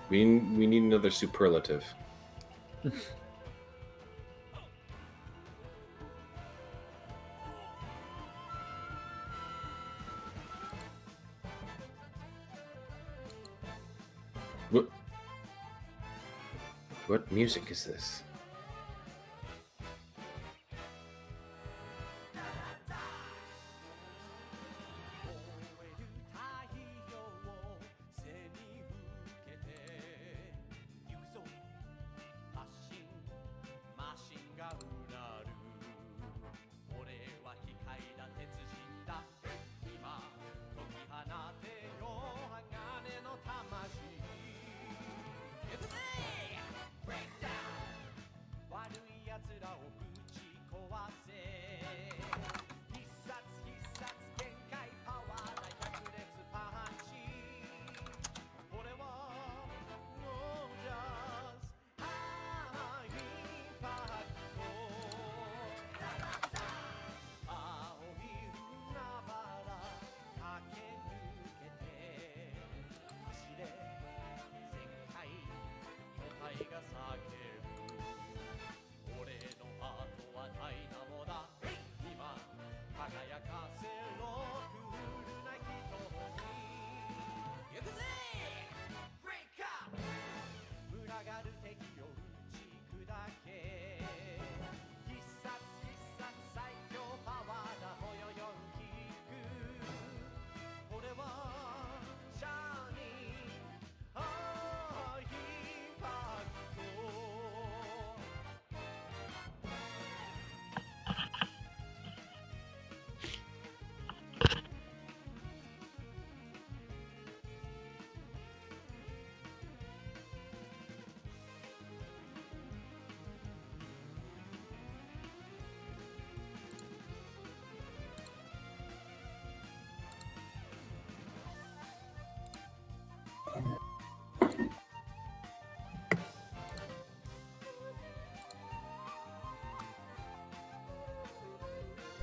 We need another superlative. What music is this?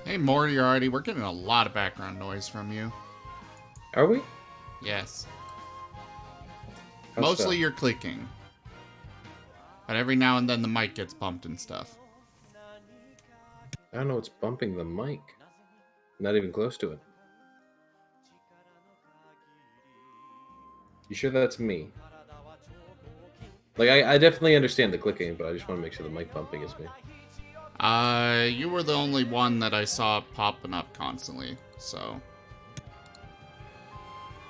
Hey, Moriarty, we're getting a lot of background noise from you. Are we? Yes. How Mostly so? you're clicking. But every now and then the mic gets bumped and stuff. I don't know what's bumping the mic. Not even close to it. You sure that's me? Like, I definitely understand the clicking, but I just want to make sure the mic bumping is me. You were the only one that I saw popping up constantly, so.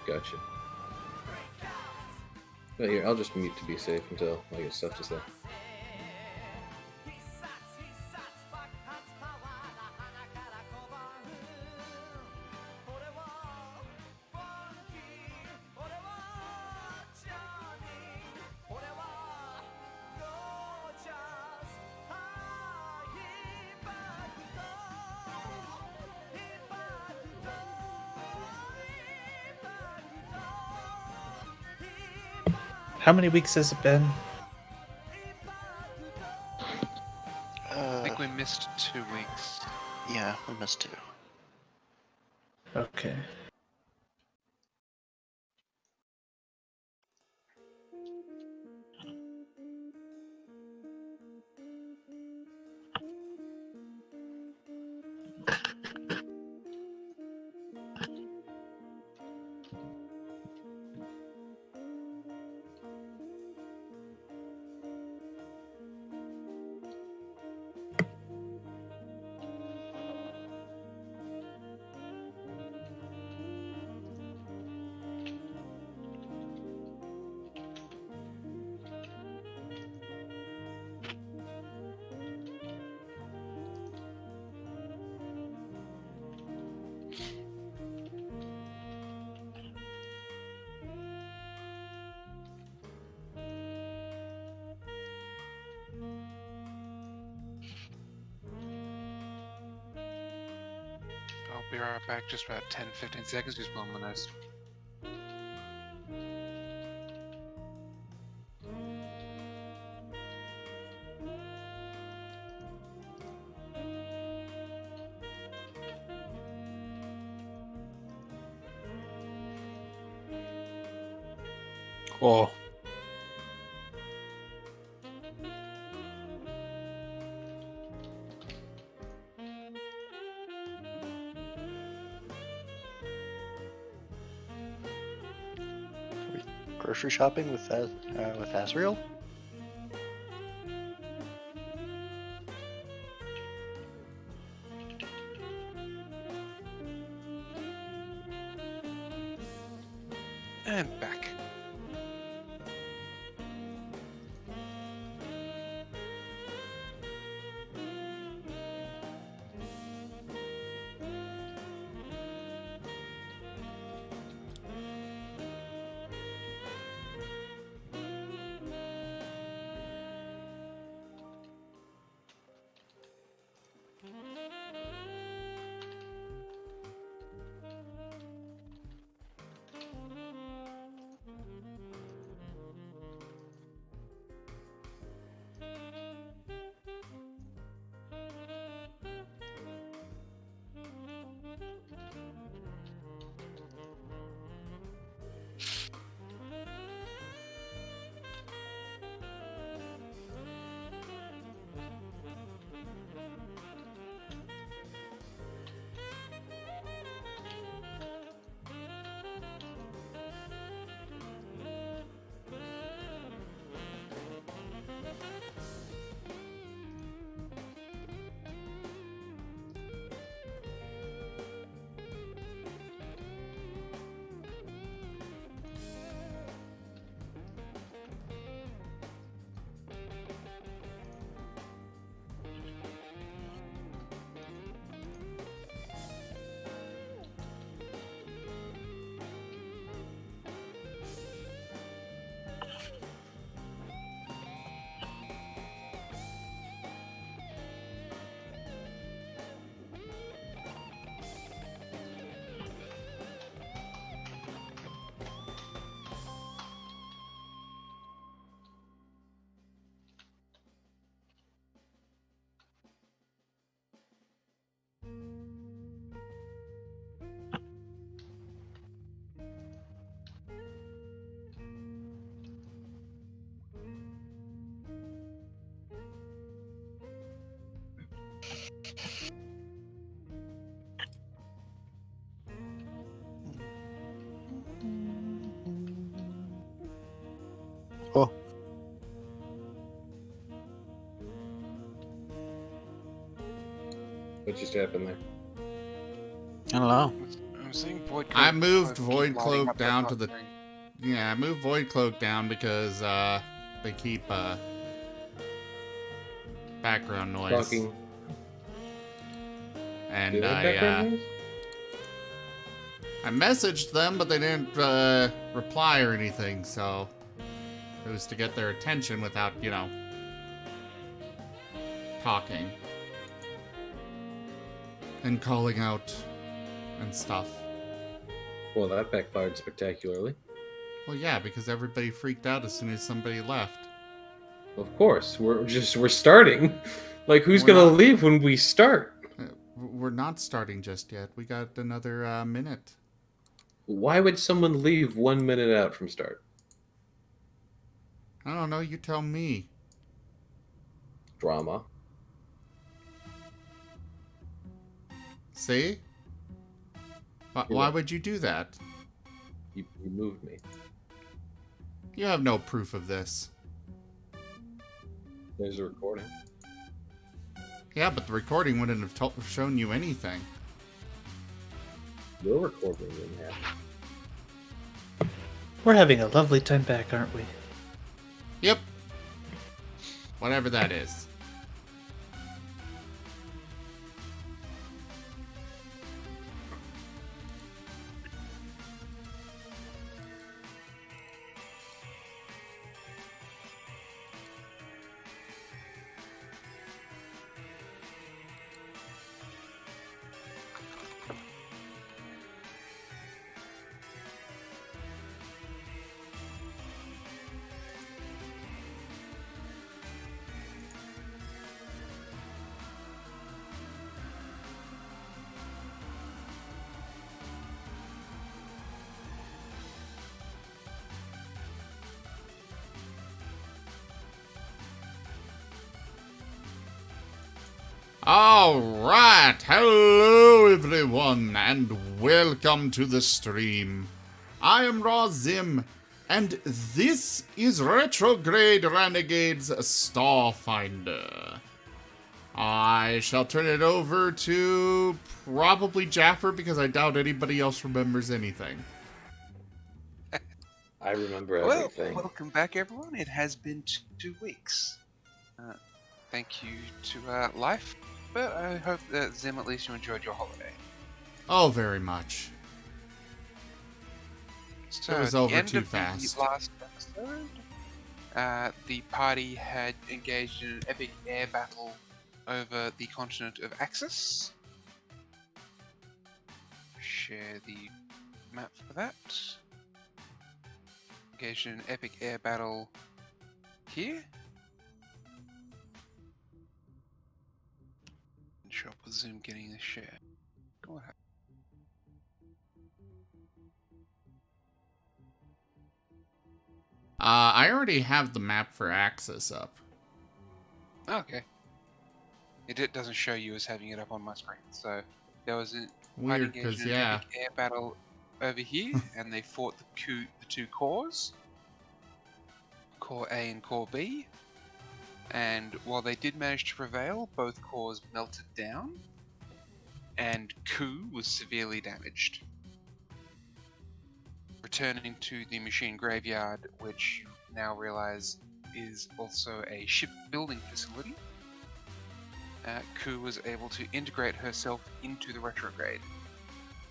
Gotcha. But here, I'll just mute to be safe until I get stuff to say. How many weeks has it been? I think we missed 2 weeks. Yeah, we missed 2. Okay. I'll be right back, just about 10-15 seconds, just blowing my nose. Cool. grocery shopping with Asriel? And back. Oh, What just happened there? I don't know. I was saying Void Cloak. I moved keep Void lighting Cloak up down like to the... nothing. Yeah, I moved Void Cloak down because they keep background noise. Talking. Do And they have background noise? I messaged them, but they didn't reply or anything, so it was to get their attention without, you know, talking and calling out and stuff. Well, that backfired spectacularly. Well, yeah, because everybody freaked out as soon as somebody left. Of course, we're starting. Like, who's We're gonna not- leave when we start? We're not starting just yet. We got another minute. Why would someone leave 1 minute out from start? I don't know, you tell me. Drama. See? You're Why right. would you do that? You moved me. You have no proof of this. There's a recording. Yeah, but the recording wouldn't have shown you anything. Your recording didn't happen. We're having a lovely time back, aren't we? Yep. Whatever that is. Alright, hello everyone, and welcome to the stream. I am Razim, And this is Retrograde Renegades Starfinder. I shall turn it over to probably Jaffer because I doubt anybody else remembers anything. I remember Well, everything. welcome back, everyone. It has been 2 weeks. Thank you to Life, but I hope that Zim, at least you enjoyed your holiday. Oh, very much. So It was at over the end too of fast. The last episode, the party had engaged in an epic air battle over the continent of Axis. Share the map for that. Engaged in an epic air battle here. Show up with Zoom getting the share. What happened? I already have the map for Axis up. Okay. It doesn't show you as having it up on my screen. So there was a Weird, engaged because, in an yeah. epic air battle over here, and they fought the two cores, Core A and Core B. And while they did manage to prevail, both cores melted down, and Ku was severely damaged. Returning to the machine graveyard, which you now realize is also a shipbuilding facility, Ku was able to integrate herself into the retrograde.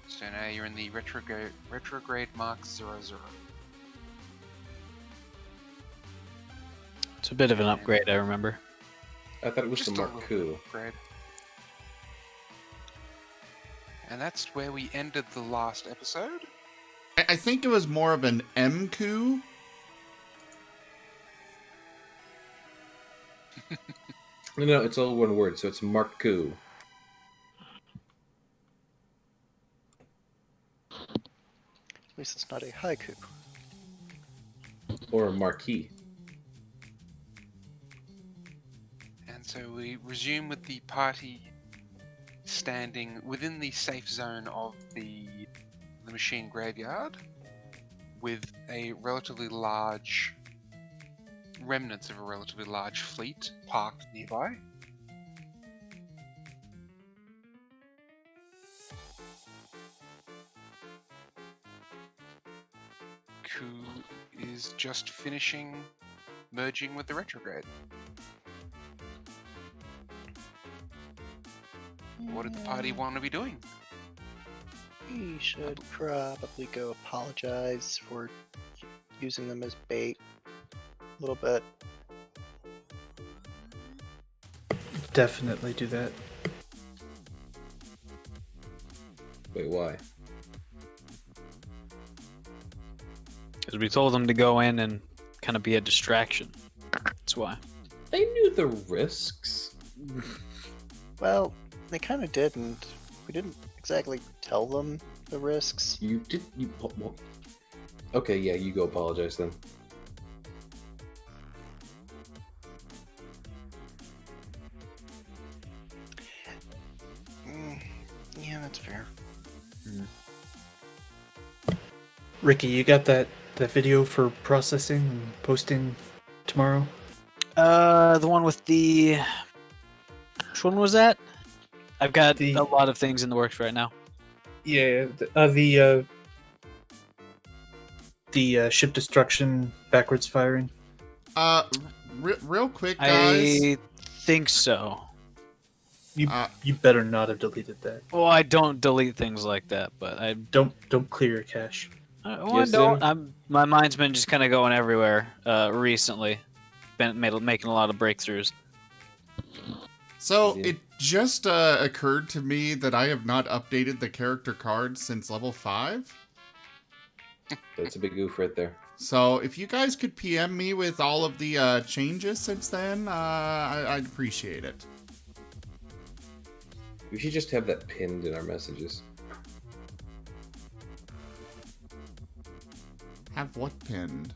So now you're in the retrograde Mark 00. It's a bit of an upgrade, I remember. I thought it was Just the a Mark little II. upgrade. And that's where we ended the last episode. I think it was more of an M-coup. No, it's all one word, so it's Mark II. At least it's not a haiku. Or a marquee. And so we resume with the party standing within the safe zone of the machine graveyard with a relatively large remnants of a relatively large fleet parked nearby. Ku is just finishing merging with the retrograde. What did the party want to be doing? We should probably go apologize for using them as bait a little bit. Definitely do that. Wait, why? Because we told them to go in and kind of be a distraction. That's why. They knew the risks. Well, they kind of did, and we didn't exactly tell them the risks. You did. Well, okay, yeah, you go apologize then. Yeah, that's fair. Ricky, you got that video for processing and posting tomorrow? The one with the... Which one was that? I've got The- a lot of things in the works right now. Yeah, the ship destruction backwards firing. Real quick, guys. I think so. You better not have deleted that. Well, I don't delete things like that, but I Don't clear your cache. well, Yes, I don't. Zim? My mind's been just kind of going everywhere recently. Been making a lot of breakthroughs. So Yeah. it just occurred to me that I have not updated the character card since level 5. That's a big goof right there. So if you guys could PM me with all of the changes since then, I'd appreciate it. We should just have that pinned in our messages. Have what pinned?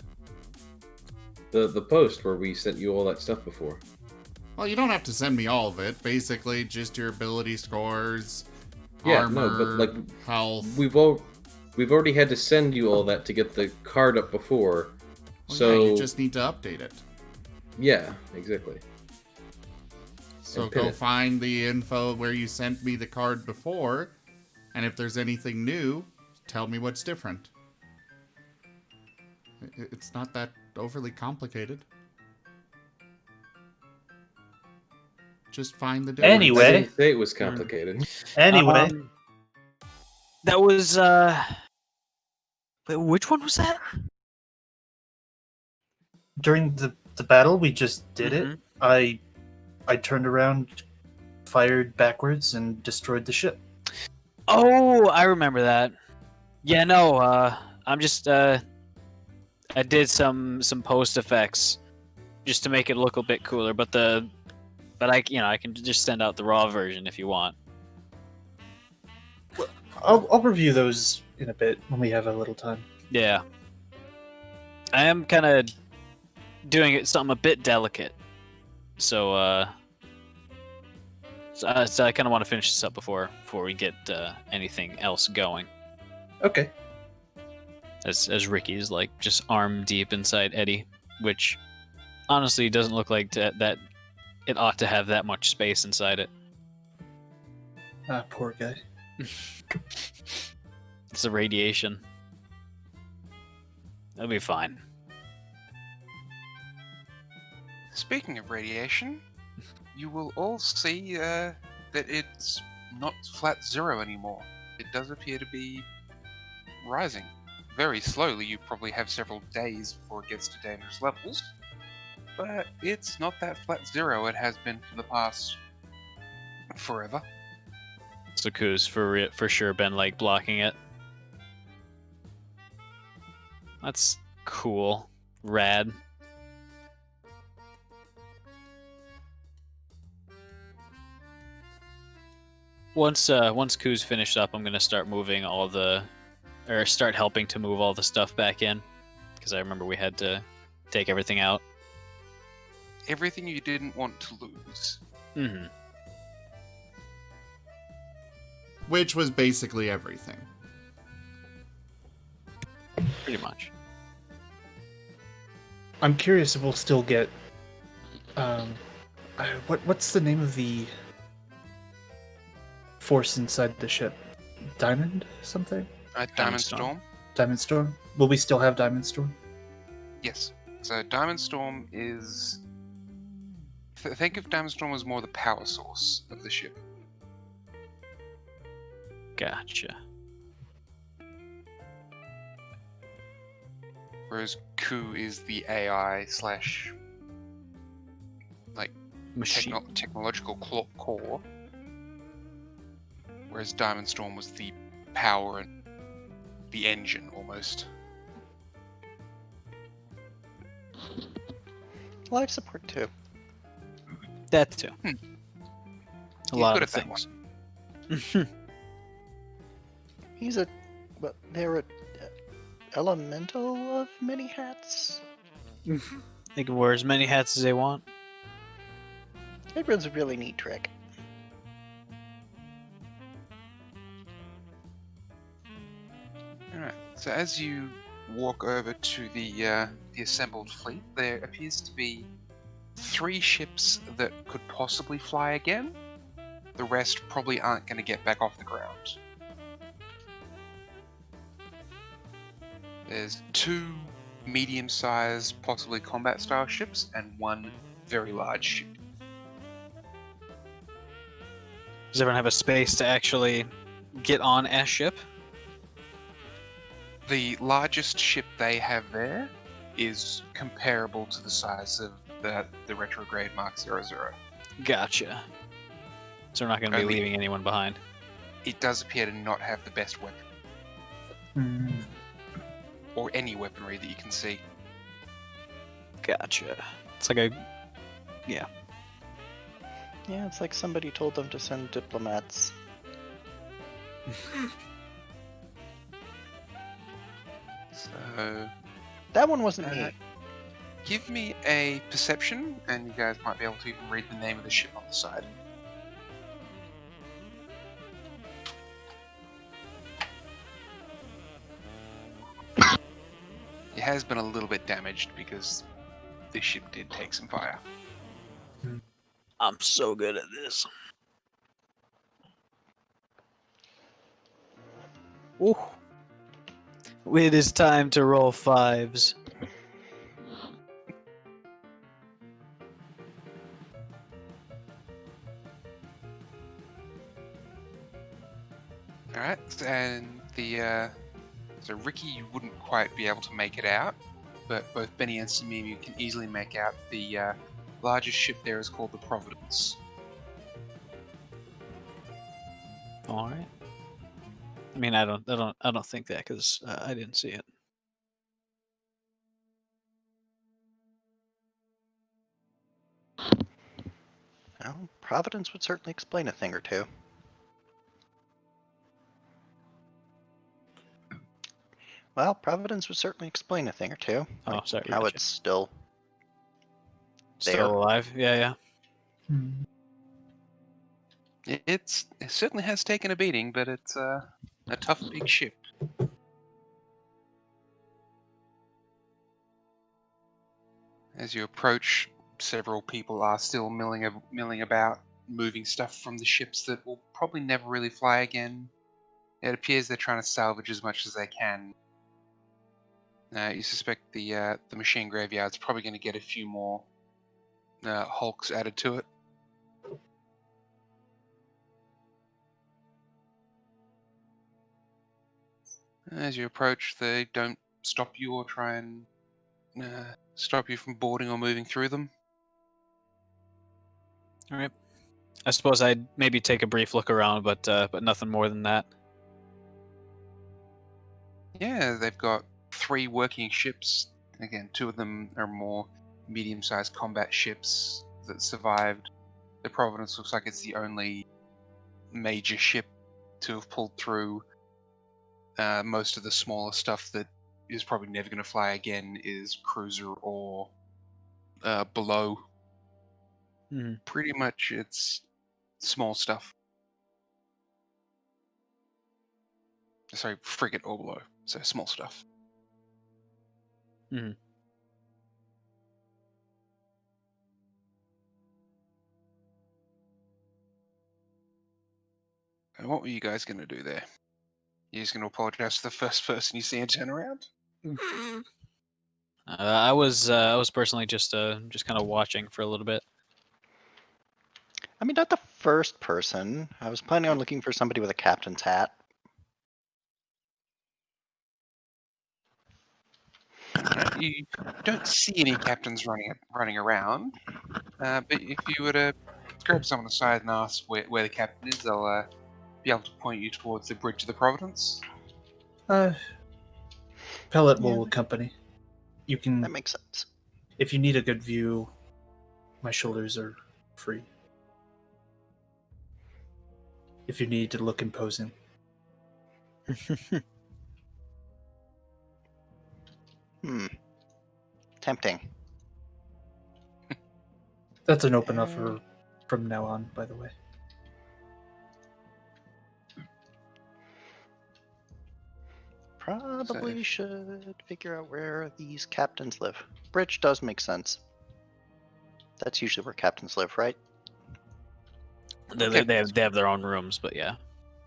The post where we sent you all that stuff before. Well, you don't have to send me all of it. Basically, just your ability scores, Yeah, armor, no, but like health. we've all we've already had to send you all that to get the card up before. Well, So yeah, you just need to update it. yeah, exactly. So And pin go it. find the info where you sent me the card before, and if there's anything new, tell me what's different. It's not that overly complicated. Just find the difference. I Anyway. didn't say it was complicated. Anyway, That was wait, which one was that? during the battle we just did Mhm. it. I turned around, fired backwards, and destroyed the ship. Oh, I remember that. Yeah, no, I'm just I did some post effects just to make it look a bit cooler, but I can just send out the raw version if you want. I'll review those in a bit when we have a little time. Yeah. I am kind of doing it something a bit delicate. So I kind of want to finish this up before we get anything else going. Okay. As Ricky's like just arm deep inside Eddie, which honestly doesn't look like that it ought to have that much space inside it. Ah, poor guy. It's the radiation. It'll be fine. Speaking of radiation, you will all see that it's not flat zero anymore. It does appear to be rising. Very slowly, you probably have several days before it gets to dangerous levels. But it's not that flat zero it has been for the past forever. So Kuz for sure been like blocking it. That's cool. Rad. Once Kuz finished up, I'm gonna start moving start helping to move all the stuff back in, because I remember we had to take everything out. Everything you didn't want to lose. Mm-hmm. Which was basically everything. Pretty much. I'm curious if we'll still get. What's the name of the force inside the ship? Diamond something? Diamond Storm. Storm? Diamond Storm? Will we still have Diamond Storm? Yes. So Diamond Storm is... Think of Diamond Storm as more the power source of the ship. Gotcha. Whereas Ku is the AI slash Machine. technological core. Whereas Diamond Storm was the power and the engine almost. Life support too. That too. A He's lot good of at that things. He's they're a elemental of many hats. They can wear as many hats as they want. It was a really neat trick. Alright, so as you walk over to the assembled fleet, there appears to be 3 ships that could possibly fly again. The rest probably aren't going to get back off the ground. There's 2 medium-sized, possibly combat-style ships, and 1 very large ship. Does everyone have a space to actually get on a ship? The largest ship they have there is comparable to the size of the Retrograde Mark 00. Gotcha. So we're not going to be Only- leaving anyone behind. It does appear to not have the best weapon, Hmm. or any weaponry that you can see. Gotcha. It's like a... Yeah, it's like somebody told them to send diplomats. So, That one wasn't me. give me a perception, and you guys might be able to even read the name of the ship on the side. has been a little bit damaged because this ship did take some fire. I'm so good at this. Ooh. It is time to roll 5s. All right, and so Ricky, you wouldn't quite be able to make it out, but both Benny and Samim, you can easily make out the largest ship there is called the Providence. All right. I mean, I don't think that because I didn't see it. Well, Providence would certainly explain a thing or two. Well, Providence would certainly explain a thing or two. Oh, Like sorry. how Gotcha. it's still there. Still alive? Yeah. It certainly has taken a beating, but it's a tough big ship. As you approach, several people are still milling about, moving stuff from the ships that will probably never really fly again. It appears they're trying to salvage as much as they can. You suspect the machine graveyard's probably going to get a few more hulks added to it. As you approach, they don't stop you or try and stop you from boarding or moving through them. All right. I suppose I'd maybe take a brief look around, but nothing more than that. Yeah, they've got 3 working ships. Again, 2 of them are more medium-sized combat ships that survived. The Providence looks like it's the only major ship to have pulled through. Most of the smaller stuff that is probably never going to fly again is cruiser or below. Mhm. Pretty much it's small stuff. Sorry, frigate or below, so small stuff. Mhm. And what were you guys going to do there? You just going to apologize to the first person you see and turn around? I was personally just kind of watching for a little bit. I mean, not the first person. I was planning on looking for somebody with a captain's hat. You don't see any captains running around, but if you were to grab someone aside and ask where the captain is, they'll be able to point you towards the bridge of the Providence. Pellet Yeah. will accompany. You can, That makes sense. if you need a good view, my shoulders are free. If you need to look imposing. Tempting. That's an open offer from now on, by the way. Probably should figure out where these captains live. Bridge does make sense. That's usually where captains live, right? They have their own rooms, but yeah,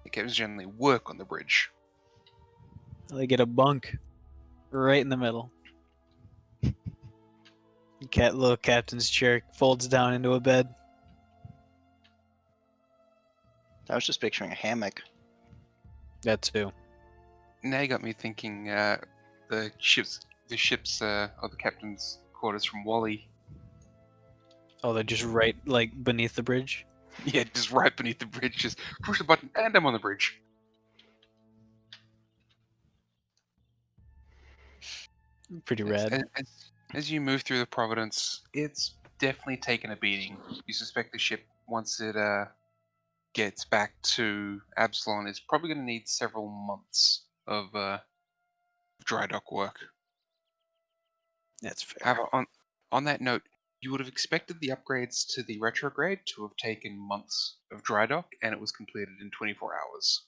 The captains generally work on the bridge. they get a bunk right in the middle. Little captain's chair folds down into a bed. I was just picturing a hammock. That too. Now you got me thinking the ships or the captain's quarters from Wally. Oh, they're just right like beneath the bridge. Yeah, just right beneath the bridge. Just push the button and I'm on the bridge. Pretty Yes, rad. as you move through the Providence, it's definitely taken a beating. You suspect the ship, once it gets back to Absalon, is probably going to need several months of dry dock work. That's fair. However, on that note, you would have expected the upgrades to the Retrograde to have taken months of dry dock, and it was completed in 24 hours.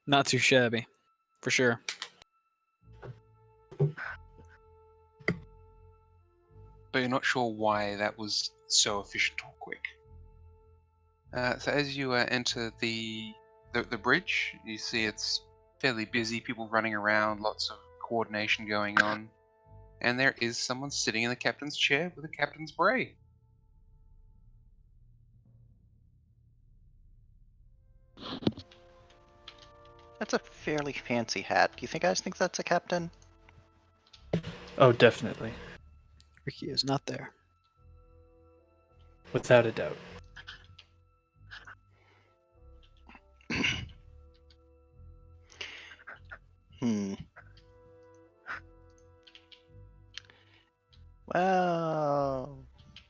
Not too shabby, for sure. but you're not sure why that was so efficient or quick. So as you enter the bridge, you see it's fairly busy, people running around, lots of coordination going on, and there is someone sitting in the captain's chair with a captain's beret. That's a fairly fancy hat. Do you guys think that's a captain? Oh, definitely. Ricky is not there. Without a doubt. Hmm. Well,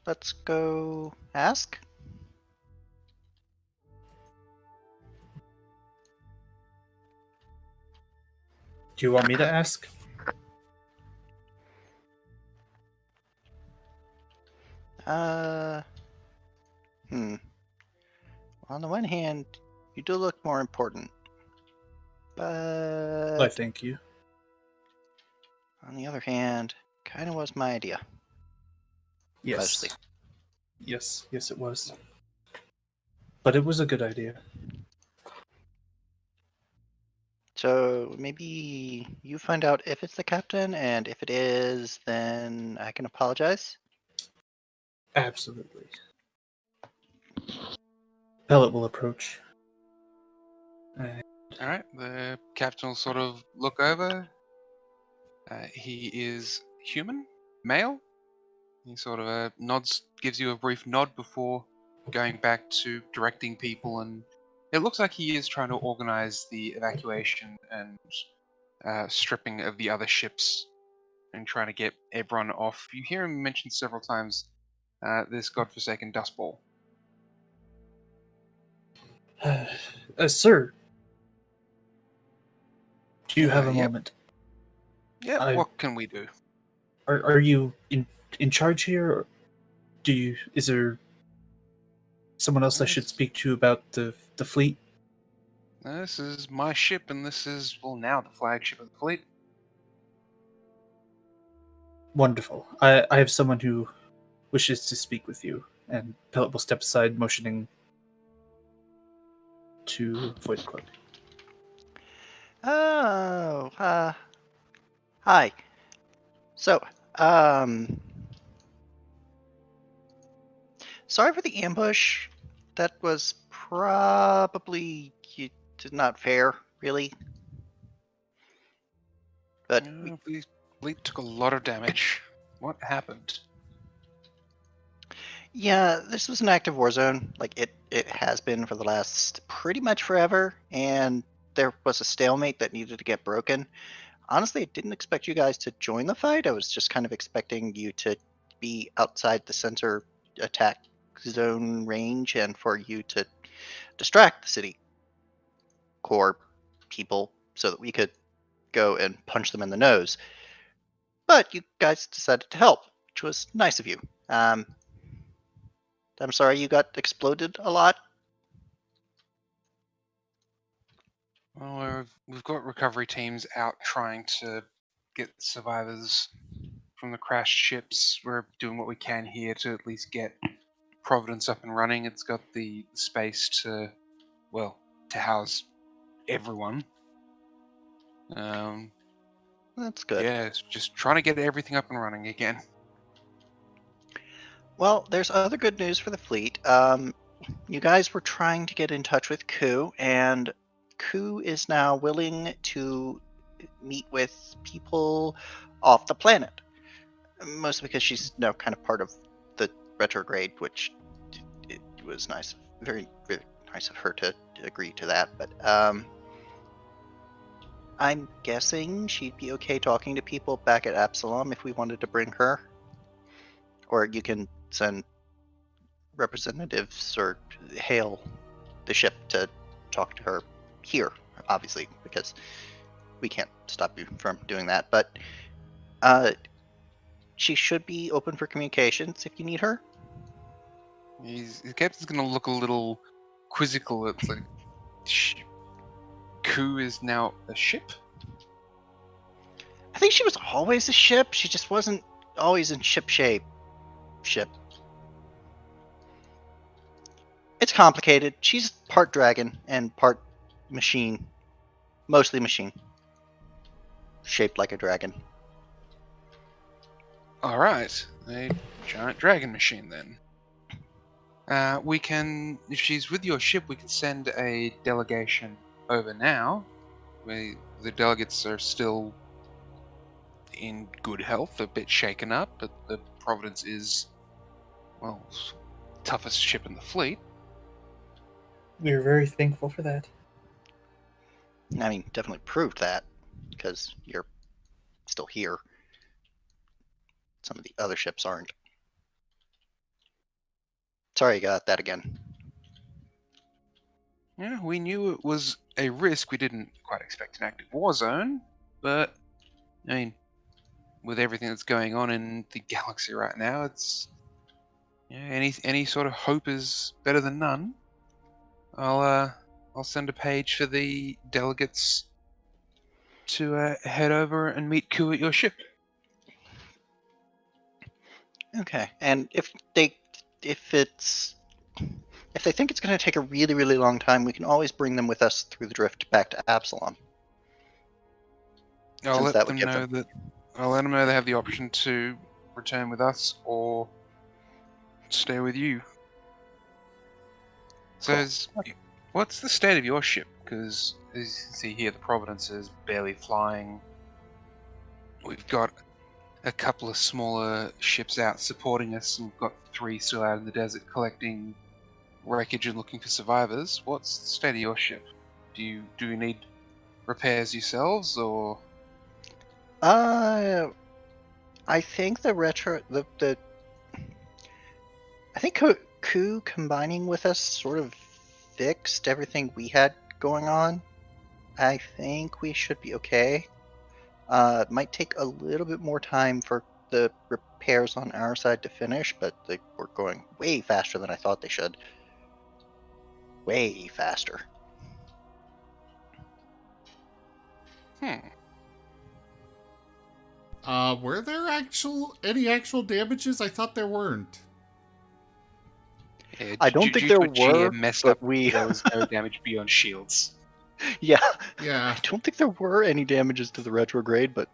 let's go ask. Do you want me to ask? Hmm. On the one hand, you do look more important. Why, But thank you. on the other hand, kind of was my idea. Yes. Mostly. Yes, it was. But it was a good idea. So maybe you find out if it's the captain, and if it is, then I can apologize. Absolutely. Pellet will approach. Alright, the captain will sort of look over. He is human, male. He sort of nods, gives you a brief nod before going back to directing people, and it looks like he is trying to organize the evacuation and stripping of the other ships and trying to get everyone off. You hear him mention several times this godforsaken dust bowl. Sir, do you have a Yep. moment? Yeah, what can we do? Are you in charge here? Or is there someone else I should Yes. speak to about the fleet? This is my ship, and this is, well, now the flagship of the fleet. Wonderful. I have someone who wishes to speak with you, and Pellet will step aside, motioning to Void Club. Oh, hi. So, sorry for the ambush. That was probably not fair, really. But The fleet took a lot of damage. What happened? yeah, this was an active war zone. Like it has been for the last pretty much forever, and there was a stalemate that needed to get broken. Honestly, I didn't expect you guys to join the fight. I was just kind of expecting you to be outside the center attack zone range and for you to distract the city core people so that we could go and punch them in the nose. But you guys decided to help, which was nice of you. I'm sorry you got exploded a lot. Well, we've got recovery teams out trying to get survivors from the crashed ships. We're doing what we can here to at least get Providence up and running. It's got the space to, well, to house everyone. That's good. Yeah, it's just trying to get everything up and running again. Well, there's other good news for the fleet. You guys were trying to get in touch with Ku, and Ku is now willing to meet with people off the planet. Mostly because she's now kind of part of the retrograde, which it was nice, very, very nice of her to agree to that. But I'm guessing she'd be okay talking to people back at Absalom if we wanted to bring her. Or you can send representatives or hail the ship to talk to her here, obviously, because we can't stop you from doing that. But she should be open for communications if you need her. The captain's gonna look a little quizzical. It's like, Ku is now a ship? I think she was always a ship. She just wasn't always in ship shape. ship. It's complicated. She's part dragon and part machine. Mostly machine. Shaped like a dragon. Alright, a giant dragon machine then. We can, if she's with your ship, we can send a delegation over now. The delegates are still in good health, a bit shaken up, but the Providence is, well, toughest ship in the fleet. We're very thankful for that. I mean, definitely proved that, because you're still here. Some of the other ships aren't. Sorry you got that again. Yeah, we knew it was a risk. We didn't quite expect an active war zone, but I mean, with everything that's going on in the galaxy right now, it's any sort of hope is better than none. I'll send a page for the delegates to head over and meet Ku at your ship. Okay, and if they think it's going to take a really, really long time, we can always bring them with us through the drift back to Absalom. I'll Since let that would them give know them- that. I'll let them know they have the option to return with us or stay with you. So, what's the state of your ship? Because as you can see here, the Providence is barely flying. We've got a couple of smaller ships out supporting us, and we've got 3 still out in the desert collecting wreckage and looking for survivors. What's the state of your ship? Do you need repairs yourselves, or? I think I think Ku combining with us sort of fixed everything we had going on. I think we should be okay. It might take a little bit more time for the repairs on our side to finish, but they were going way faster than I thought they should. Way faster. Were there any actual damages? I thought there weren't. I don't think due there to a GM were, mess but up, we. there was no damage beyond shields. Yeah. Yeah. I don't think there were any damages to the retrograde, but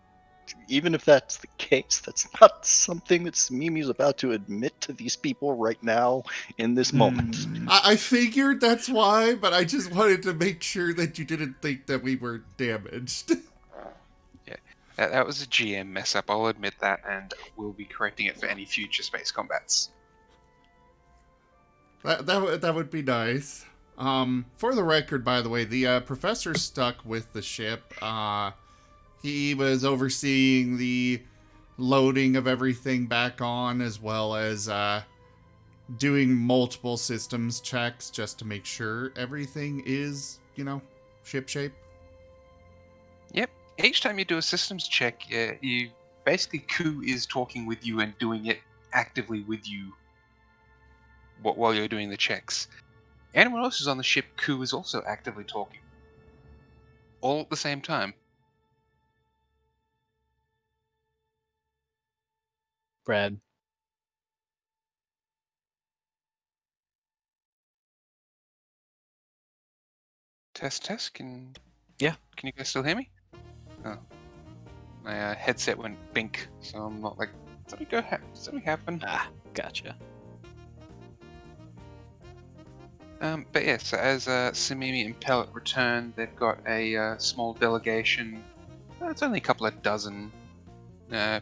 even if that's the case, that's not something that Mimi's about to admit to these people right now in this moment. I figured that's why, but I just wanted to make sure that you didn't think that we were damaged. Yeah, that was a GM mess up. I'll admit that, and we'll be correcting it for any future space combats. That would be nice. For the record, by the way, the professor stuck with the ship. He was overseeing the loading of everything back on, as well as doing multiple systems checks just to make sure everything is, ship shape. Yep. Each time you do a systems check, you basically Ku is talking with you and doing it actively with you while you're doing the checks. Anyone else who's on the ship, Ku is also actively talking. All at the same time. Brad. Test. Can Yeah. Can you guys still hear me? Oh, my headset went bink, so I'm not like. Something happen. Ah, gotcha. But yeah, so as Samimi and Pellet return, they've got a small delegation. It's only a couple of dozen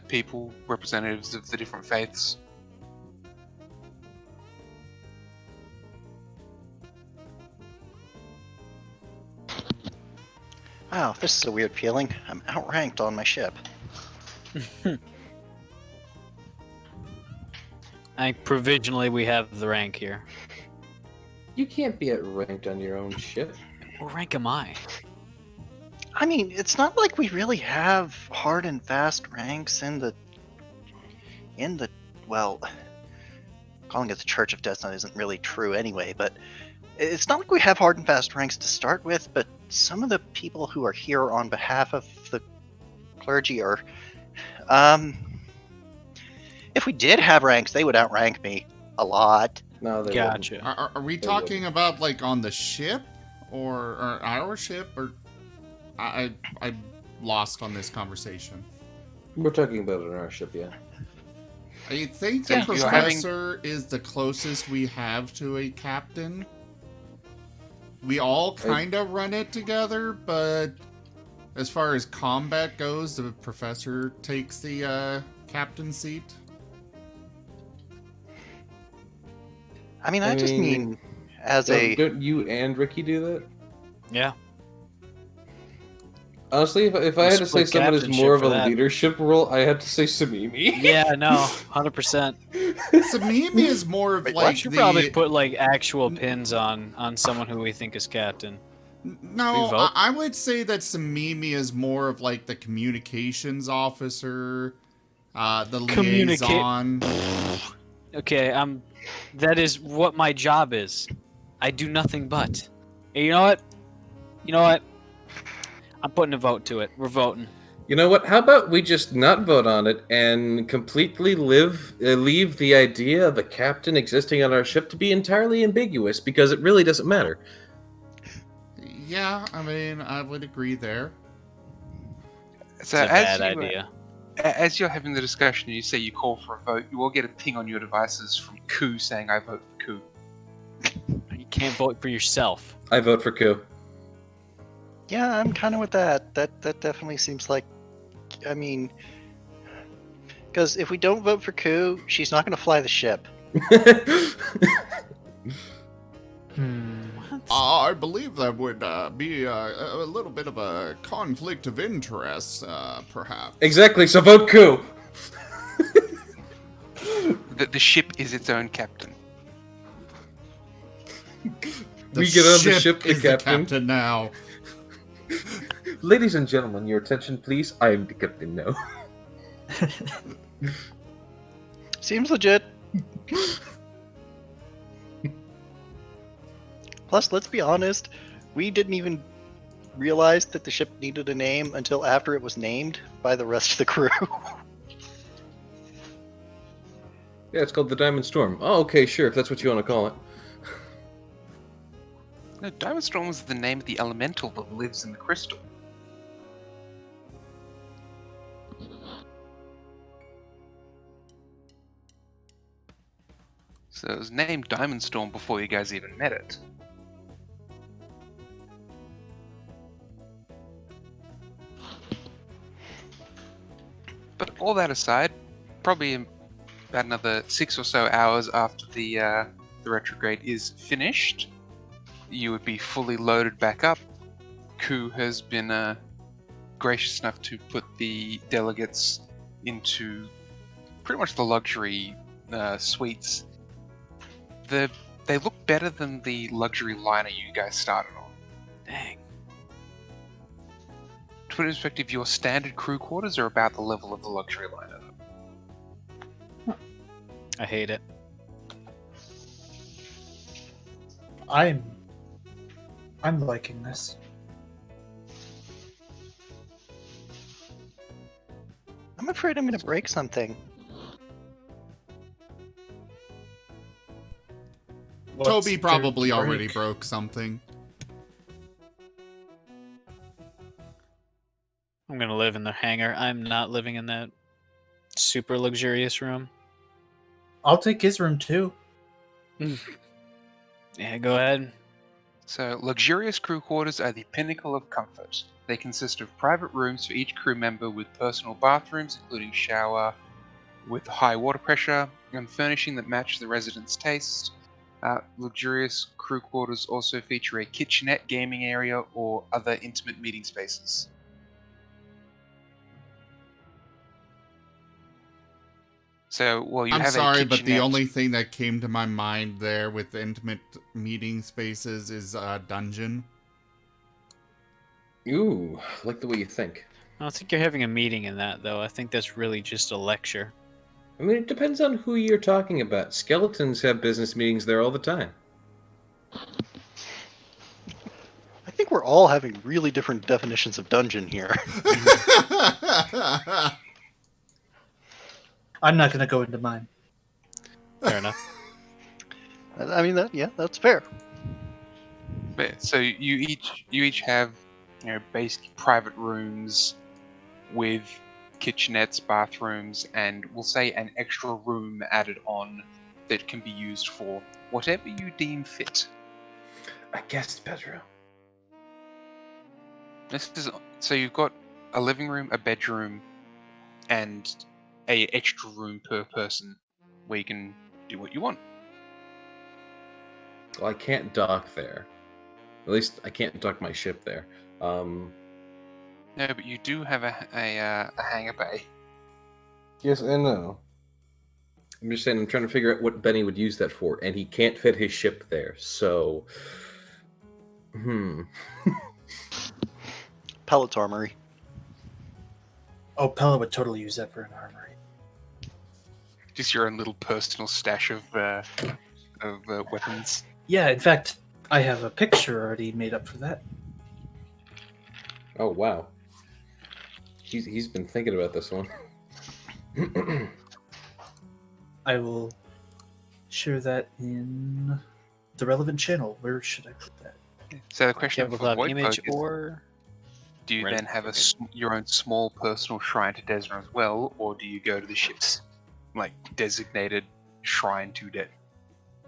people, representatives of the different faiths. Wow, this is a weird feeling. I'm outranked on my ship. I think provisionally we have the rank here. You can't be at ranked on your own ship. What rank am I? I mean, it's not like we really have hard and fast ranks in the well, calling it the Church of Desna isn't really true anyway, but it's not like we have hard and fast ranks to start with, but some of the people who are here on behalf of the clergy are If we did have ranks, they would outrank me a lot. No, they Gotcha. Are we They talking about like on the ship, or our ship, or I'm lost on this conversation. We're talking about it on our ship, yeah. I think So the you're having- professor is the closest we have to a captain. We all kind of run it together, but as far as combat goes, the professor takes the captain seat. I just mean as a. Don't you and Ricky do that? Yeah. Honestly, if I had to say Split someone is captainship more of for a that. leadership role, I had to say Samimi. Yeah, no, 100%. Samimi is more of Wait, like We should probably put like actual pins on someone who we think is captain. No, We vote? I would say that Samimi is more of like the communications officer, the liaison. Okay, that is what my job is. I do nothing but. Hey, you know what? I'm putting a vote to it. We're voting. You know what? How about we just not vote on it and completely leave the idea of a captain existing on our ship to be entirely ambiguous, because it really doesn't matter. Yeah, I mean, I would agree there. It's So a bad as you, idea. as you're having the discussion and you say you call for a vote, you will get a ping on your devices from Koo saying I vote for Koo. You can't vote for yourself. I vote for Ku. Yeah, I'm kind of with that. That definitely seems like. I mean, because if we don't vote for Ku, she's not going to fly the ship. I believe that would be a little bit of a conflict of interest, perhaps. Exactly, so vote Ku! The ship is its own captain. We get on the ship, the is captain. the captain now. Ladies and gentlemen, your attention please. I am the captain now. Seems legit. Plus, let's be honest, we didn't even realize that the ship needed a name until after it was named by the rest of the crew. Yeah, it's called the Diamond Storm. Oh, okay, sure, if that's what you want to call it. No, Diamond Storm was the name of the elemental that lives in the crystal. So it was named Diamond Storm before you guys even met it. But all that aside, probably about another 6 or so hours after the retrograde is finished, you would be fully loaded back up. Ku has been gracious enough to put the delegates into pretty much the luxury suites. They look better than the luxury liner you guys started on. Dang. To put it in perspective, your standard crew quarters are about the level of the luxury liner. I hate it. I'm liking this. I'm afraid I'm going to break something. Toby What's probably there to already break? broke something. I'm gonna live in the hangar. I'm not living in that super luxurious room. I'll take his room too. Yeah, go ahead. So, luxurious crew quarters are the pinnacle of comfort. They consist of private rooms for each crew member with personal bathrooms, including shower with high water pressure, and furnishing that match the residents' taste. Luxurious crew quarters also feature a kitchenette, gaming area, or other intimate meeting spaces. So, well, you I'm have sorry, a but the kitchenette. only thing that came to my mind there with intimate meeting spaces is dungeon. Ooh, I like the way you think. I don't think you're having a meeting in that, though. I think that's really just a lecture. I mean, it depends on who you're talking about. Skeletons have business meetings there all the time. I think we're all having really different definitions of dungeon here. I'm not gonna go into mine. Fair enough. I mean, that's fair. But, so you each have, basic private rooms with kitchenettes, bathrooms, and we'll say an extra room added on that can be used for whatever you deem fit. A guest bedroom. So you've got a living room, a bedroom, and a extra room per person where you can do what you want. Well, I can't dock there. At least I can't dock my ship there. No, but you do have a hangar bay. Yes, I know. I'm just saying, I'm trying to figure out what Benny would use that for, and he can't fit his ship there, so... Pellets armory. Oh, Pella would totally use that for an armory. Just your own little personal stash of weapons. Yeah, in fact, I have a picture already made up for that. Oh, wow. He's been thinking about this one. I will share that in the relevant channel. Where should I put that? So the question for Tabletop Void image Poke is, or do you Right. then have your own small personal shrine to Desna as well, or do you go to the ship's designated shrine to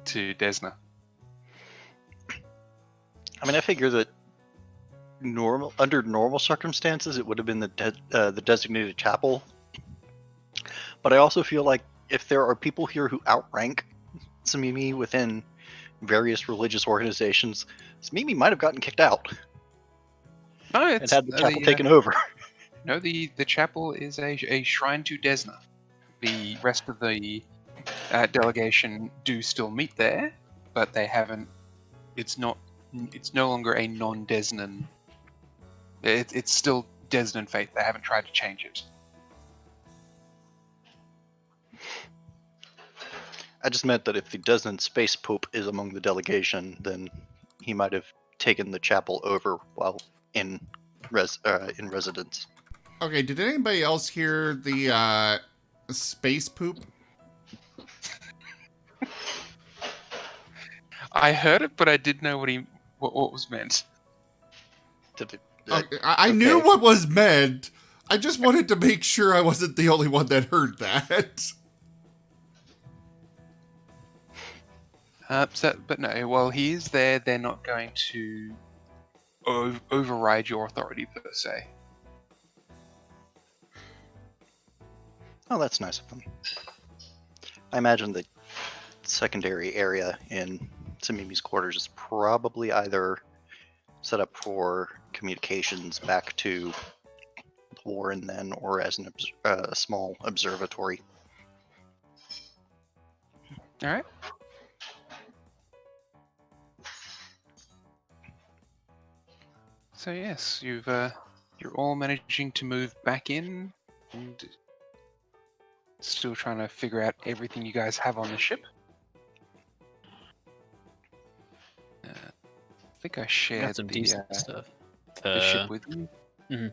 Desna? I mean, I figure that under normal circumstances, it would have been the designated chapel. But I also feel like if there are people here who outrank Samimi within various religious organizations, Samimi might have gotten kicked out No, and it's had the chapel taken over. No, the chapel is a shrine to Desna. The rest of the delegation do still meet there, but they haven't. It's no longer a non-Desnan. It's still Desnan faith. They haven't tried to change it. I just meant that if the Desnan Space Pope is among the delegation, then he might have taken the chapel over while in residence. Okay, did anybody else hear the space poop? I heard it, but I didn't know what was meant. I knew what was meant. I just wanted to make sure I wasn't the only one that heard that. But no, while he is there, they're not going to override your authority per se. Oh, that's nice of them. I imagine the secondary area in Samimi's quarters is probably either set up for communications back to Warren then, or as a small observatory. All right. So yes, you're all managing to move back in, and still trying to figure out everything you guys have on the ship. I think I shared got some decent the stuff. ship with you. Mhm.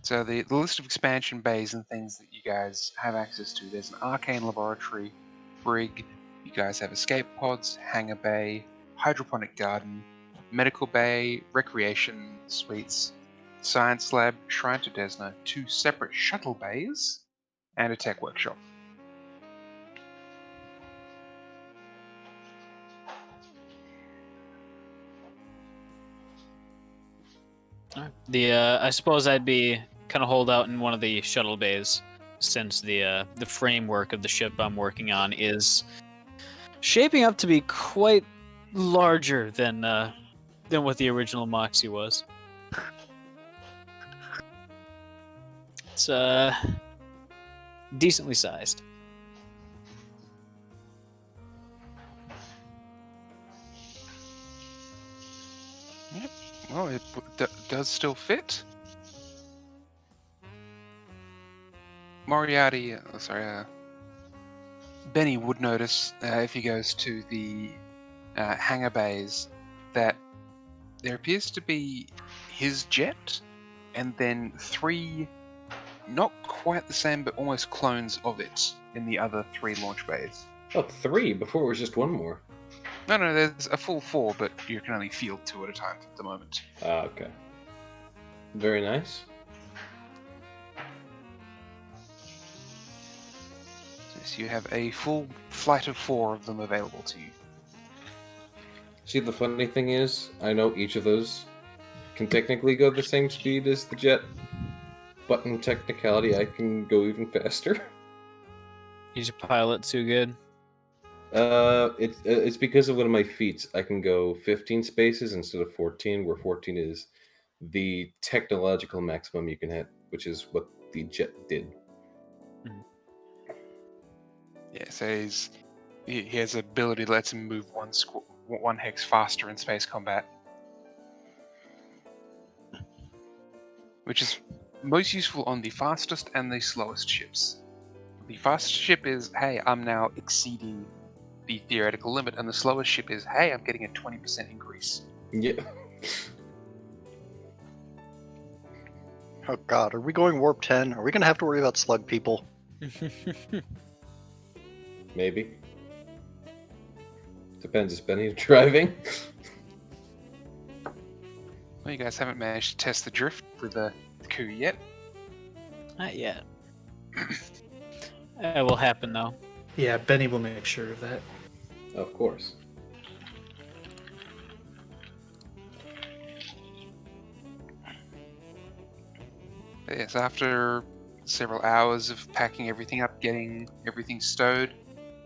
So the list of expansion bays and things that you guys have access to. There's an arcane laboratory, brig. You guys have escape pods, hangar bay, hydroponic garden, medical bay, recreation suites, science lab, shrine to Desna, 2 separate shuttle bays, and a tech workshop. Alright. I suppose I'd be kind of hold out in one of the shuttle bays, since the framework of the ship I'm working on is shaping up to be quite larger than what the original Moxie was. It's decently sized. Yep. Well, it does still fit. Moriarty, Benny would notice if he goes to the hangar bays that there appears to be his jet and then 3 not quite the same, but almost clones of it in the other 3 launch bays. Oh, 3? Before it was just 1 more. No, there's a full 4, but you can only field 2 at a time at the moment. Ah, okay. Very nice. So you have a full flight of 4 of them available to you. See, the funny thing is, I know each of those can technically go the same speed as the jet, but in technicality, I can go even faster. He's a pilot too good. It's because of one of my feats. I can go 15 spaces instead of 14, where 14 is the technological maximum you can hit, which is what the jet did. Yeah, so he has an ability that lets him move 1 hex faster in space combat. Which is most useful on the fastest and the slowest ships. The fastest ship is, hey, I'm now exceeding the theoretical limit, and the slowest ship is, hey, I'm getting a 20% increase. Yeah. Oh god, are we going warp 10? Are we gonna have to worry about slug people? Maybe. Depends, is Benny driving? Well, you guys haven't managed to test the drift for the coup yet. Not yet. It will happen though. Yeah, Benny will make sure of that. Of course. But yes, after several hours of packing everything up, getting everything stowed,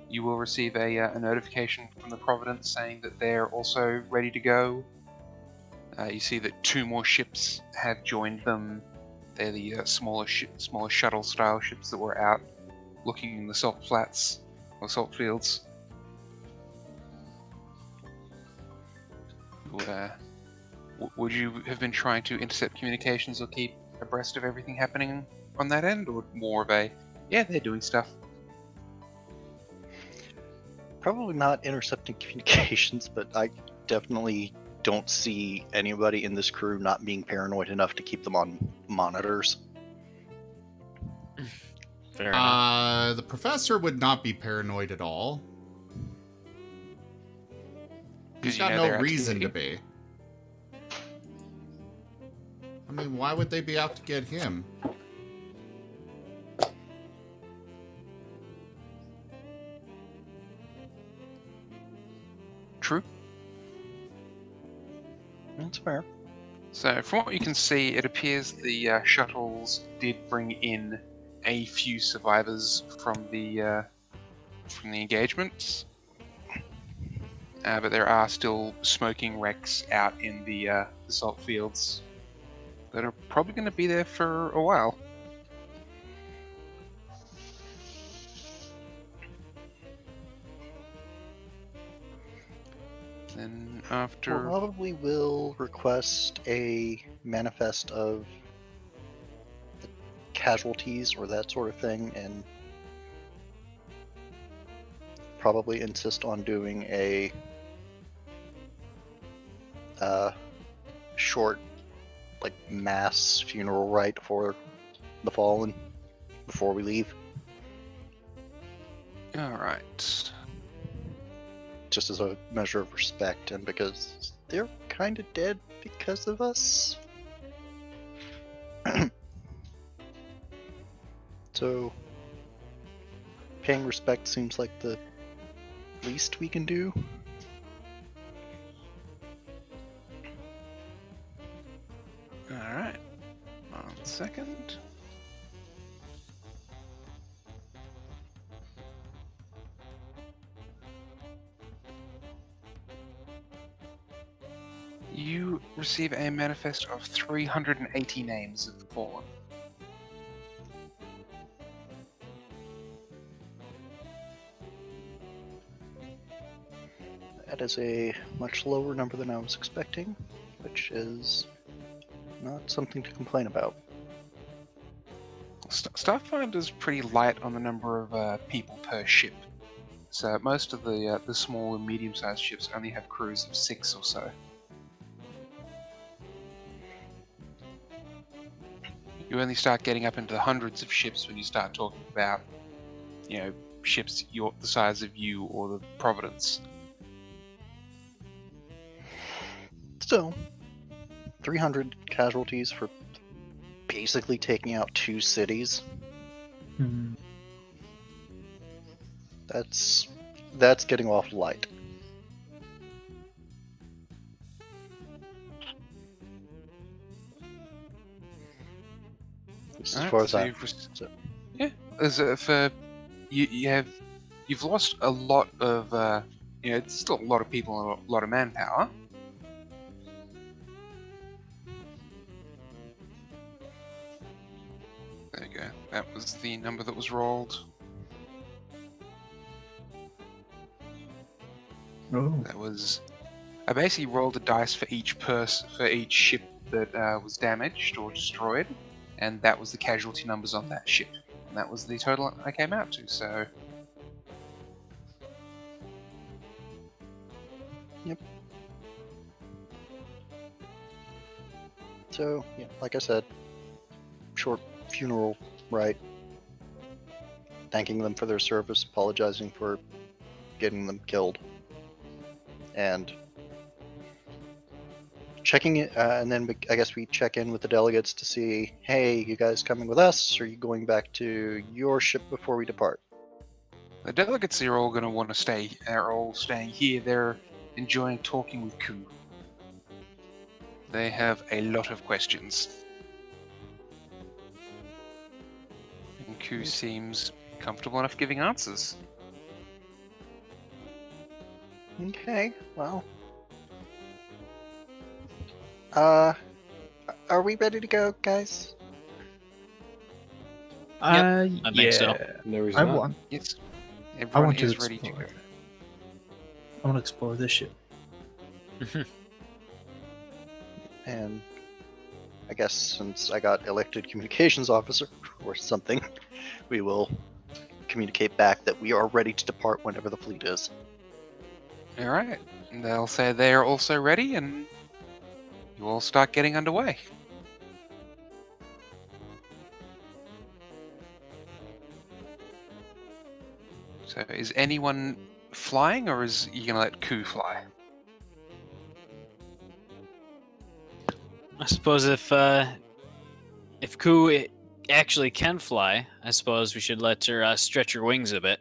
you will receive a notification from the Providence saying that they're also ready to go. You see that 2 more ships have joined them. They're the smaller shuttle-style ships that were out looking in the salt flats or salt fields. Would you have been trying to intercept communications or keep abreast of everything happening on that end, or more of a, yeah, they're doing stuff? Probably not intercepting communications, but I definitely don't see anybody in this crew not being paranoid enough to keep them on monitors. Fair enough. The professor would not be paranoid at all. He's got no reason to be. I mean, why would they be out to get him? True. That's fair. So, from what you can see, it appears the shuttles did bring in a few survivors from the engagements, but there are still smoking wrecks out in the salt fields that are probably going to be there for a while. Then after... Probably will request a manifest of the casualties or that sort of thing, and probably insist on doing a short, like, mass funeral rite for the fallen before we leave. Alright. Just as a measure of respect, and because they're kind of dead because of us. So, paying respect seems like the least we can do. Alright. 1 second. You receive a manifest of 380 names of the fallen. That is a much lower number than I was expecting, which is not something to complain about. Starfinder's pretty light on the number of people per ship. So most of the small and medium-sized ships only have crews of 6 or so. You only start getting up into the hundreds of ships when you start talking about, ships the size of you or the Providence. Still, 300 casualties for basically taking out 2 cities. Hmm. That's getting off light. As Alright, far as so I, you've for you've lost a lot of it's still a lot of people and a lot of manpower. There you go. That was the number that was rolled. Oh. That was. I basically rolled a dice for each ship that was damaged or destroyed, and that was the casualty numbers on that ship, and that was the total I came out to. So. Yep. So, yeah, like I said, short funeral rite. Thanking them for their service, apologizing for getting them killed, and checking it. And then I guess we check in with the delegates to see, hey, you guys coming with us? Or are you going back to your ship before we depart? The delegates are all going to want to stay. Are all staying here. They're enjoying talking with Ku. They have a lot of questions. And Ku seems comfortable enough giving answers. Okay, well. Are we ready to go, guys? I think so. No, he's I not. want. Yes, I everyone want to is ready to explore. go. I want to explore this ship. And I guess since I got elected communications officer or something, we will communicate back that we are ready to depart whenever the fleet is. All right, and they'll say they are also ready, and you all start getting underway. So, is anyone flying, or is you gonna let Ku fly? I suppose if Ku actually can fly, I suppose we should let her stretch her wings a bit.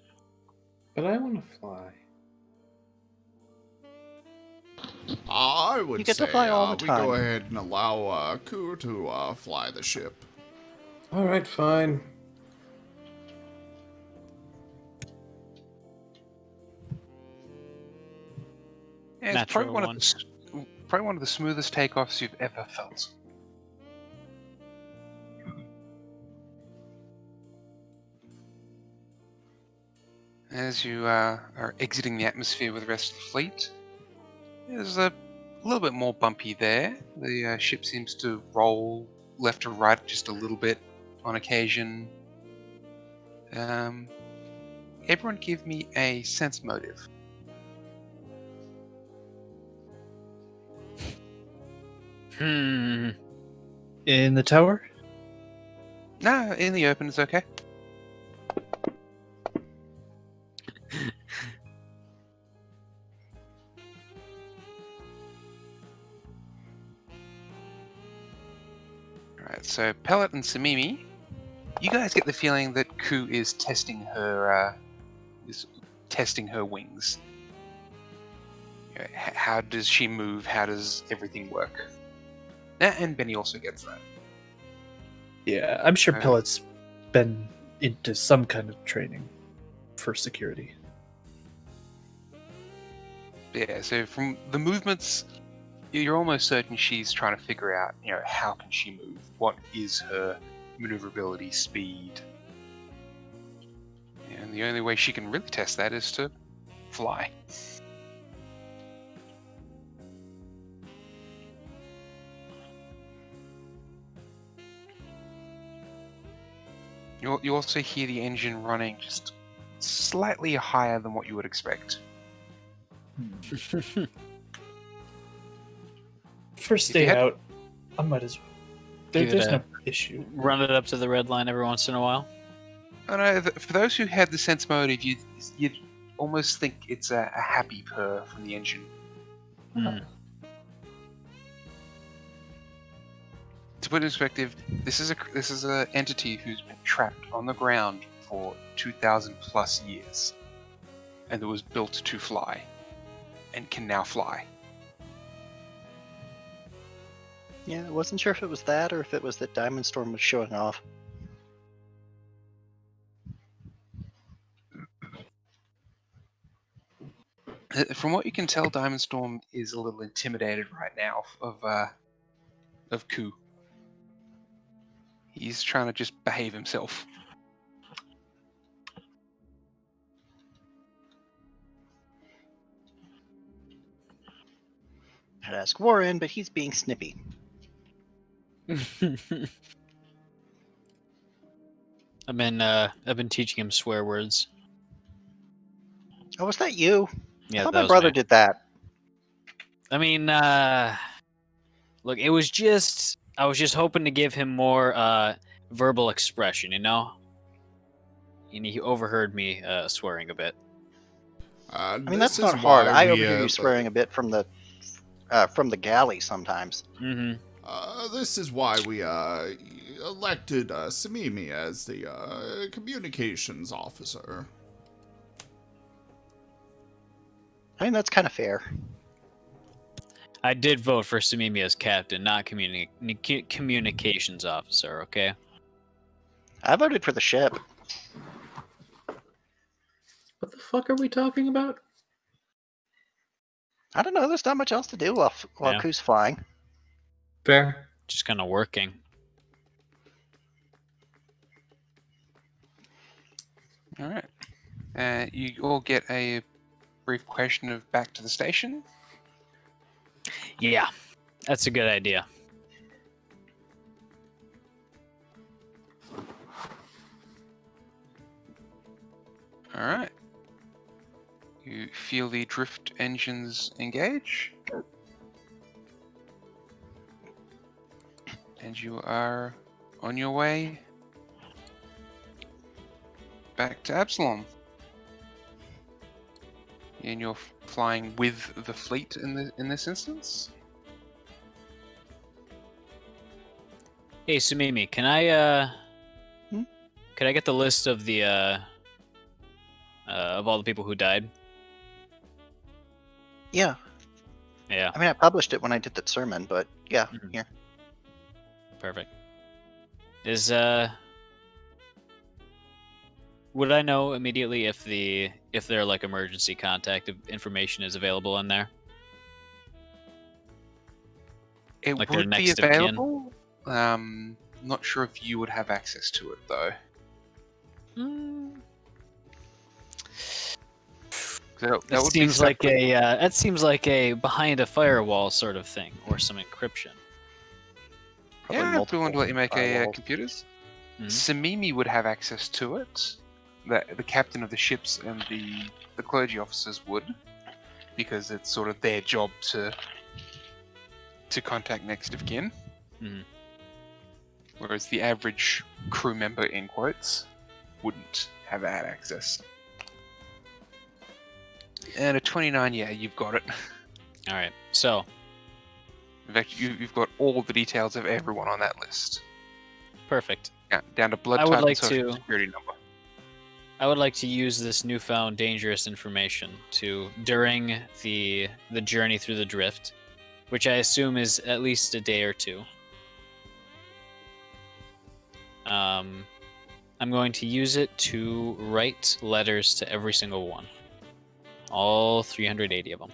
But I want to fly. I would You get to say fly all the we go time. ahead and allow Ku to fly the ship. All right, fine. Yeah, it's Natural probably one of the smoothest takeoffs you've ever felt. As you are exiting the atmosphere with the rest of the fleet, there's a little bit more bumpy there. The ship seems to roll left to right just a little bit on occasion. Everyone give me a sense motive. Hmm. In the tower? No, in the open is okay. Alright, so Pellet and Samimi, you guys get the feeling that Ku is testing her wings. How does she move? How does everything work? And Benny also gets that. Yeah, I'm sure Uh, Pellet's been into some kind of training for security. Yeah, so from the movements, you're almost certain she's trying to figure out, how can she move? What is her maneuverability, speed? And the only way she can really test that is to fly. You also hear the engine running just slightly higher than what you would expect. First If you day had- out, I might as well. Give it there's a- no issue. Run it up to the red line every once in a while. I know, for those who had the sense motive, you'd almost think it's a happy purr from the engine. Hmm. To put it in perspective, this is a entity who's been trapped on the ground for 2,000 plus years, and that was built to fly, and can now fly. Yeah, I wasn't sure if it was that or if it was that Diamond Storm was showing off. From what you can tell, Diamond Storm is a little intimidated right now of Ku. He's trying to just behave himself. I'd ask Warren, but he's being snippy. I've been teaching him swear words. Oh, was that you? Yeah, I thought that my was brother me. did that. I mean, look, I was just hoping to give him more verbal expression, you know. And he overheard me swearing a bit. I mean, that's not hard. I overhear you swearing a bit from the galley sometimes. Mm-hmm. This is why we elected Samimi as the communications officer. I mean, that's kind of fair. I did vote for Samimi as captain, not communications officer. Okay. I voted for the ship. What the fuck are we talking about? I don't know. There's not much else to do while Yeah. Ku's flying. Fair. Just kind of working. All right. You all get a brief question of back to the station. Yeah, that's a good idea. All right. You feel the drift engines engage. And you are on your way back to Absalom. And you're flying with the fleet in this instance. Hey, Sumimi, can I Hmm? Could I get the list of the of all the people who died? Yeah. Yeah, I mean, I published it when I did that sermon, but yeah, Mhm. here. perfect. Is would I know immediately if their like emergency contact information is available in there? It Like their would be next of kin? available. Not sure if you would have access to it though. That would seems be like separate. that seems like a behind a firewall sort of thing, or some encryption. Probably Yeah, I'd be multiple willing to let you make a firewalls. computers. Mhm. Samimi would have access to it. The captain of the ships and the clergy officers would, because it's sort of their job to contact next of kin. Mhm. Whereas the average crew member, in quotes, wouldn't have that access. And a 29, yeah, you've got it. All right, so In fact, you've got all the details of everyone on that list. perfect. Down to blood I would type like and social to- security number. I would like to use this newfound dangerous information during the journey through the drift, which I assume is at least a day or two. I'm going to use it to write letters to every single one. All 380 of them.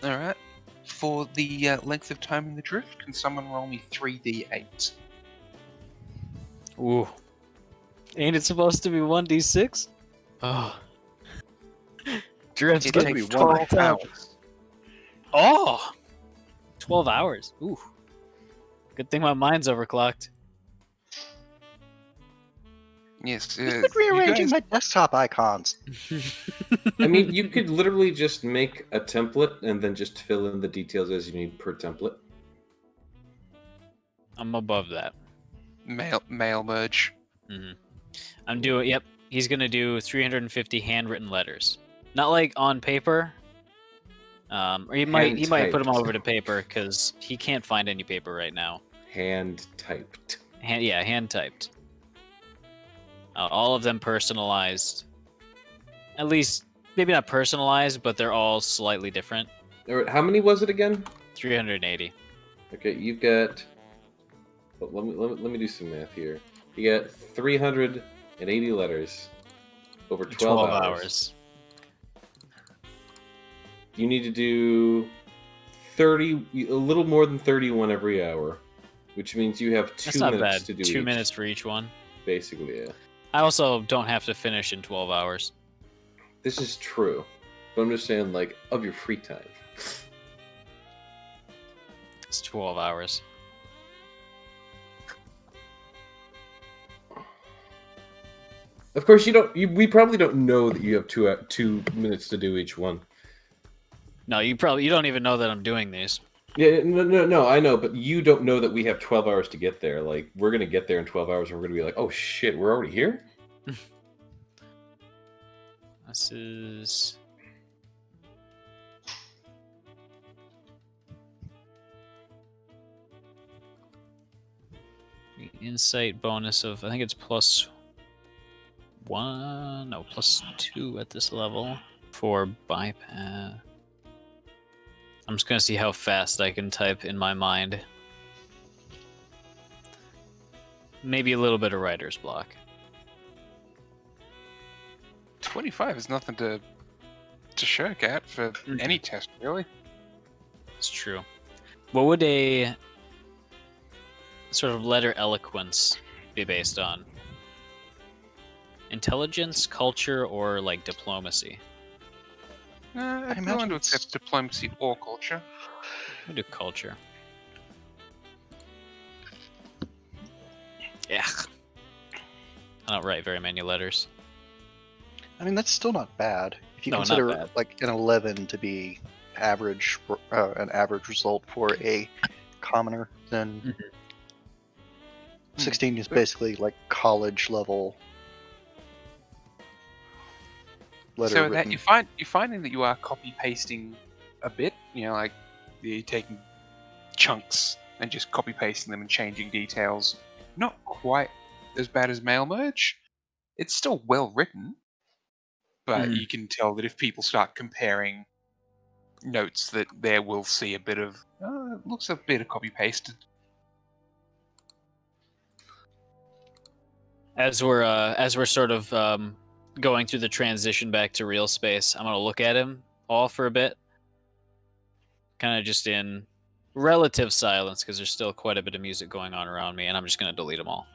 Alright. For the length of time in the drift, can someone roll me 3d8? Ooh. Ain't it supposed to be 1d6? Oh. Drift's It gonna be takes 12 12 hours. Oh! 12 hours. Ooh. Good thing my mind's overclocked. Yes, Who's been rearranging my desktop icons? I mean, you could literally just make a template and then just fill in the details as you need per template. I'm above that. Mail merge. I'm doing. Yep, he's gonna do 350 handwritten letters. Not like on paper. Or he might put them Hand-typed. over to paper because he can't find any paper right now. Hand typed. Hand typed. All of them personalized. At least maybe not personalized, but they're all slightly different. All right, how many was it again? 380. Okay, you've got. Well, let me do some math here. You got 380 letters over 12 hours. You need to do 30, a little more than 31 every hour, which means you have That's 2 not minutes bad. to do 2 each. minutes for each one. Basically, yeah. I also don't have to finish in 12 hours. This is true, but I'm just saying, like, of your free time. It's 12 hours. Of course, we probably don't know that you have 2 minutes to do each one. No, you don't even know that I'm doing these. Yeah, no, I know, but you don't know that we have 12 hours to get there. Like, we're gonna get there in 12 hours, and we're gonna be like, oh shit, we're already here? This is... the insight bonus of, I think it's +1, no, +2 at this level for bypass. I'm just gonna see how fast I can type in my mind. Maybe a little bit of writer's block. 25 is nothing to shirk at for any test, really. It's true. What would a sort of letter eloquence be based on? Intelligence, culture, or like diplomacy? I'm imagine willing to it's- accept diplomacy or culture. We'll do culture. Yeah. I don't write very many letters. I mean, that's still not bad. If you No, not consider bad. like an 11 to be average, an average result for a commoner, then 16 is basically like college level letter So written. that you're finding that you are copy pasting a bit. You know, like you're taking chunks and just copy pasting them and changing details. Not quite as bad as mail merge. It's still well written, but you can tell that if people start comparing notes, that there will see a bit of looks a bit of copy pasted. As we're sort of going through the transition back to real space, I'm gonna look at him all for a bit, kind of just in relative silence because there's still quite a bit of music going on around me, and I'm just gonna delete them all.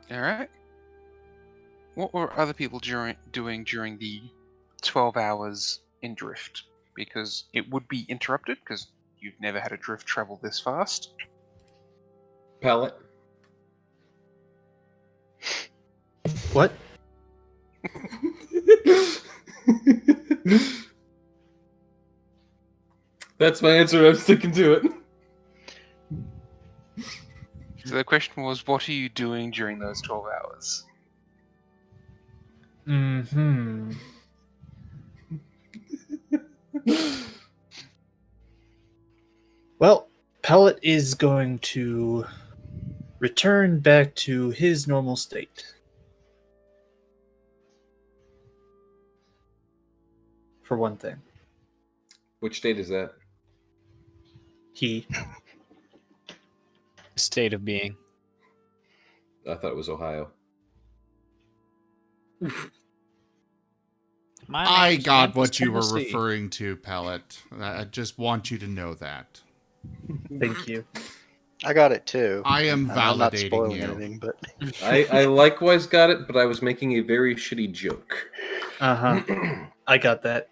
All right. What were other people doing during the 12 hours in drift? Because it would be interrupted because you've never had a drift travel this fast. Palette. What? That's my answer. I'm sticking to it. So the question was, what are you doing during those 12 hours? Hmm. Well, Pellet is going to return back to his normal state. For one thing. Which state is that? He. State of being. I thought it was Ohio. I name's got Memphis, what you were Tennessee. referring to, Pellet. I just want you to know that. Thank you. I got it too. I am I'm not validating spoiling you. anything, but I likewise got it, but I was making a very shitty joke. Uh-huh. I got that.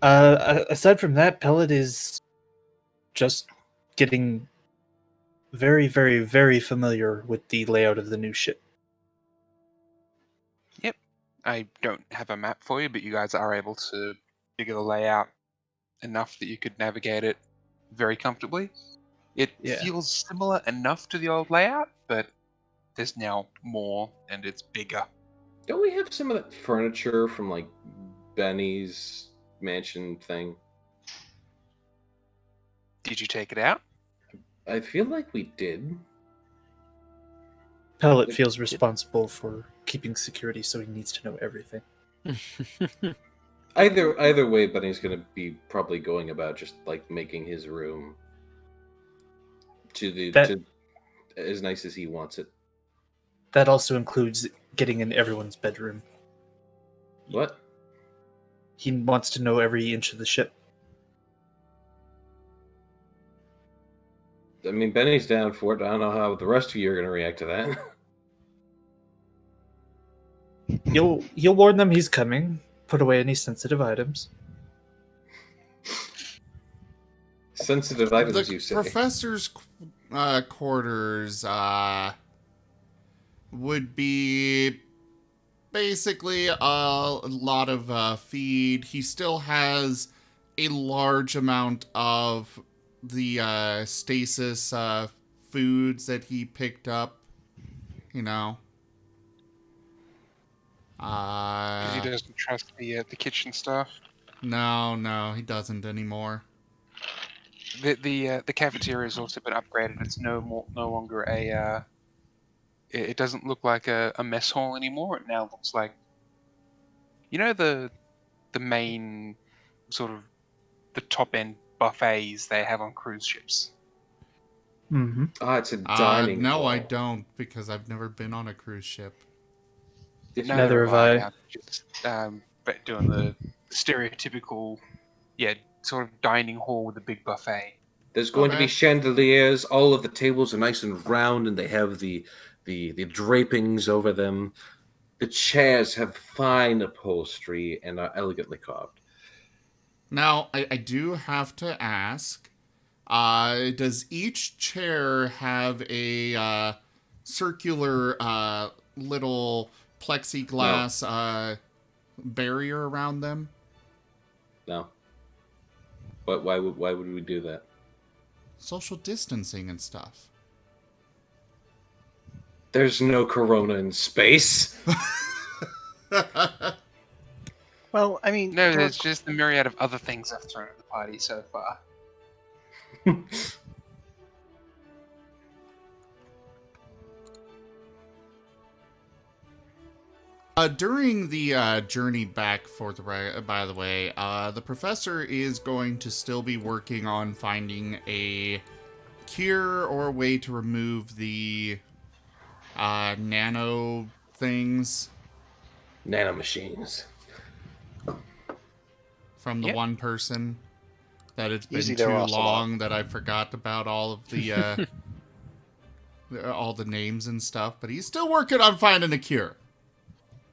Aside from that, Pellet is just getting very, very, very familiar with the layout of the new ship. I don't have a map for you, but you guys are able to figure the layout enough that you could navigate it very comfortably. It Yeah. feels similar enough to the old layout, but there's now more and it's bigger. Don't we have some of that furniture from like Benny's mansion thing? Did you take it out? I feel like we did. Pellet feels responsible for keeping security, so he needs to know everything. Either way, Benny's gonna be probably going about just like making his room to as nice as he wants it. That also includes getting in everyone's bedroom. What? He wants to know every inch of the ship. I mean, Benny's down for it. I don't know how the rest of you are gonna react to that. You'll warn them he's coming. Put away any sensitive items. Sensitive items, The you say? professor's quarters would be basically a lot of feed. He still has a large amount of the stasis foods that he picked up. You know. Because he doesn't trust the kitchen staff. No, he doesn't anymore. The cafeteria has also been upgraded. It's no longer a. It doesn't look like a mess hall anymore. It now looks like, the main sort of the top end buffets they have on cruise ships. Mm-hmm. Ah, it's a dining No, hall. I don't, because I've never been on a cruise ship. Neither have I. Just but doing the stereotypical, sort of dining hall with a big buffet. There's going to be bad. chandeliers. All of the tables are nice and round, and they have the drapings over them. The chairs have fine upholstery and are elegantly carved. Now, I do have to ask, does each chair have a circular little plexiglass barrier around them? No. But why would we do that? Social distancing and stuff. There's no corona in space. Well, I mean, No, there's just the myriad of other things I've thrown at the party so far. During the journey back by the way, the professor is going to still be working on finding a cure or a way to remove the nano things Nanomachines. from the Yep. one person. That it's been Easy too there, Ocelot. long that I forgot about all of the all the names and stuff. But he's still working on finding a cure.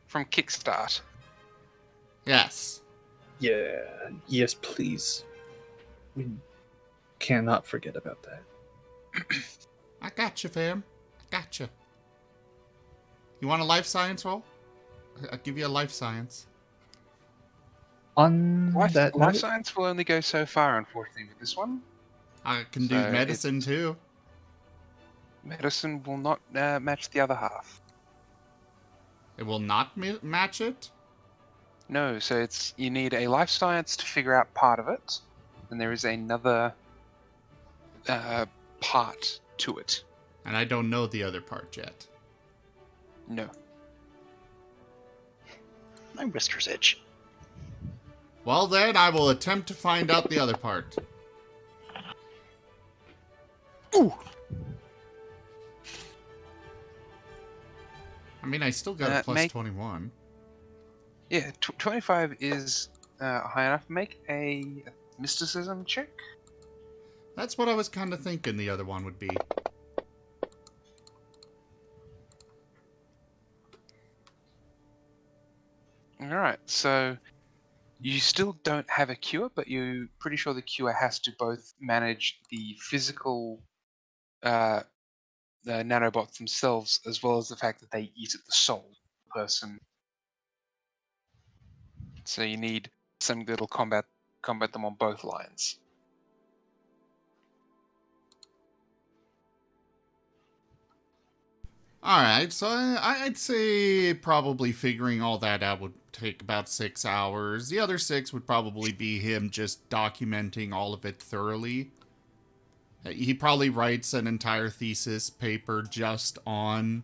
From Kickstart. Yes. Yeah. Yes, please. We cannot forget about that. I got you, fam. I got you. You want a life science roll? I'll give you a life science. On that Life note, science will only go so far, unfortunately, with this one. I can do So medicine too. Medicine will not match the other half. It will not match it. No, so you need a life science to figure out part of it, and there is another part to it. And I don't know the other part yet. No. my whiskers itch. Well then, I will attempt to find out the other part. Ooh! I mean, I still got a plus make- 21. Yeah, 25 is high enough. Make a mysticism check. That's what I was kind of thinking the other one would be. Alright, so you still don't have a cure, but you're pretty sure the cure has to both manage the physical the nanobots themselves, as well as the fact that they eat at the soul of the person So you need something that'll combat them on both lines. Alright, so I'd say probably figuring all that out would take about 6 hours. The other 6 would probably be him just documenting all of it thoroughly. He probably writes an entire thesis paper just on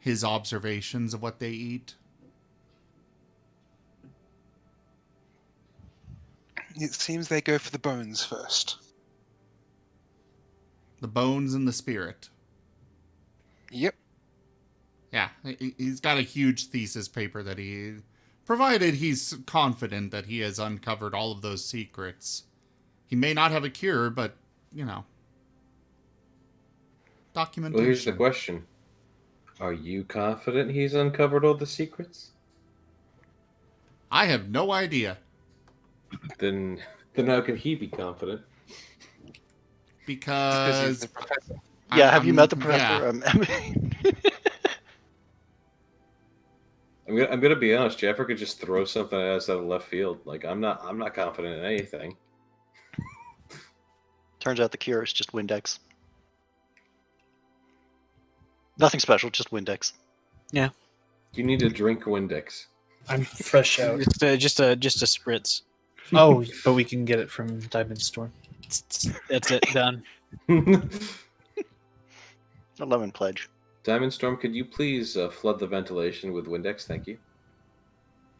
his observations of what they eat. It seems they go for the bones first. The bones and the spirit. Yep. Yeah, he's got a huge thesis paper that provided he's confident that he has uncovered all of those secrets. He may not have a cure, but, documentation. Well, here's the question. Are you confident he's uncovered all the secrets? I have no idea. Then how can he be confident? Because he's Because... the professor. Yeah, have you met the yeah. professor? I'm gonna be honest. Jeffrey could just throw something at us out of left field. Like I'm not confident in anything. Turns out the cure is just Windex. Nothing special, just Windex. You need to drink Windex. I'm fresh out. Just a spritz. Oh, but we can get it from Diamond Storm. That's it. Done. A lemon pledge. Diamond Storm, could you please flood the ventilation with Windex? Thank you.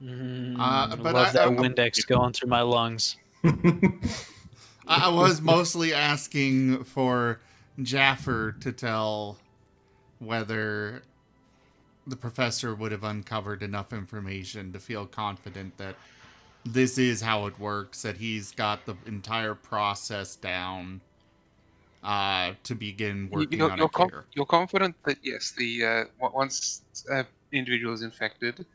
But Love that Windex going through my lungs. I was mostly asking for Jaffer to tell whether the professor would have uncovered enough information to feel confident that this is how it works, that he's got the entire process down to begin working on a cure. You're confident that, yes, the once individual is infected,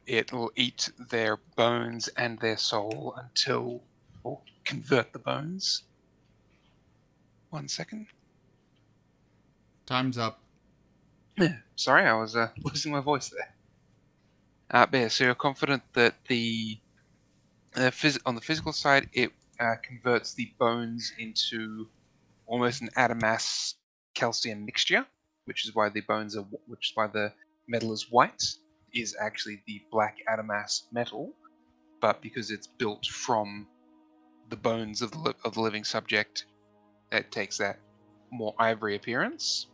it will eat their bones and their soul or convert the bones. 1 second. Time's up. Sorry, I was losing my voice there. But yeah, so you're confident that on the physical side, it converts the bones into almost an adamas calcium mixture, which is why the metal is white, is actually the black adamas metal, but because it's built from the bones of the living subject, it takes that more ivory appearance.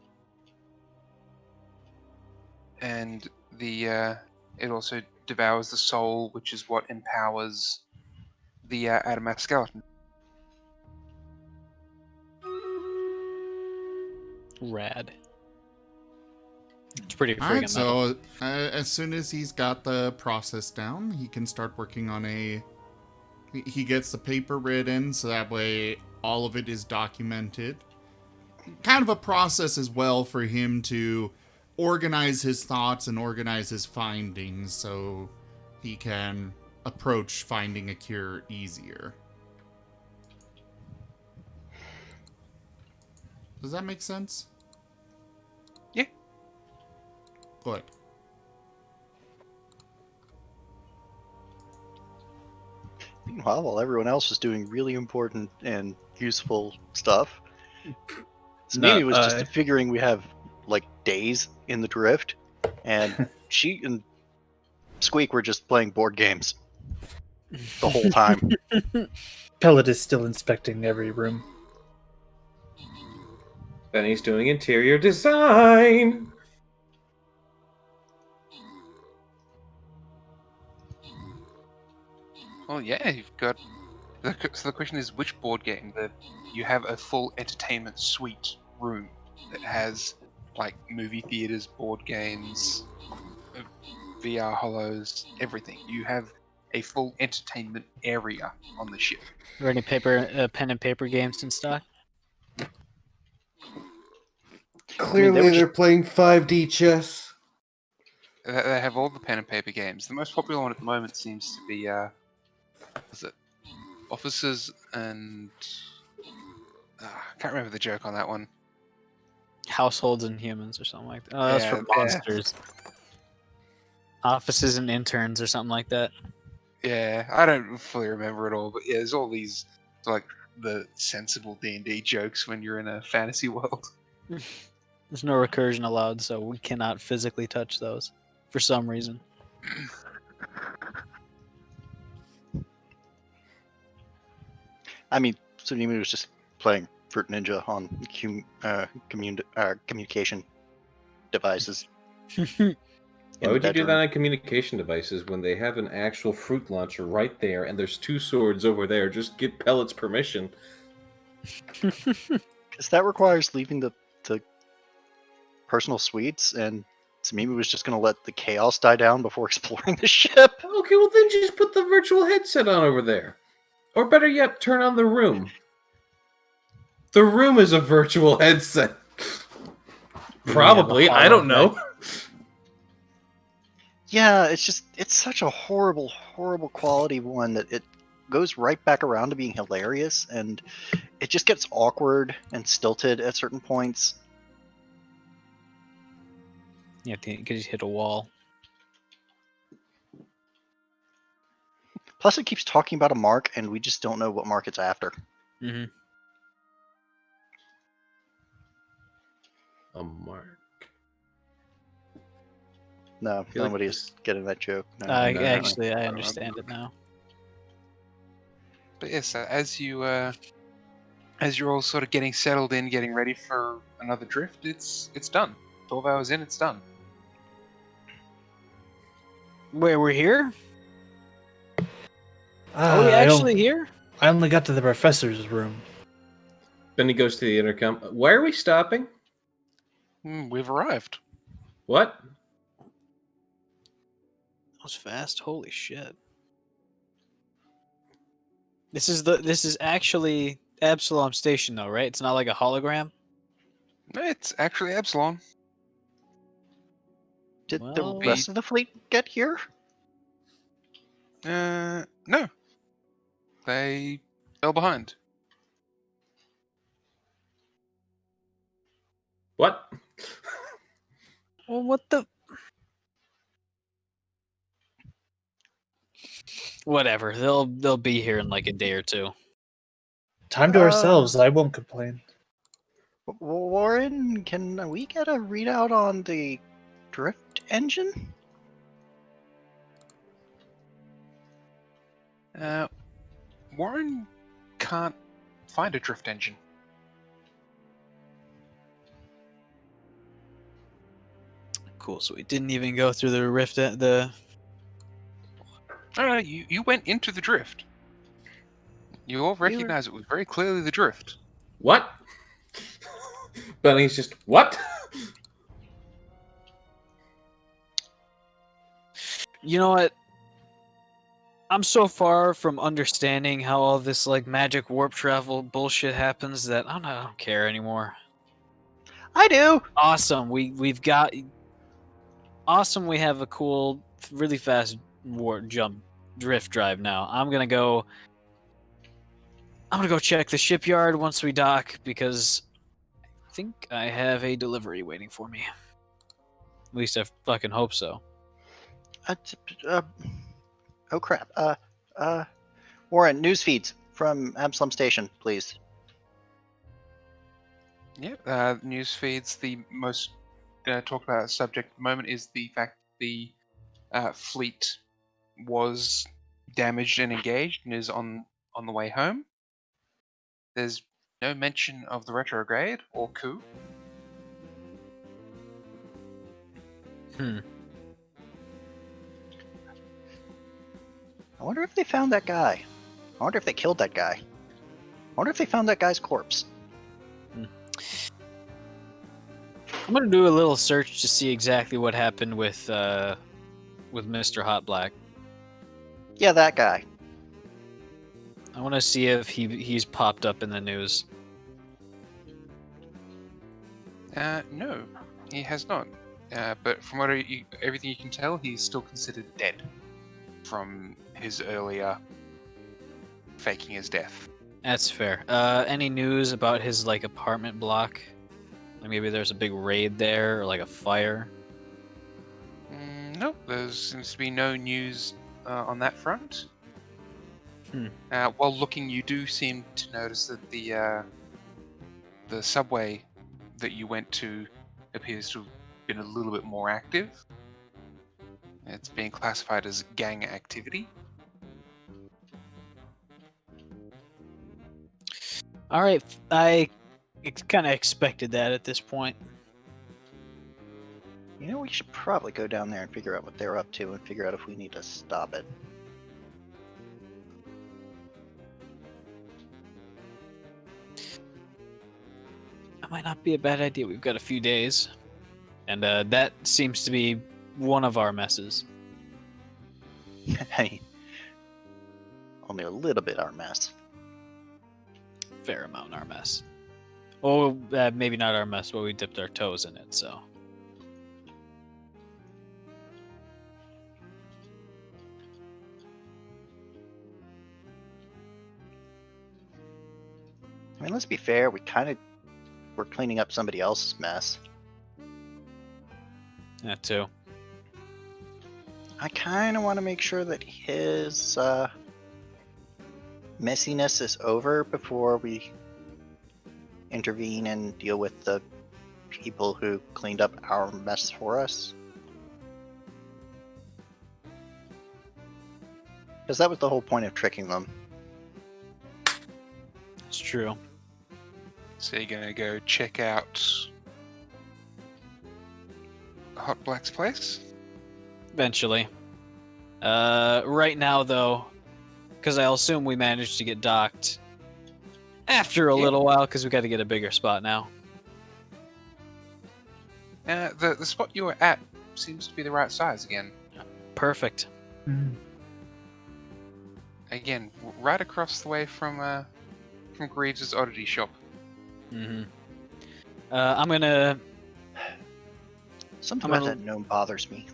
And it also devours the soul, which is what empowers the adamas skeleton. Rad. It's pretty Alright, friggin' metal. so as soon as he's got the process down, he can start working on he gets the paper written, so that way all of it is documented. Kind of a process as well for him to organize his thoughts and organize his findings so he can approach finding a cure easier. Does that make sense? Yeah. Good. Meanwhile, while everyone else was doing really important and useful stuff, Mimi was just figuring we have like days in the drift, and she and Squeak were just playing board games the whole time. Pellet is still inspecting every room. And he's doing interior design. Well, yeah, you've got. So the question is, which board game? You have a full entertainment suite room that has like movie theaters, board games, VR hollows, everything. You have a full entertainment area on the ship. Are any pen and paper games in stock? Clearly, they're playing 5D chess. They have all the pen and paper games. The most popular one at the moment seems to be is it Officers and I can't remember the joke on that one. Households and Humans or something like that. Oh, that's for monsters. Offices and Interns or something like that. Yeah, I don't fully remember it all, but yeah, there's all these like the sensible D&D jokes when you're in a fantasy world. There's no recursion allowed, so we cannot physically touch those for some reason. I mean, Tsunimi was just playing Fruit Ninja on communication devices. Why would you do that on communication devices when they have an actual fruit launcher right there and there's 2 swords over there? Just get Pellets permission. Because that requires leaving the personal suites, and Tsunimi was just going to let the chaos die down before exploring the ship. Okay, well then just put the virtual headset on over there. Or better yet, turn on the room. The room is a virtual headset. Probably, I don't know. Yeah, it's such a horrible, horrible quality one that it goes right back around to being hilarious, and it just gets awkward and stilted at certain points. Yeah, you could just hit a wall. Plus, it keeps talking about a mark, and we just don't know what mark it's after. Mm-hmm. A mark. No, feel like nobody's getting that joke. No. I No. understand it now. But yes, as you're all sort of getting settled in, getting ready for another drift, it's done. 12 hours in, it's done. Wait, we're here? Ah, Are we actually here? I only got to the professor's room. Then he goes to the intercom. Why are we stopping? We've arrived. What? That was fast. Holy shit. This is actually Absalom Station though, right? It's not like a hologram? It's actually Absalom. Did Well, the rest of the fleet get here? No. They fell behind. What? Well, what the? Whatever. They'll be here in like a day or two. Time to ourselves. I won't complain. Warren, can we get a readout on the drift engine? Warren can't find a drift engine. Cool. So we didn't even go through the rift. No, you went into the drift. You all recognize it was very clearly the drift. What? Benny's just, what? You know what? I'm so far from understanding how all this like magic warp travel bullshit happens that I don't care anymore. I do. Awesome. We've got awesome. We have a cool, really fast warp jump drift drive now. I'm gonna go check the shipyard once we dock because I think I have a delivery waiting for me. At least I fucking hope so. Oh crap. Warren, news feeds from Absalom Station, please. Yeah, news feeds. The most talked about subject at the moment is the fact the fleet was damaged and engaged and is on the way home. There's no mention of the retrograde or coup. I wonder if they found that guy. I wonder if they killed that guy. I wonder if they found that guy's corpse. I'm gonna do a little search to see exactly what happened with Mr. Hot Black. Yeah, that guy. I want to see if he's popped up in the news. No, he has not. But from what everything you can tell, he's still considered dead from his earlier faking his death. That's fair. Any news about his like apartment block? Like maybe there's a big raid there or like a fire? No, there seems to be no news on that front. While looking, you do seem to notice that the subway that you went to appears to have been a little bit more active. It's being classified as gang activity. All right, I kind of expected that at this point. You know, we should probably go down there and figure out what they're up to and figure out if we need to stop it. That might not be a bad idea. We've got a few days, and that seems to be one of our messes. I mean, only a little bit our mess. Fair amount in our mess. Oh, maybe not our mess, but we dipped our toes in it, so. I mean, let's be fair, we're cleaning up somebody else's mess. That too. I kind of want to make sure that his messiness is over before we intervene and deal with the people who cleaned up our mess for us. Because that was the whole point of tricking them. It's true. So you're gonna go check out Hot Black's place? Eventually. Right now, though, because I'll assume we managed to get docked after a little while, because we got to get a bigger spot now. The spot you were at seems to be the right size again. Perfect. Again, right across the way from Greaves' oddity shop. Mm-hmm. I'm gonna. Something I'm about gonna- that gnome bothers me.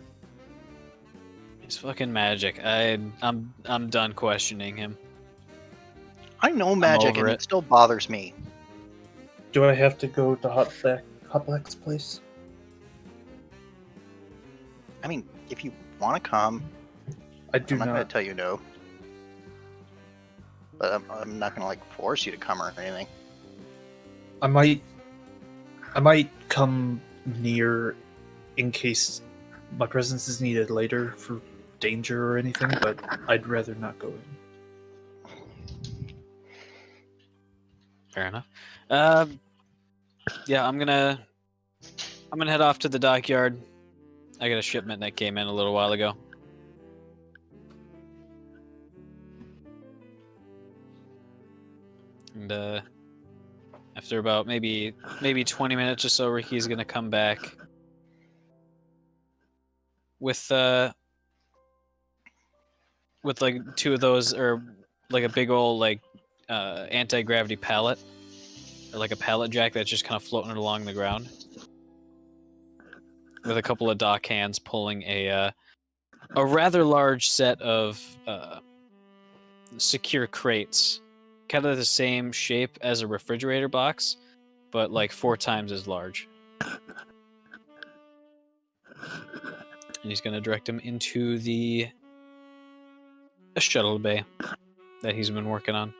It's fucking magic. I'm done questioning him. I know magic over and it. it still bothers me. Do I have to go to Hot Black's place? I mean, if you want to come, I do I'm not going not. to tell you no. But I'm not going to like force you to come or anything. I might come near in case my presence is needed later for danger or anything, but I'd rather not go in. Fair enough. Yeah, I'm gonna head off to the dockyard. I got a shipment that came in a little while ago. And after about maybe 20 minutes or so, Ricky's gonna come back with like two of those, or like a big old like anti-gravity pallet, or like a pallet jack that's just kind of floating along the ground, with a couple of dock hands pulling a rather large set of secure crates, kind of the same shape as a refrigerator box, but like 4 times as large. And he's going to direct him into a shuttle bay that he's been working on.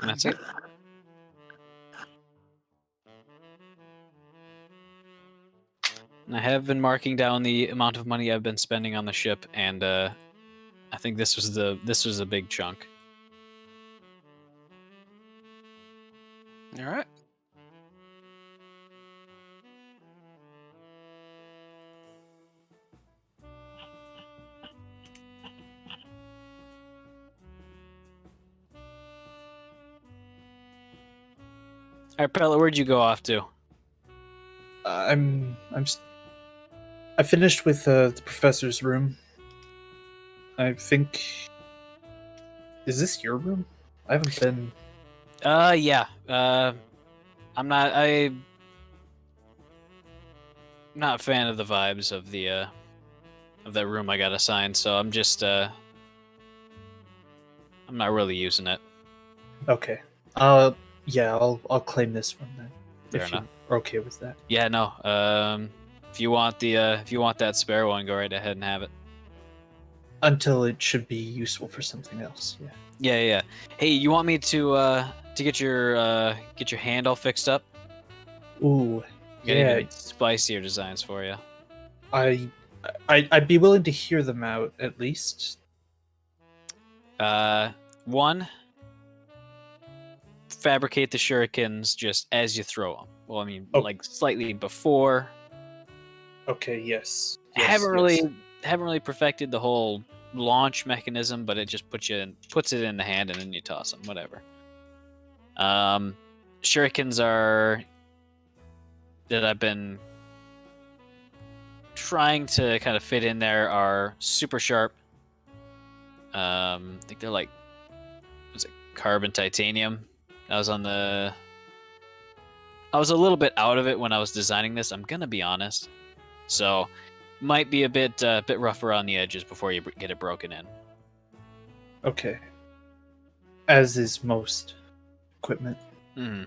And that's it. And I have been marking down the amount of money I've been spending on the ship, and I think this was a big chunk. All right. All right, Pella, where'd you go off to? I finished with the professor's room. I think. Is this your room? I haven't been. Yeah. I'm not a fan of the vibes of that room I got assigned, so I'm just I'm not really using it. Okay. Yeah, I'll claim this one then. Fair if enough. you're okay with that. Yeah, no. If you want that spare one, go right ahead and have it. Until it should be useful for something else. Yeah. Yeah. Hey, you want me to get your hand all fixed up? Ooh. Got Yeah. even spicier designs for you. I'd be willing to hear them out at least. One, fabricate the shurikens just as you throw them. Well, I mean, like slightly before. Okay. Yes. Haven't really perfected the whole launch mechanism, but it just puts it in the hand and then you toss them. Whatever. Shurikens are that I've been trying to kind of fit in there are super sharp. I think they're like, was it carbon titanium? I was a little bit out of it when I was designing this. I'm gonna be honest, so might be a bit rough around the edges before you get it broken in. Okay. As is most equipment. Mm.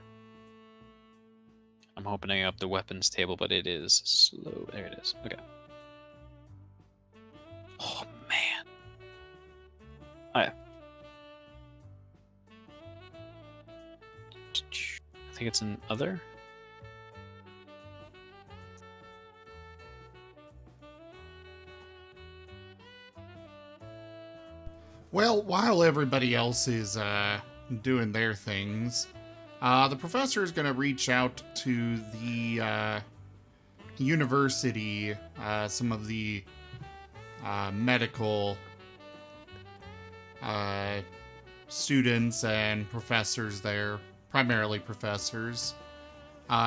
I'm opening up the weapons table, but it is slow. There it is. Okay. Oh man. Alright. I think it's an other. Well, while everybody else is doing their things, the professor is going to reach out to the university, some of the medical students and professors there, primarily professors,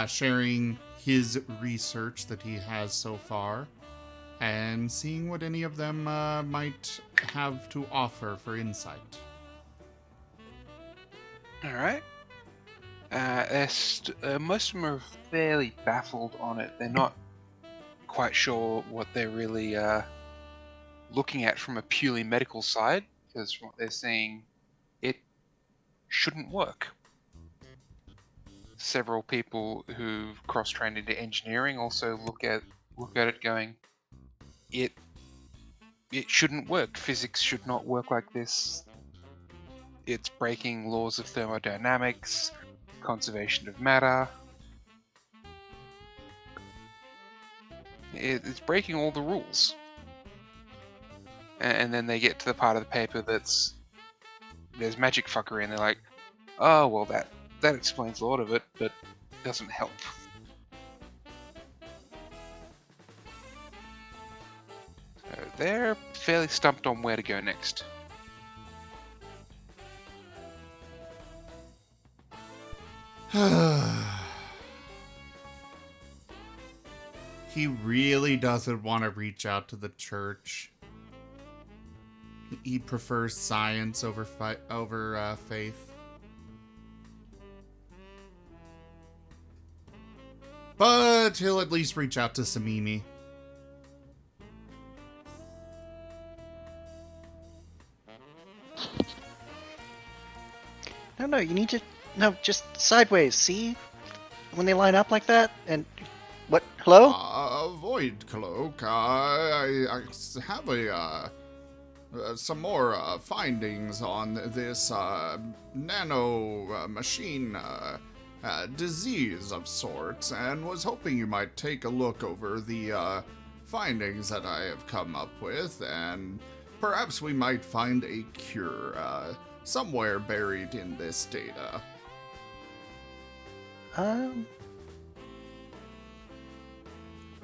sharing his research that he has so far, and seeing what any of them might have to offer for insight. All right. Most of them are fairly baffled on it. They're not quite sure what they're really looking at from a purely medical side, because from what they're seeing, it shouldn't work. Several people who've cross-trained into engineering also look at it going, it shouldn't work. Physics should not work like this. It's breaking laws of thermodynamics, conservation of matter. It's breaking all the rules. And then they get to the part of the paper there's magic fuckery, and they're like, oh, well, that explains a lot of it, but doesn't help. So they're fairly stumped on where to go next. He really doesn't want to reach out to the church. He prefers science over faith. But he'll at least reach out to Samimi. No, you need to... No, just sideways, see? When they line up like that, and... What? Hello? Void Cloak, I have some more findings on this nano machine disease of sorts, and was hoping you might take a look over the findings that I have come up with, and perhaps we might find a cure somewhere buried in this data.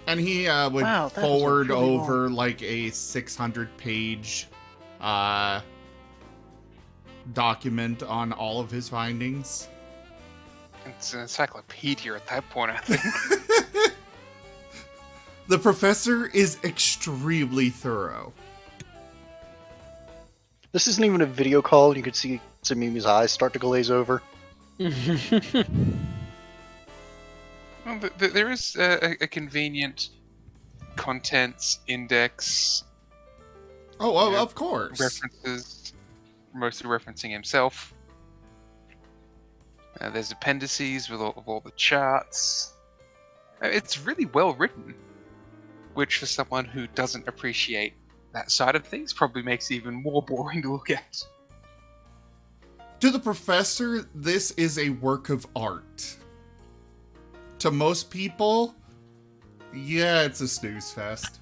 And he would forward over like a 600-page document on all of his findings. It's an encyclopedia at that point, I think. The professor is extremely thorough. This isn't even a video call. You could see Samimi's eyes start to glaze over. Well, there is a convenient contents index. Oh, of course. References, mostly referencing himself. There's appendices with all the charts. It's really well written. which for someone who doesn't appreciate that side of things probably makes it even more boring to look at. To the professor, this is a work of art. To most people, yeah, it's a snooze fest.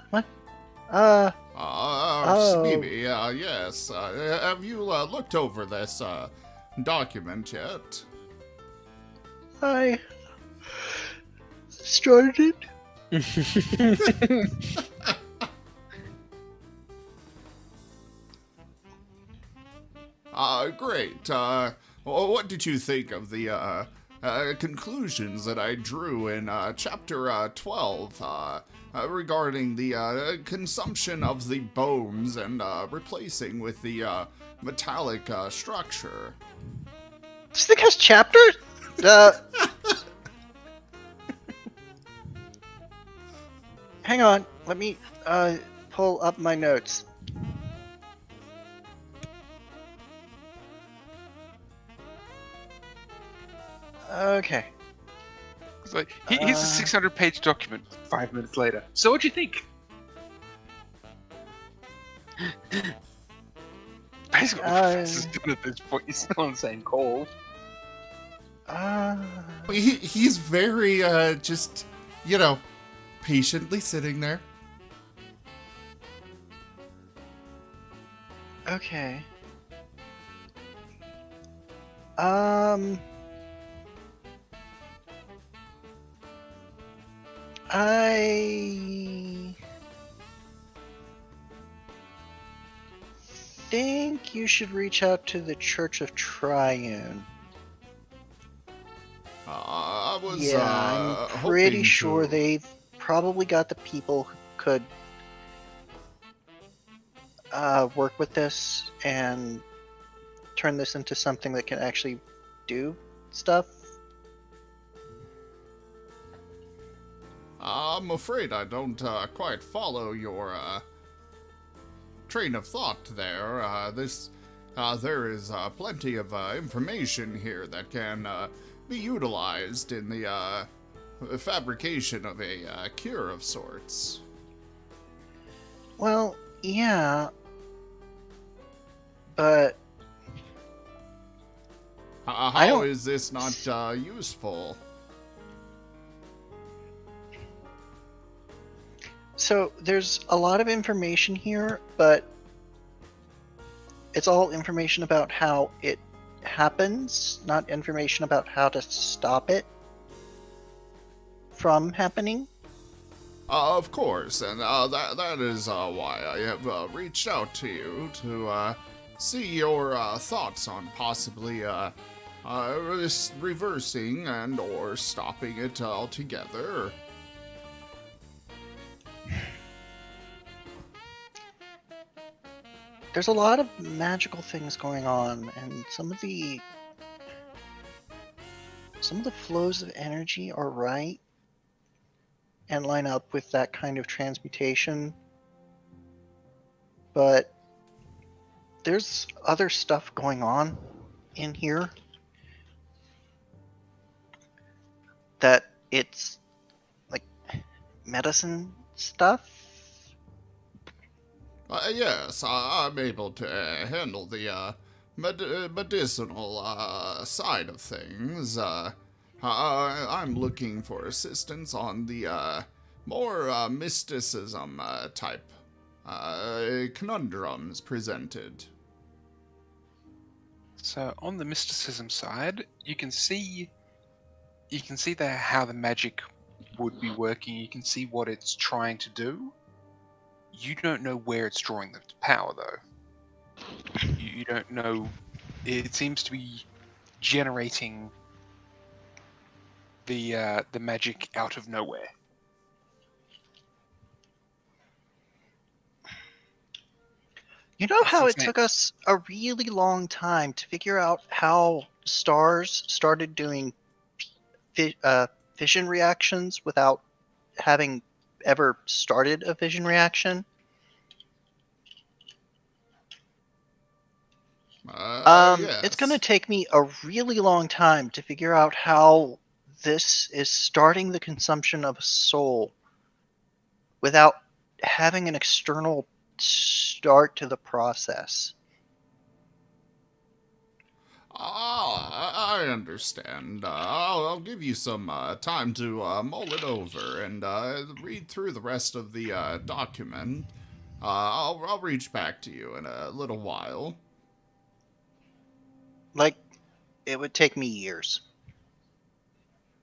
What? Mimi, yes. Have you looked over this document yet? I started. Great. What did you think of the conclusions that I drew in chapter 12 regarding the consumption of the bones and replacing with the metallic structure? This thing has chapters? Hang on. Let me pull up my notes. Okay. It's like, here's a 600-page document 5 minutes later. So what'd you think? Basically, the professor's done at this point. He's still on the same call. He's very, just, patiently sitting there. Okay. I think you should reach out to the Church of Triune. I was, I'm pretty hoping sure to... they've probably got the people who could work with this and turn this into something that can actually do stuff. I'm afraid I don't quite follow your train of thought there. There is plenty of information here that can be utilized in the fabrication of a cure of sorts. Well, yeah, but how is this not useful? So there's a lot of information here, but it's all information about how it happens, not information about how to stop it from happening. Of course, and that is why I have reached out to you to see your thoughts on possibly reversing and or stopping it altogether. There's a lot of magical things going on, and some of the flows of energy are right and line up with that kind of transmutation. But there's other stuff going on in here that it's like medicine stuff. Yes, I'm able to handle the medicinal side of things. I'm looking for assistance on the more mysticism type conundrums presented. So on the mysticism side, you can see there how the magic would be working. You can see what it's trying to do. You don't know where it's drawing the power, though. You don't know. It seems to be generating the magic out of nowhere. You know how it took us a really long time to figure out how stars started doing fission reactions without having ever started a fission reaction? Yes. It's going to take me a really long time to figure out how this is starting the consumption of a soul without having an external start to the process. I understand. I'll give you some time to mull it over and read through the rest of the document. I'll reach back to you in a little while. Like, it would take me years.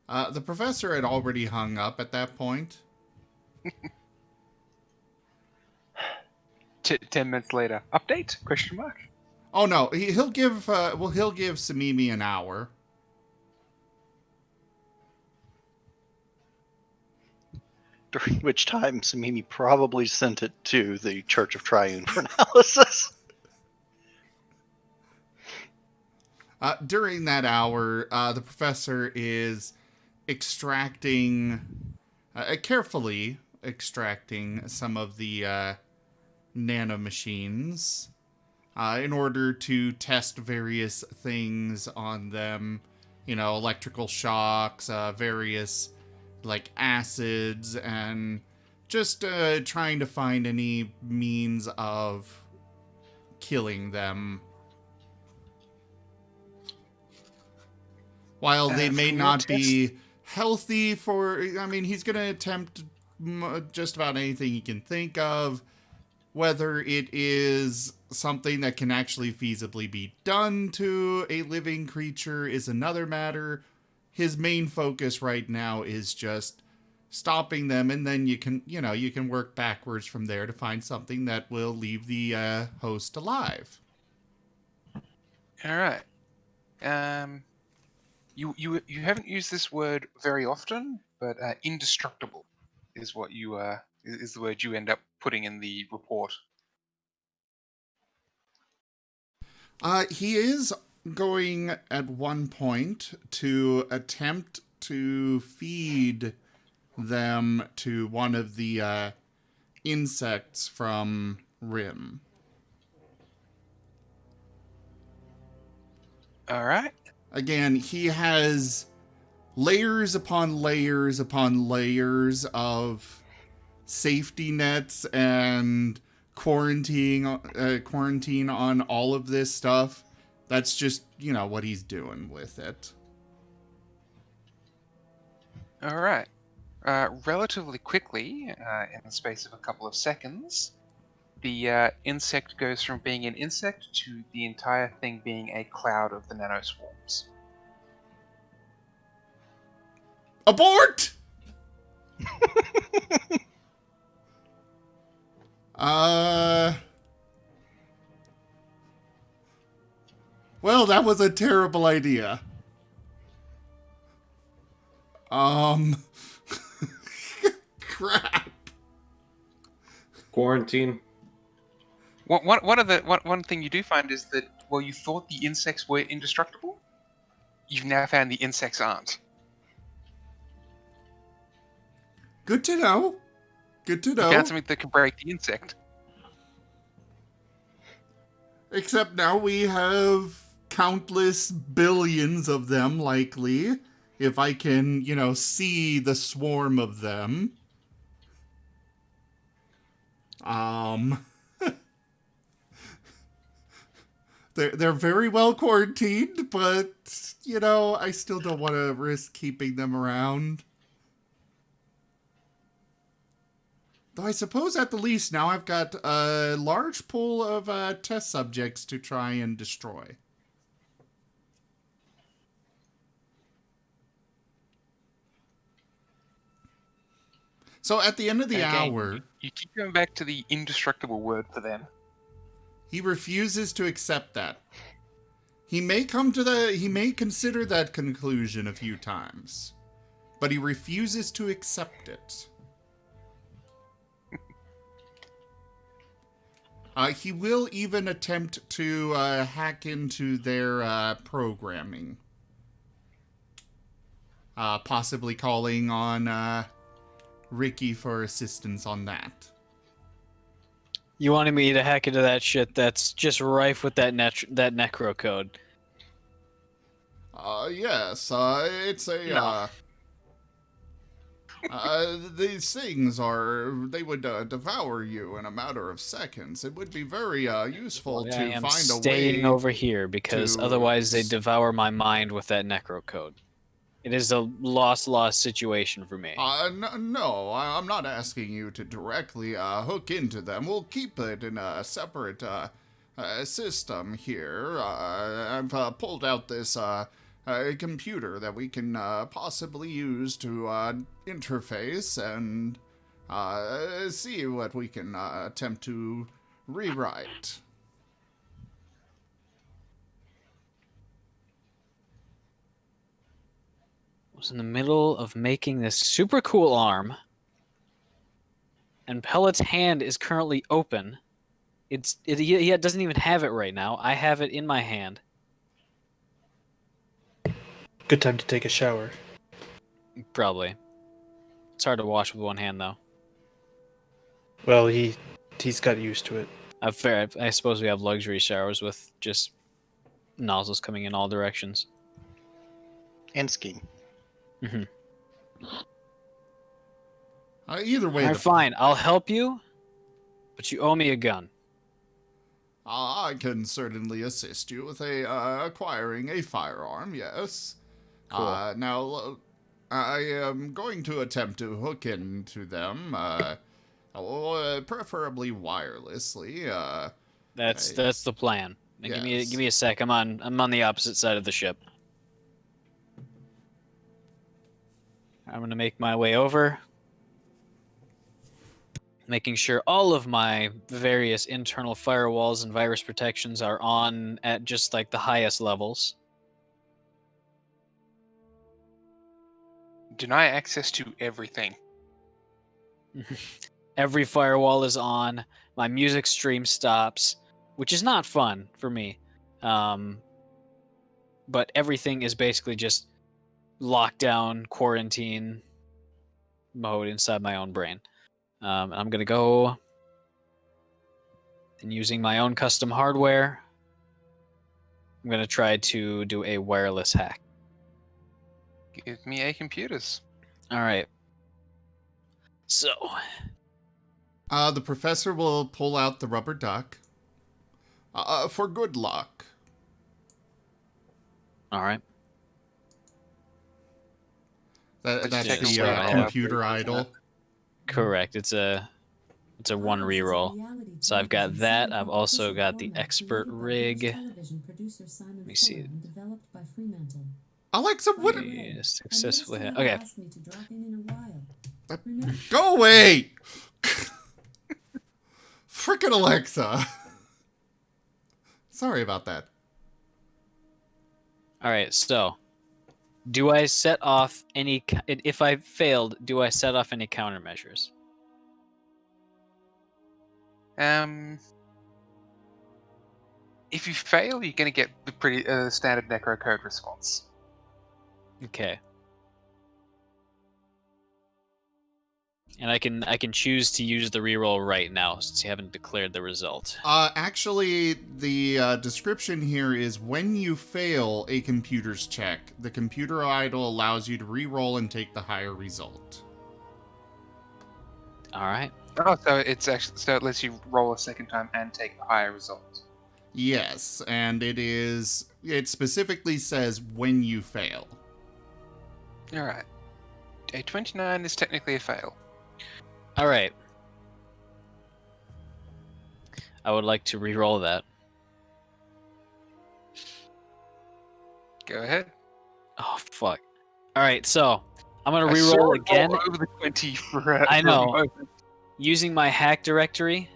The professor had already hung up at that point. 10 minutes later. Update? Question mark. Oh no, he'll give Samimi an hour. During which time Samimi probably sent it to the Church of Triune for analysis. During that hour, the professor is carefully extracting some of the nanomachines in order to test various things on them. You know, electrical shocks, various like acids, and just trying to find any means of killing them. While they may not be healthy he's going to attempt just about anything he can think of. Whether it is something that can actually feasibly be done to a living creature is another matter. His main focus right now is just stopping them, and then you can work backwards from there to find something that will leave the host alive. All right. You haven't used this word very often, but indestructible is what you is the word you end up putting in the report. He is going at one point to attempt to feed them to one of the insects from Rim. All right. Again, he has layers upon layers upon layers of safety nets and quarantine on all of this stuff. That's just, what he's doing with it. All right. Relatively quickly, in the space of a couple of seconds, the insect goes from being an insect to the entire thing being a cloud of the nanoswarms. Abort! Well, that was a terrible idea. Crap. Quarantine. One thing you do find is that while you thought the insects were indestructible, you've now found the insects aren't. Good to know. Good to You know. found something that can break the insect. Except now we have countless billions of them, likely. If I can, see the swarm of them. They're very well quarantined, but, I still don't want to risk keeping them around. Though I suppose at the least now I've got a large pool of test subjects to try and destroy. So at the end of the hour... You keep going back to the indestructible word for them. He refuses to accept that. He may consider that conclusion a few times, but he refuses to accept it. He will even attempt to hack into their programming. Possibly calling on Ricky for assistance on that. You wanted me to hack into that shit that's just rife with that necro code. Yes, it's a... No. These things they would devour you in a matter of seconds. It would be very useful I to am find a staying way over here because to otherwise they devour my mind with that necro code. It is a lost situation for me. No, I'm not asking you to directly hook into them. We'll keep it in a separate system here. I've pulled out this computer that we can possibly use to interface and see what we can attempt to rewrite. Was in the middle of making this super cool arm, and Pellet's hand is currently open. He doesn't even have it right now. I have it in my hand. Good time to take a shower. Probably. It's hard to wash with one hand though. Well, he's got used to it. Fair. I suppose we have luxury showers with just nozzles coming in all directions. And skiing. Mm-hmm. Either way, All right, fine. I'll help you, but you owe me a gun. I can certainly assist you with acquiring a firearm, yes. Cool. Now, I am going to attempt to hook into them, preferably wirelessly. That's the plan. Now Yes. give me a sec. I'm on the opposite side of the ship. I'm gonna make my way over, making sure all of my various internal firewalls and virus protections are on at just like the highest levels. Deny access to everything. Every firewall is on. My music stream stops, which is not fun for me. But everything is basically just lockdown, quarantine mode inside my own brain. I'm going to go and using my own custom hardware, I'm going to try to do a wireless hack. Give me a computers. All right. So, The professor will pull out the rubber duck. For good luck. all right. That's technically the I have. computer idol. Correct. It's a one reroll. So I've got that. I've also got the expert rig. Let me see. Alexa, what? Successfully. Okay. Go away! Frickin' Alexa. Sorry about that. All right. So, do I set off any? If I failed, do I set off any countermeasures? If you fail, you're going to get the pretty standard necro code response. Okay. And I can choose to use the reroll right now since you haven't declared the result. Actually, the description here is when you fail a computer's check, the computer idol allows you to re-roll and take the higher result. All right. Oh, so it lets you roll a second time and take the higher result. Yes, and it specifically says when you fail. All right. A 29 is technically a fail. All right. I would like to re-roll that. Go ahead. Oh fuck! All right, so I'm gonna I re-roll saw it again. roll over the 20 for, I for know. a moment. Using my hack directory,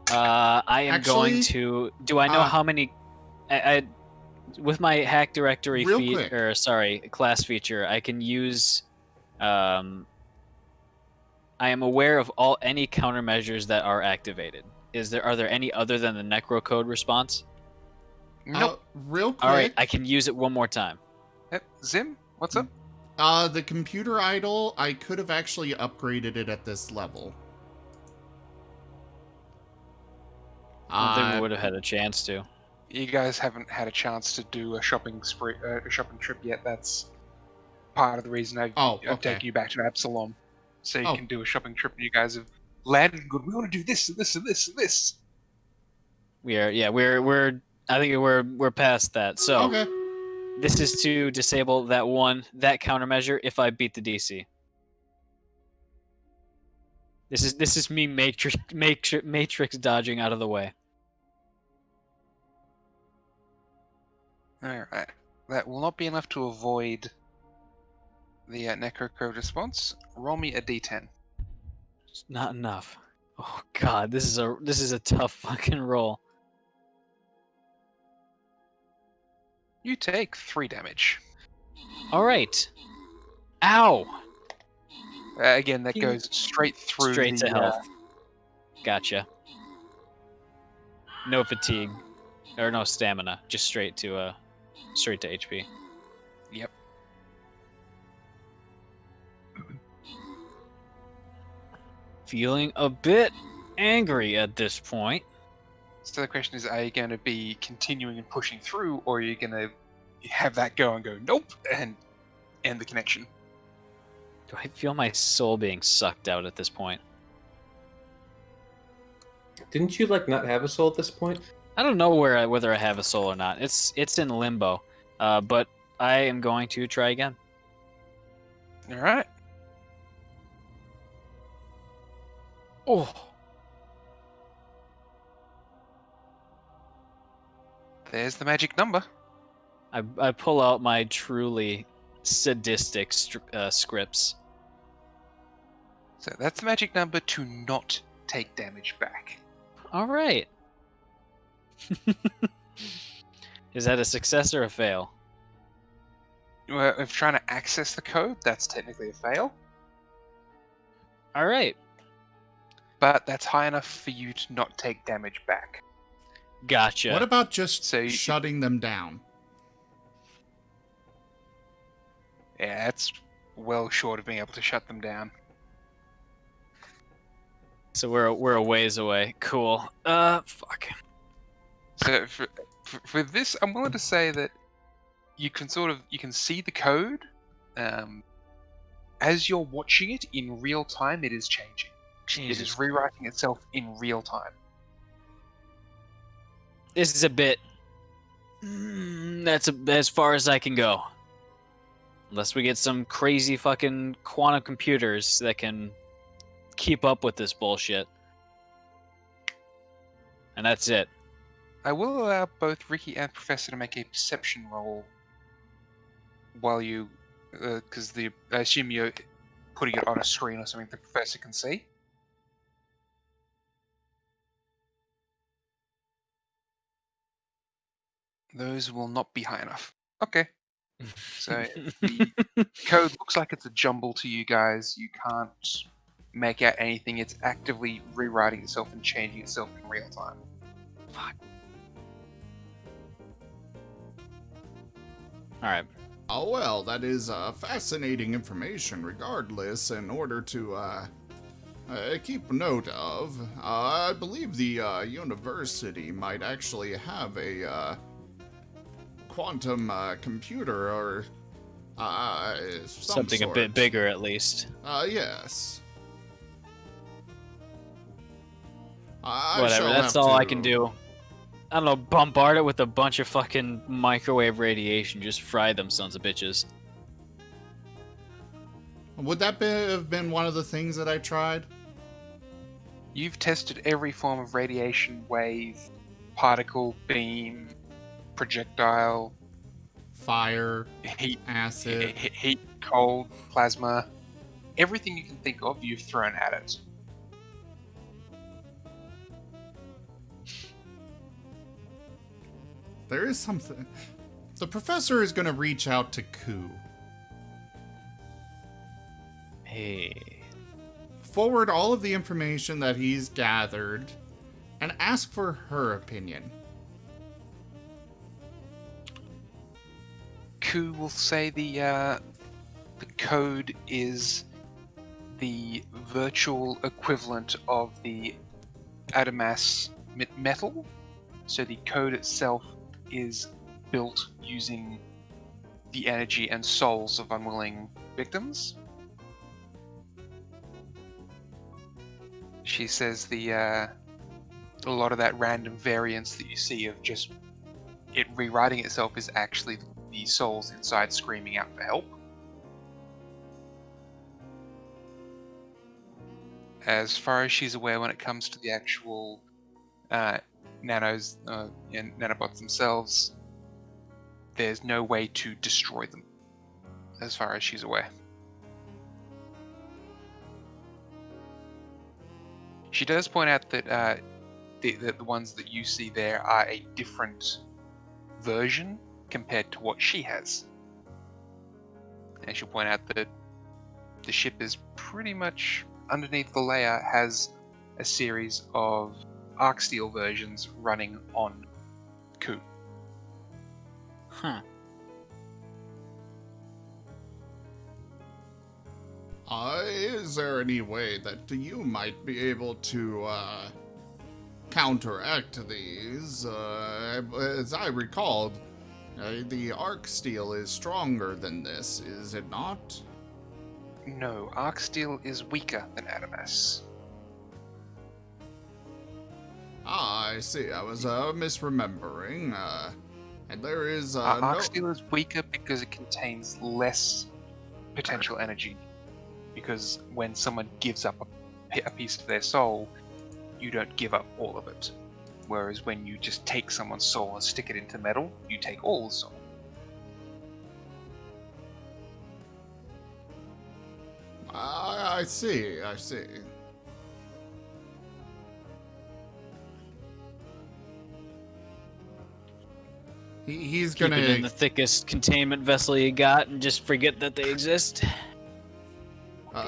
I am going Actually, to. Do I know how many? I with my hack directory Real quick. class feature, I can use. I am aware of any countermeasures that are activated. Are there any other than the necro code response? Nope. Real quick. All right, I can use it one more time. Zim, what's up? The computer idol, I could have actually upgraded it at this level. I don't think we would have had a chance to. You guys haven't had a chance to do a shopping trip yet. That's part of the reason I've okay. taken you back to Absalom. so you Oh. can do a shopping trip, and you guys have landed and good. We want to do this and this and this and this. We're I think we're past that. So Okay. this is to disable that countermeasure if I beat the DC. This is me matrix dodging out of the way. Alright. That will not be enough to avoid the Necrocode response. Roll me a d10. It's not enough. Oh god, this is a tough fucking roll. You take 3 damage. All right. Ow. Again, that goes straight through Straight the to health. Gotcha. No fatigue, or no stamina. Just straight to HP. Yep. Feeling a bit angry at this point. So the question is, are you going to be continuing and pushing through, or are you going to have that go and go, nope, and end the connection? Do I feel my soul being sucked out at this point? Didn't you not have a soul at this point? I don't know whether I have a soul or not. It's in limbo, but I am going to try again. Alright. Oh, There's the magic number. I pull out my truly sadistic scripts. So that's the magic number to not take damage back. All right. Is that a success or a fail? Well, if trying to access the code, that's technically a fail. All right. But that's high enough for you to not take damage back. Gotcha. What about just So shutting them down? Yeah, that's well short of being able to shut them down. So we're a ways away. Cool. Fuck. So for this, I'm willing to say that you can see the code. As you're watching it in real time, it is changing. It is rewriting itself in real time. This is a bit. That's as far as I can go. Unless we get some crazy fucking quantum computers that can keep up with this bullshit. And that's it. I will allow both Ricky and Professor to make a perception roll while you, because I assume you're putting it on a screen or something the Professor can see. Those will not be high enough. Okay. So the code looks like it's a jumble to you guys. You can't make out anything. It's actively rewriting itself and changing itself in real time. Fuck. All right. Oh well, that is fascinating information regardless. In order to keep note of, I believe the university might actually have a quantum computer or Something sort. a bit bigger, at least. Yes. Whatever, that's all I can do. I don't know, bombard it with a bunch of fucking microwave radiation, just fry them sons of bitches. Would that have been one of the things that I tried? You've tested every form of radiation wave, particle, beam, projectile, Fire, heat, acid. heat, cold, plasma. Everything you can think of, you've thrown at it. There is something. The professor is going to reach out to Ku. Hey. Forward all of the information that he's gathered and ask for her opinion. Ku will say the code is the virtual equivalent of the Adamas metal. So the code itself is built using the energy and souls of unwilling victims. She says a lot of that random variance that you see of just it rewriting itself is actually the souls inside screaming out for help. As far as she's aware, when it comes to the actual nanobots themselves, there's no way to destroy them, as far as she's aware. She does point out that the ones that you see there are a different version compared to what she has. And she'll point out that the ship is pretty much underneath the layer has a series of arc steel versions running on Ku. Huh. Is there any way that you might be able to counteract these? As I recalled, the arc steel is stronger than this, is it not? No, arc steel is weaker than Adamas. I see. I was misremembering. And there is Arc steel is weaker because it contains less potential energy. Because when someone gives up a piece of their soul, you don't give up all of it. Whereas when you just take someone's soul and stick it into metal, you take all the soul. I see. He's Keep gonna it in the thickest containment vessel you got and just forget that they exist.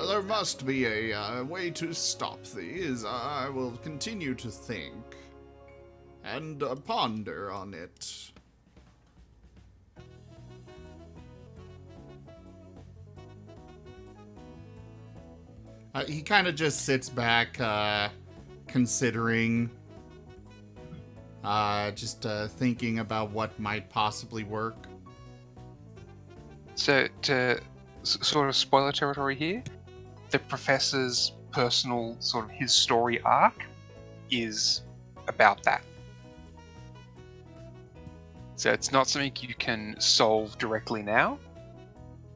There must be a way to stop these. I will continue to think and ponder on it. He kind of just sits back, considering, thinking about what might possibly work. So, to sort of spoiler territory here, the professor's personal sort of his story arc is about that. So it's not something you can solve directly now.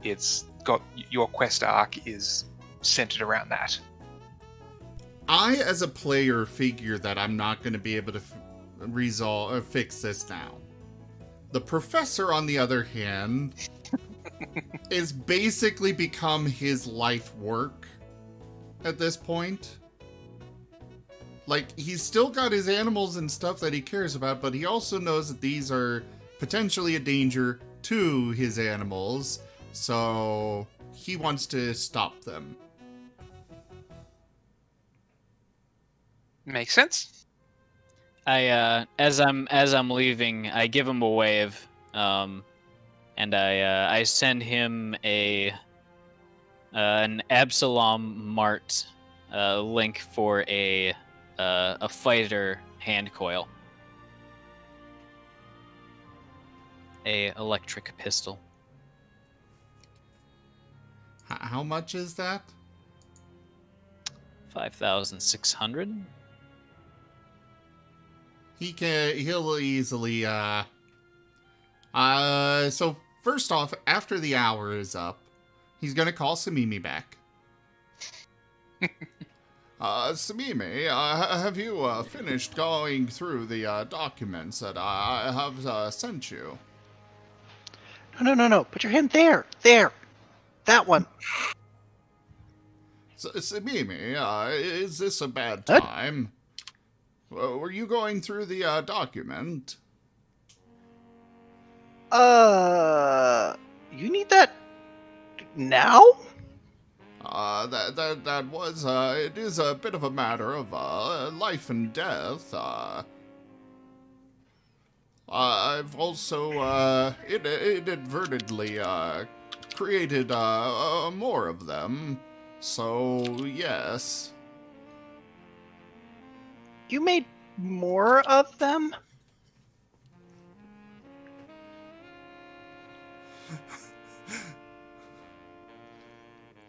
It's got your quest arc is centered around that. I, as a player, figure that I'm not going to be able to fix this now. The professor, on the other hand, is basically become his life work at this point. Like, he's still got his animals and stuff that he cares about, but he also knows that these are potentially a danger to his animals, so he wants to stop them. Makes sense. I as I'm leaving, I give him a wave, and I send him an Absalom Mart link for a fighter hand coil, a electric pistol. How much is that? 5,600. He'll easily, so first off, after the hour is up, he's gonna call Samimi back. Samimi, have you, finished going through the, documents that I have, sent you? No. Put your hand there. There. That one. Samimi, is this a bad What? time? Were you going through the, document? You need that now? That was, it is a bit of a matter of, life and death. I've also, inadvertently, created, more of them. So, yes. You made more of them?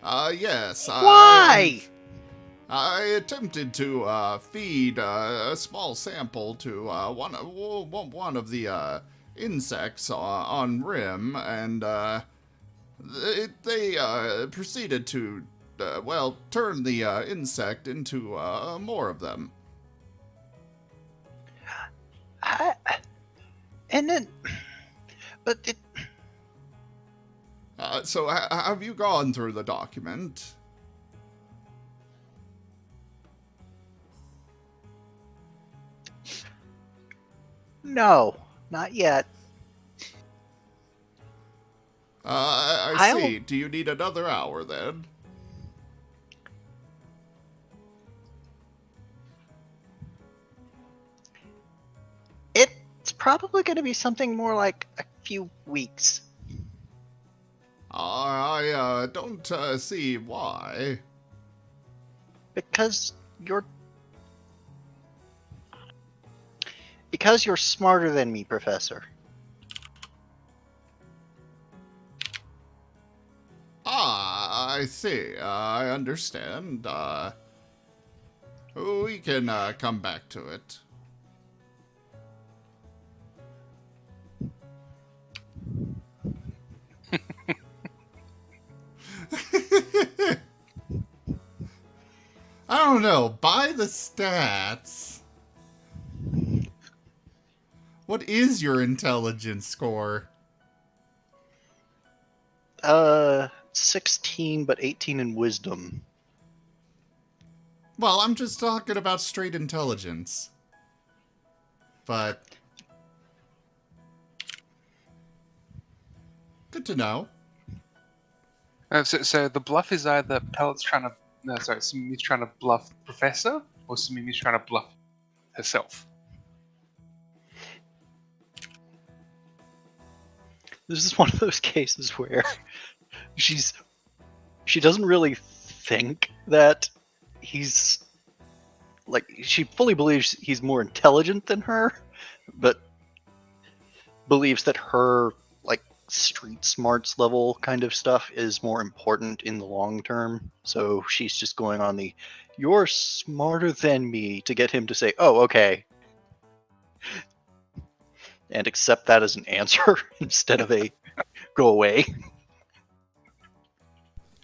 Yes. Why? I attempted to feed a small sample to one of the insects on Rim, and they proceeded to, turn the insect into more of them. And then, but it, So have you gone through the document? no, not yet. I see. Do you need another hour then? It's probably going to be something more like a few weeks. I don't see why. Because you're smarter than me, Professor. I see. I understand. We can come back to it. I don't know. By the stats, what is your intelligence score? 16, but 18 in wisdom. Well, I'm just talking about straight intelligence. But good to know. So the bluff is either Pellet's trying to... No, sorry, Sumimi's trying to bluff Professor, or Sumimi's trying to bluff herself. This is one of those cases where she doesn't really think that he's like, she fully believes he's more intelligent than her, but believes that her like street smarts level kind of stuff is more important in the long term. So she's just going on the "you're smarter than me" to get him to say, "Oh, okay," and accept that as an answer instead of a "go away."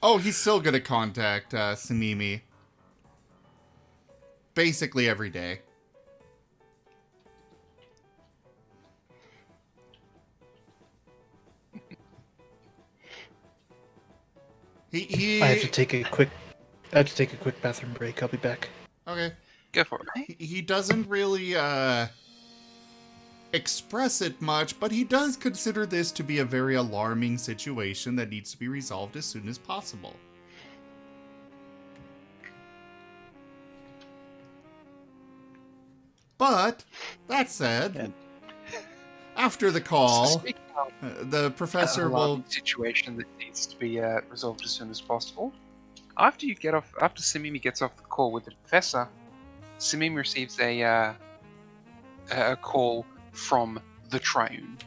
Oh, he's still gonna contact Sumimi. Basically every day. He I have to take a quick bathroom break. I'll be back. Okay. Go for it. He doesn't really express it much, but he does consider this to be a very alarming situation that needs to be resolved as soon as possible. But that said, after the call, Speaking of the professor will. alarming situation that needs to be resolved as soon as possible. After Sumimi gets off the call with the professor, Sumimi receives a call from the Triune.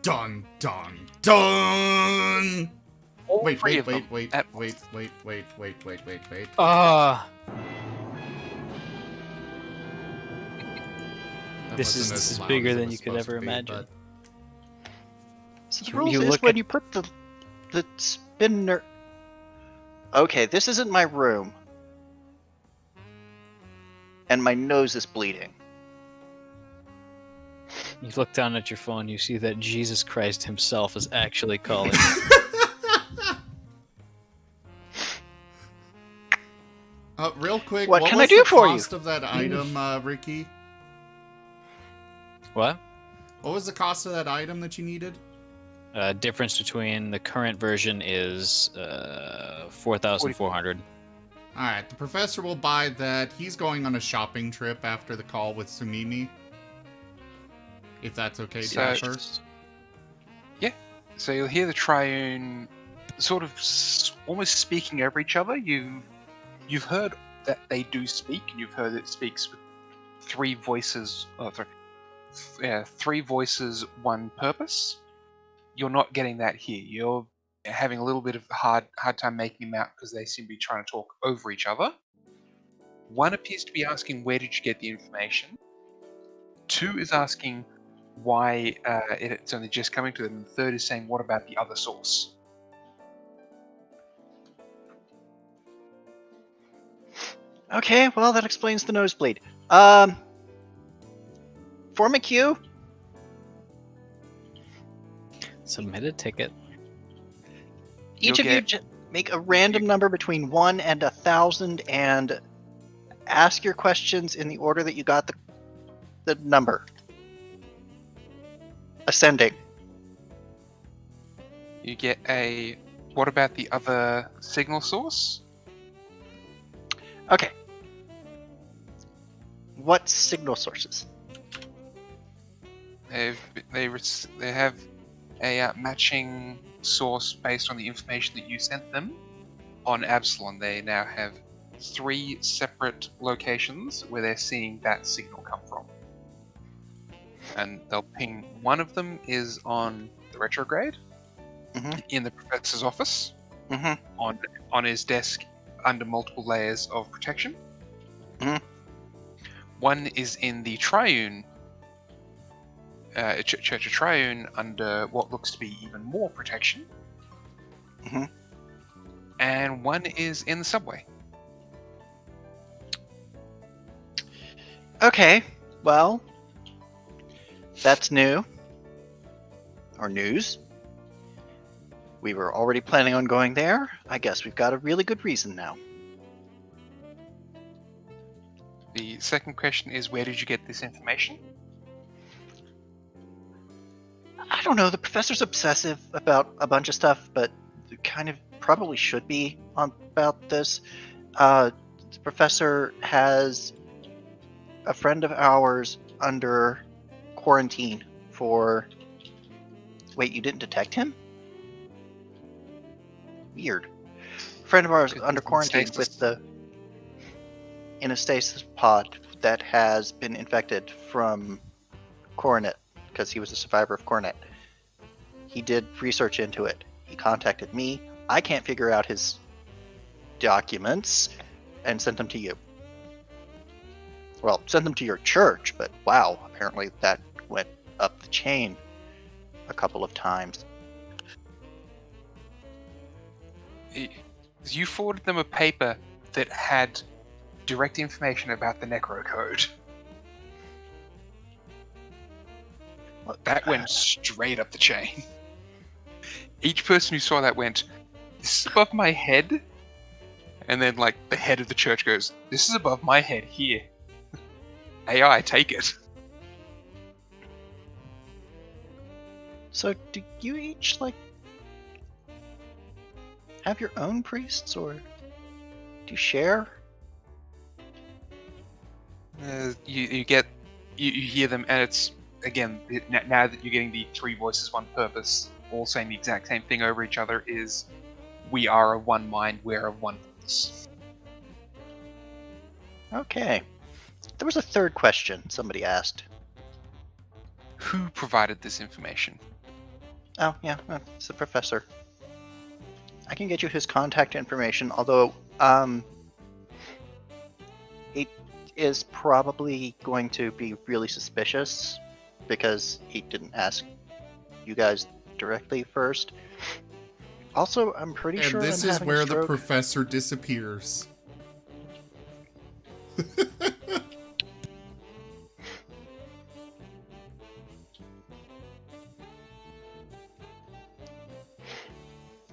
Dun dun dun. All Wait. three of them at Wait. That This wasn't is as loud bigger as it than was you could supposed ever to be, imagine. but- So the You- rules you is look when at- you put the spinner. Okay, this isn't my room, and my nose is bleeding. You look down at your phone, you see that Jesus Christ himself is actually calling. Real quick, What what can was I do the for you? cost of that item, Ricky? What? What was the cost of that item that you needed? Difference between the current version is 4,400. Alright, the professor will buy that. He's going on a shopping trip after the call with Sumimi. If that's okay, Jasper. Yeah. So you'll hear the Triune sort of almost speaking over each other. You've heard that they do speak, and you've heard it speaks with three voices. Oh, sorry. Three voices, one purpose. You're not getting that here. having a little bit of a hard time making them out because they seem to be trying to talk over each other. One appears to be asking, where did you get the information? Two is asking why it's only just coming to them. And the third is saying, what about the other source? Okay, well, that explains the nosebleed. Form a queue. Submit a ticket. Each You'll of you get- make a random number between 1 and 1,000 and ask your questions in the order that you got the number. Ascending. You get a, what about the other signal source? Okay. What signal sources? They have a matching source based on the information that you sent them. On Absalon, they now have 3 separate locations where they're seeing that signal come from. And they'll ping. One of them is on the Retrograde, in the professor's office, on his desk under multiple layers of protection. One is in the Triune, Church of Triune, under what looks to be even more protection. And one is in the subway. Okay, well, that's new. Or news. We were already planning on going there. I guess we've got a really good reason now. The second question is, where did you get this information? I don't know, the professor's obsessive about a bunch of stuff, but kind of probably should be on about this. The professor has a friend of ours under quarantine for... Wait, you didn't detect him? Weird. A friend of ours under quarantine with in a stasis pod that has been infected from Coronet, because he was a survivor of Coronet. He did research into it. He contacted me. I can't figure out his documents and sent them to you. Well, sent them to your church, but wow, apparently that went up the chain a couple of times. You forwarded them a paper that had direct information about the Necro Code. That went straight up the chain. Each person who saw that went, this is above my head? And then, like, the head of the church goes, this is above my head here. AI, take it. So, do you each, like, have your own priests, or do you share? You hear them, and it's, again, now that you're getting the 3 voices, 1 purpose, all saying the exact same thing over each other, is, we are of 1 mind, we're of 1 purpose. Okay. There was a third question somebody asked. Who provided this information? Oh, yeah, it's the professor. I can get you his contact information, although, it is probably going to be really suspicious because he didn't ask you guys directly first. Also, I'm pretty sure And this I'm is having where a the stroke. professor disappears.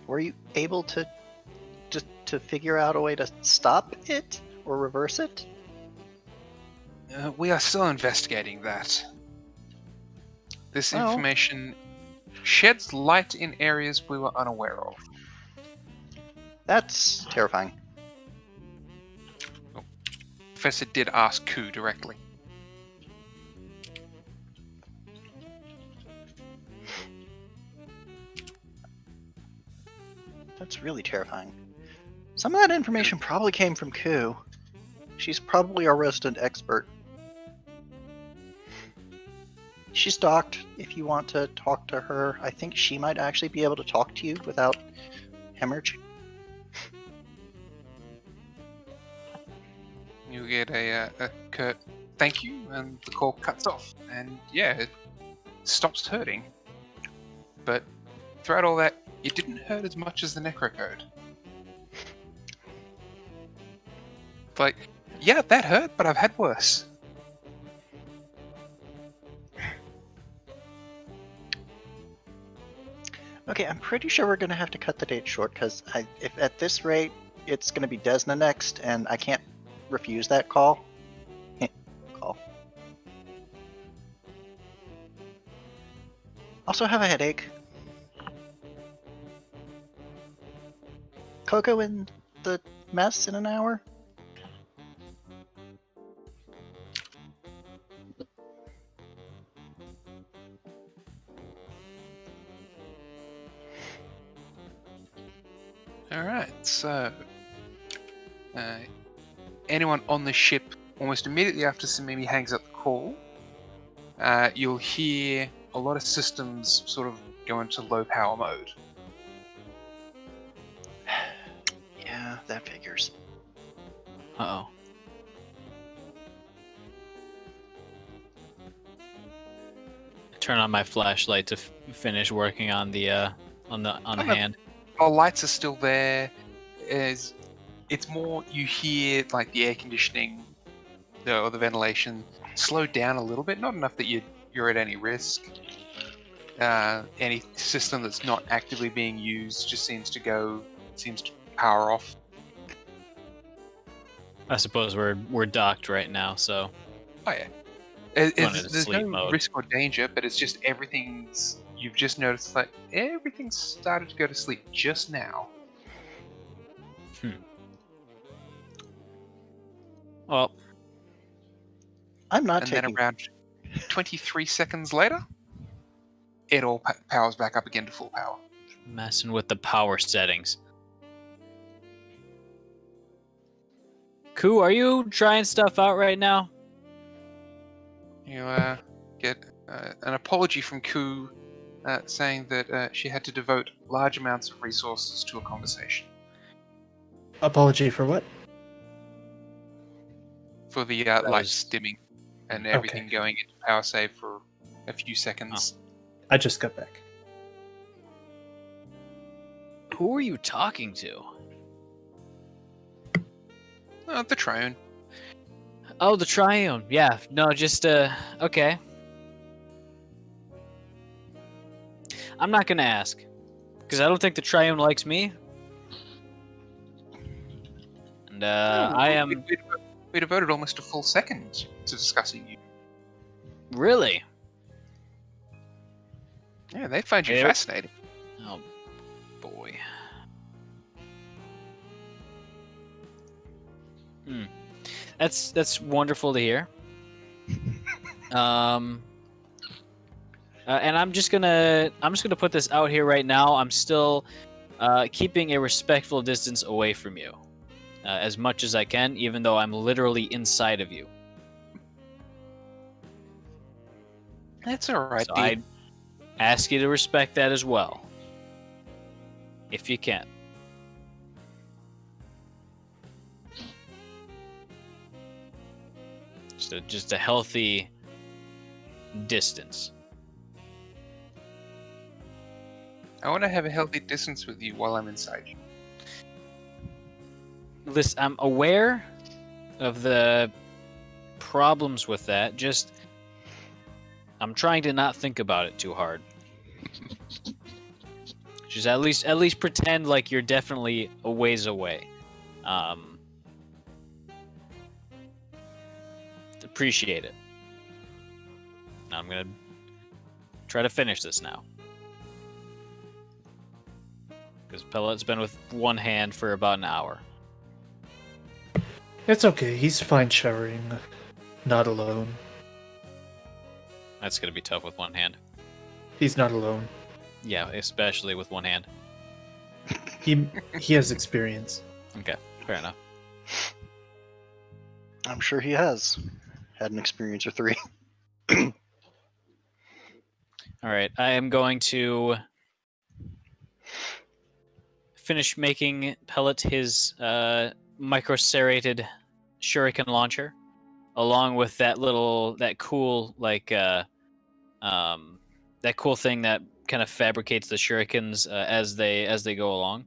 Were you able to just to figure out a way to stop it or reverse it? We are still investigating that. This Oh. information sheds light in areas we were unaware of. That's terrifying. Professor did ask Ku directly. That's really terrifying. Some of that information probably came from Ku. She's probably our resident expert. she's docked. If you want to talk to her, I think she might actually be able to talk to you without hemorrhage. You get a curt thank you, and the call cuts off. And yeah, it stops hurting. But throughout all that, it didn't hurt as much as the necrocode. Like, yeah, that hurt, but I've had worse. Okay, I'm pretty sure we're gonna have to cut the date short because if at this rate it's gonna be Desna next, and I can't refuse that call. Call. Also have a headache. Coco in the mess in an hour. Alright, so anyone on the ship almost immediately after Samimi hangs up the call, you'll hear a lot of systems sort of go into low power mode. Yeah, that figures. Uh-oh. Turn on my flashlight to finish working on the on the hand. Our lights are still there. It's more you hear like the air conditioning or the ventilation slow down a little bit, not enough that you're at any risk. Any system that's not actively being used just seems to power off. I suppose we're docked right now, so Oh yeah. Going into There's sleep no mode. risk or danger, but it's just you've just noticed like everything's started to go to sleep just now. well, I'm not And taking. then around 23 seconds later, it all powers back up again to full power. messing with the power settings. Koo, are you trying stuff out right now? You get an apology from Koo saying that she had to devote large amounts of resources to a conversation. Apology for what? For the That lights was- dimming and everything going into power save for a few seconds. I just got back. Who are you talking to? The Triune. Oh, the Triune. Yeah, no, just okay. I'm not gonna ask, because I don't think the Triune likes me. And I am We devoted almost a full second to discussing you. really. Yeah, they find you Yeah. fascinating. Oh boy. That's wonderful to hear. And I'm just gonna put this out here right now. I'm still keeping a respectful distance away from you, as much as I can, even though I'm literally inside of you. That's alright, So dear. I ask you to respect that as well, if you can. Just a healthy distance. I want to have a healthy distance with you while I'm inside you. Listen, I'm aware of the problems with that. Just, I'm trying to not think about it too hard. Just at least pretend like you're definitely a ways away. Appreciate it. Now I'm gonna try to finish this now. Because Pellet's been with one hand for about an hour. It's okay. He's fine showering. Not alone. That's gonna be tough with one hand. He's not alone. Yeah, especially with one hand. He has experience. Okay, fair enough. I'm sure he has had an experience or three. All right, I am going to finish making Pellet his micro-serrated shuriken launcher, along with that cool that cool thing that kind of fabricates the shurikens as they go along.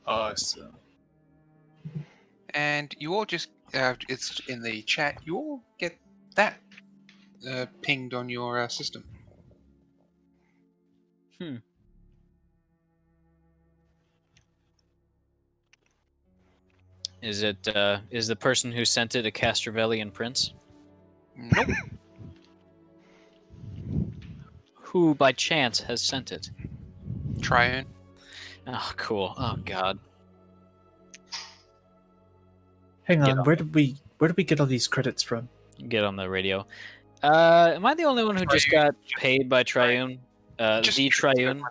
Awesome. And you all just, it's in the chat, you all get that pinged on your system. Is the person who sent it a Castrovellian prince? Nope. Who by chance has sent it? Triune. Oh, cool. Oh God. Hang Get on, on. where did we get all these credits from? Get on the radio. Am I the only one who just got paid by Triune? The Triune.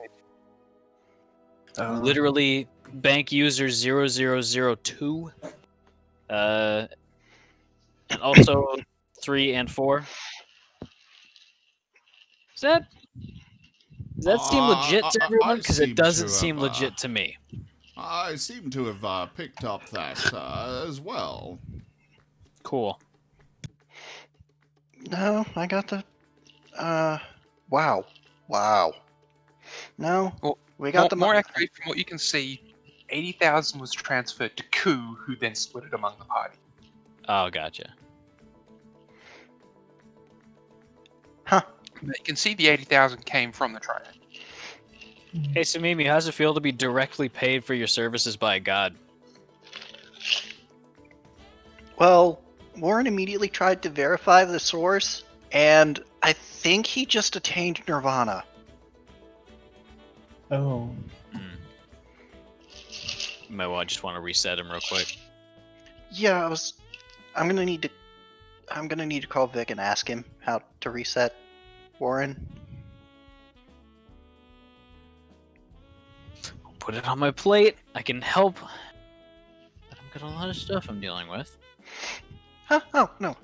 Literally, bank user 0002. And also 3 and 4. Does that seem legit to everyone? Because it doesn't seem legit to me. I seem to have picked up that as well. Cool. No, I got the. Wow. No, Well, we got the more accurately, from what you can see, 80,000 was transferred to Ku, who then split it among the party. Oh, gotcha. Huh. But you can see the 80,000 came from the Triune. Hey, Samimi, how's it feel to be directly paid for your services by a god? Well, Warren immediately tried to verify the source, and I think he just attained Nirvana. Oh. You might just want to reset him real quick. Yeah, I'm gonna need to call Vic and ask him how to reset Warren. Put it on my plate. I can help. But I've got a lot of stuff I'm dealing with. Huh? Oh no.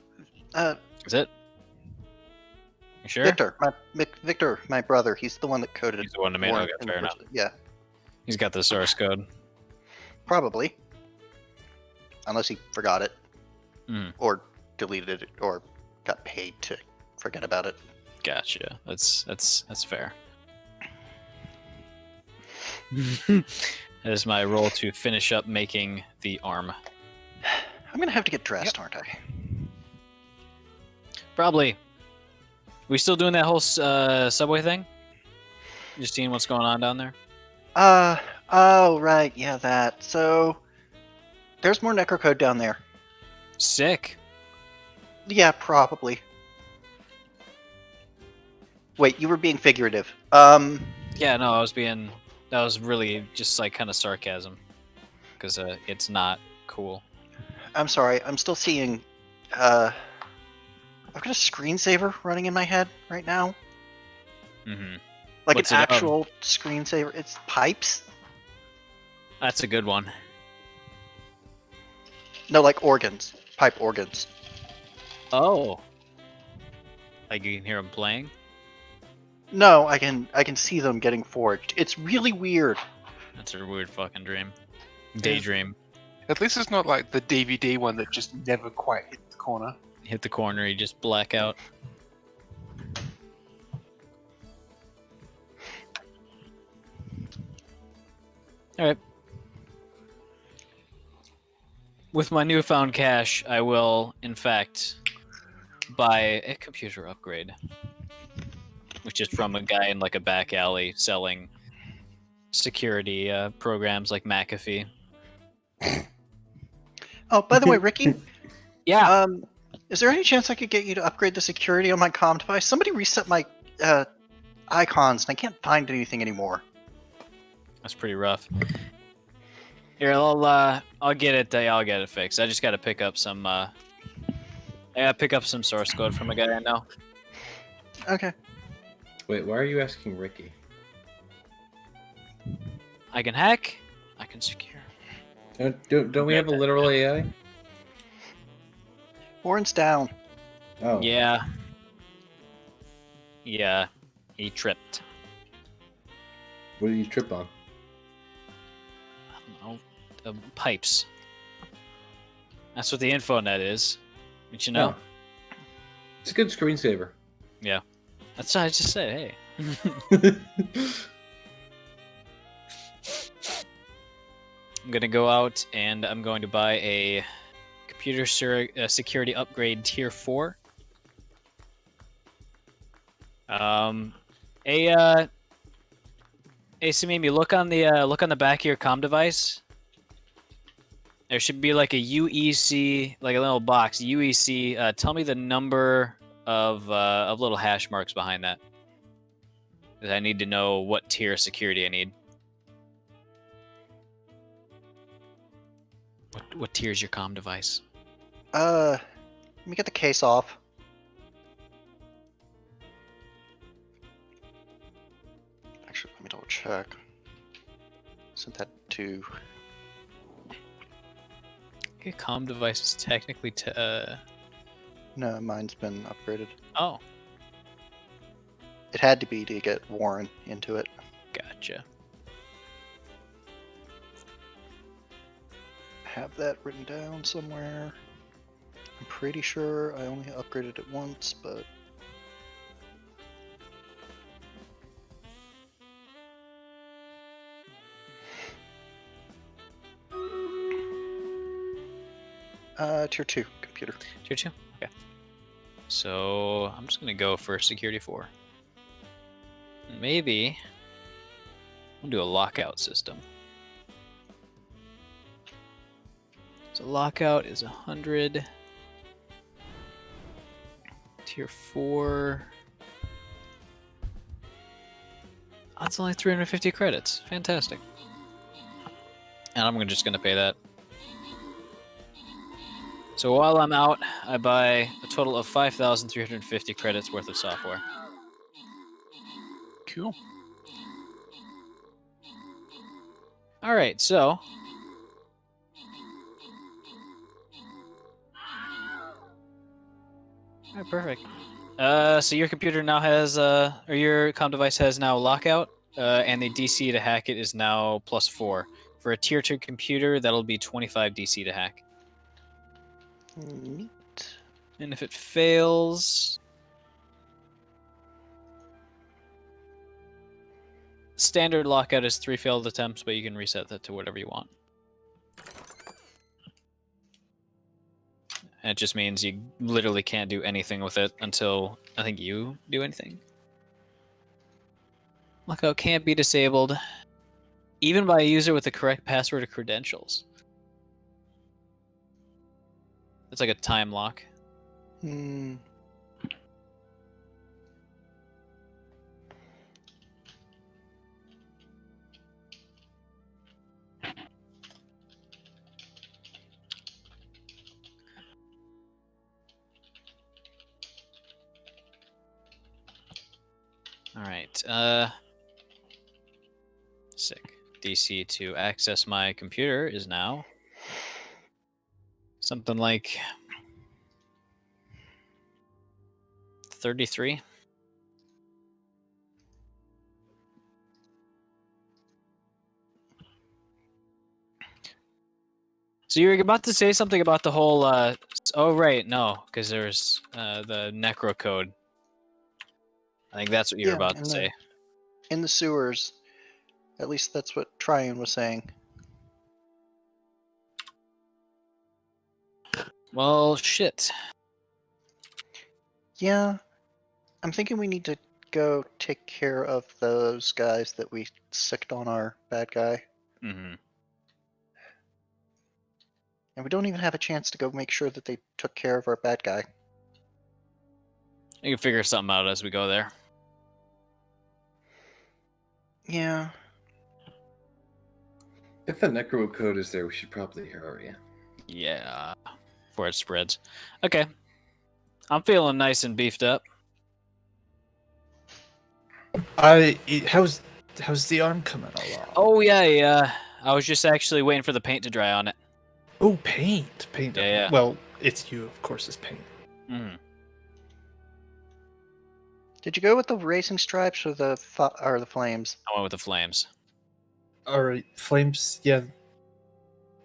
Is it? You sure? Victor, my brother. He's the one that coded. He's the one that made it. Warren Okay, in the fair first- enough. Yeah, He's got the source code. probably. Unless he forgot it, Mm. or deleted it, or got paid to forget about it. Gotcha. That's fair. That is my role to finish up making the arm. I'm gonna have to get dressed, aren't I? Probably. We still doing that whole subway thing? Just seeing what's going on down there? Oh right, yeah, that. So there's more necrocode down there. Sick. Yeah, probably. Wait, you were being figurative. Yeah, no, that was really just like kind of sarcasm. Because it's not cool. I'm sorry, I'm still seeing, I've got a screensaver running in my head right now. Mm-hmm. Like What's an it of? actual screensaver. It's pipes. That's a good one. No, like organs. Pipe organs. Oh. Like you can hear them playing? No, I can see them getting forged. It's really weird. That's a weird fucking dream. Daydream. At least it's not like the DVD one that just never quite hit the corner. Hit the corner, you just black out. Alright. With my newfound cash, I will, in fact, buy a computer upgrade. Which is from a guy in like a back alley selling security programs like McAfee. Oh, by the way, Ricky, Yeah. is there any chance I could get you to upgrade the security on my comm device? Somebody reset my icons, and I can't find anything anymore. That's pretty rough. Here, I'll get it fixed. I just got to pick up some. I gotta pick up some source code from a guy I know. Okay. Wait, why are you asking Ricky? I can hack. I can secure. Don't we have a literal AI? Warren's down. Oh. Yeah. he tripped. What did you trip on? I don't know, pipes. That's what the info net is. Don't you know? Oh. It's a good screensaver. Yeah. That's what I just said. Hey. I'm gonna go out and I'm going to buy a computer security upgrade tier 4. Hey, Samimi, look on the back of your comm device. There should be like a UEC, like a little box. UEC. Tell me the number of little hash marks behind that. 'Cause I need to know what tier of security I need. What tier is your comm device? Let me get the case off. Actually, let me double check. Sent that to. Your comm device is technically No, mine's been upgraded. Oh, It had to be to get Warren into it. gotcha. I have that written down somewhere. I'm pretty sure I only upgraded it once, but. Tier 2 computer. Tier 2? Okay. So, I'm just going to go for security 4. Maybe we'll do a lockout system. So, lockout is 100. Tier 4. That's only 350 credits. Fantastic. And I'm just going to pay that. So while I'm out, I buy a total of 5,350 credits worth of software. Cool. All right, so all right, perfect. So your computer now has, or your comm device has now lockout, and the DC to hack it is now +4. For a tier 2 computer, that'll be 25 DC to hack. Neat. And if it fails, standard lockout is 3 failed attempts, but you can reset that to whatever you want. And it just means you literally can't do anything with it until I think you do anything. Lockout can't be disabled, even by a user with the correct password or credentials. It's like a time lock. Hmm. All right. Sick. DC to access my computer is now something like 33. So you were about to say something about the whole. Oh right, no, because there's the necro code. I think that's what you were about to say. In the sewers. At least that's what Tryon was saying. Well, shit. Yeah. I'm thinking we need to go take care of those guys that we sicked on our bad guy. Mm-hmm. And we don't even have a chance to go make sure that they took care of our bad guy. You can figure something out as we go there. Yeah. If the necro code is there, we should probably hurry. Yeah. Before it spreads. Okay. I'm feeling nice and beefed up. How's the arm coming along? Oh yeah. I was just actually waiting for the paint to dry on it. Oh, paint. Yeah. Well, it's you, of course, is paint. Mm. Did you go with the racing stripes or the flames? I went with the flames. All right, flames. Yeah,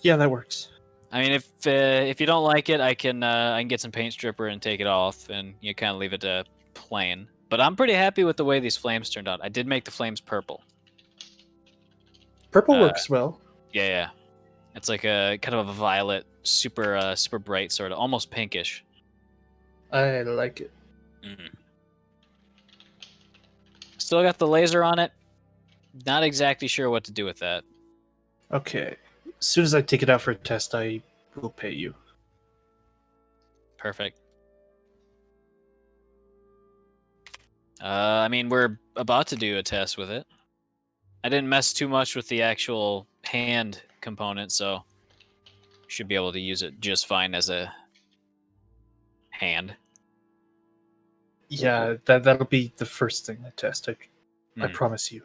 yeah, that works. I mean, if you don't like it, I can get some paint stripper and take it off, and you kind of leave it to plain. But I'm pretty happy with the way these flames turned out. I did make the flames purple. Purple works well. Yeah, yeah. It's like a kind of a violet, super super bright sort of, almost pinkish. I like it. Mm. Still got the laser on it. Not exactly sure what to do with that. Okay. As soon as I take it out for a test, I will pay you. Perfect. I mean, we're about to do a test with it. I didn't mess too much with the actual hand component, so should be able to use it just fine as a hand. Yeah, that'll be the first thing I test. I Hmm. promise you.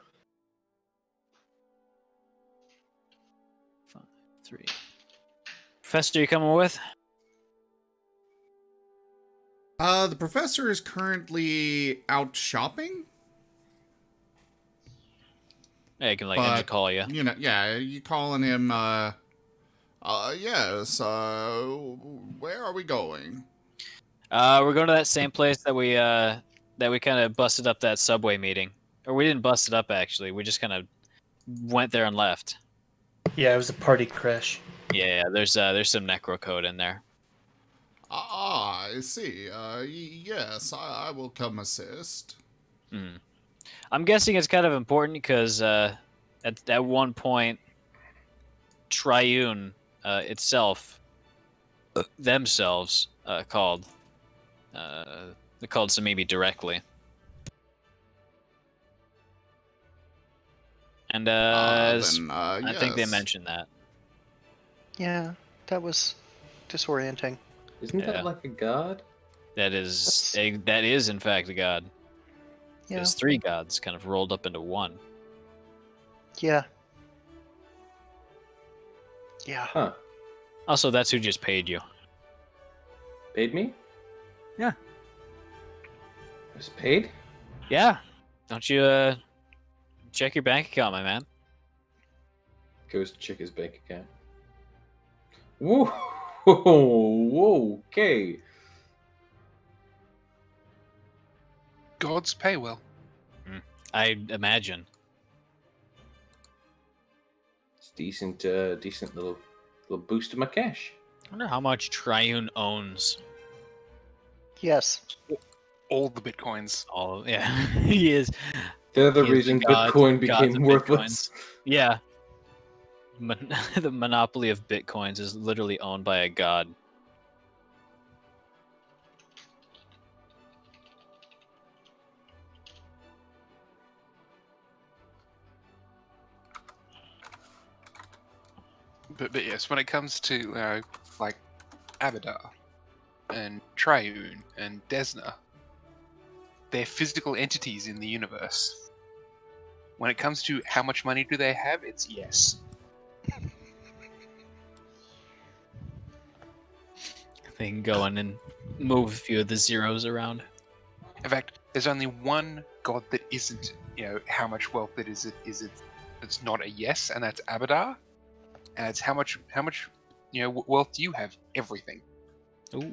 5, 3. Professor, you coming with? The professor is currently out shopping. Yeah, I can like end the call you. You know, yeah, you calling him, yes, where are we going? We're going to that same place that we kind of busted up that subway meeting. Or we didn't bust it up actually. We just kind of went there and left. Yeah, it was a party crash. Yeah, there's some necro code in there. I see. Yes, I will come assist. Hmm. I'm guessing it's kind of important because at one point, Triune itself, themselves called Samimi directly, and I think they yes. mentioned that. Yeah, that was disorienting. Isn't Yeah. that like a god? That is in fact a god. Yeah, There's 3 gods kind of rolled up into one. yeah, yeah. Huh. Also, that's who just paid you. Paid me? Yeah. I was paid? Yeah. Don't you check your bank account, my man? Goes to check his bank account. Whoa! Whoa! Okay. Gods pay well. I imagine. It's decent. Decent little boost to my cash. I wonder how much Triune owns. Yes. All the bitcoins. All he is. They're the He is reason gods Bitcoin of became worthless. Bitcoins. Yeah. The monopoly of bitcoins is literally owned by a god. But yes, when it comes to like Abadar and Triune and Desna, they're physical entities in the universe. When it comes to how much money do they have, it's yes. They can go in and move a few of the zeros around. In fact, there's only one god that isn't, how much wealth it is. It's not a yes, and that's Abadar. And it's how much, wealth do you have? Everything, Ooh.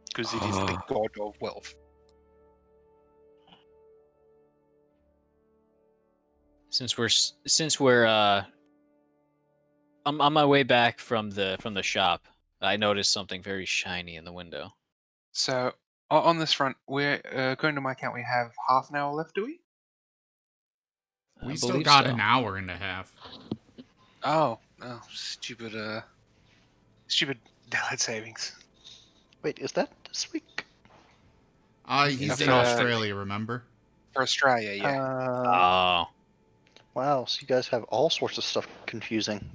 because it is the god of wealth. Since we're I'm on my way back from the shop, I noticed something very shiny in the window. So on this front, we're according to my count, we have half an hour left. Do we? We I still believe got so. an hour and a half. Oh, stupid daylight savings. Wait, is that this week? He's in for Australia, remember? For Australia, yeah. Oh. Wow, so you guys have all sorts of stuff confusing.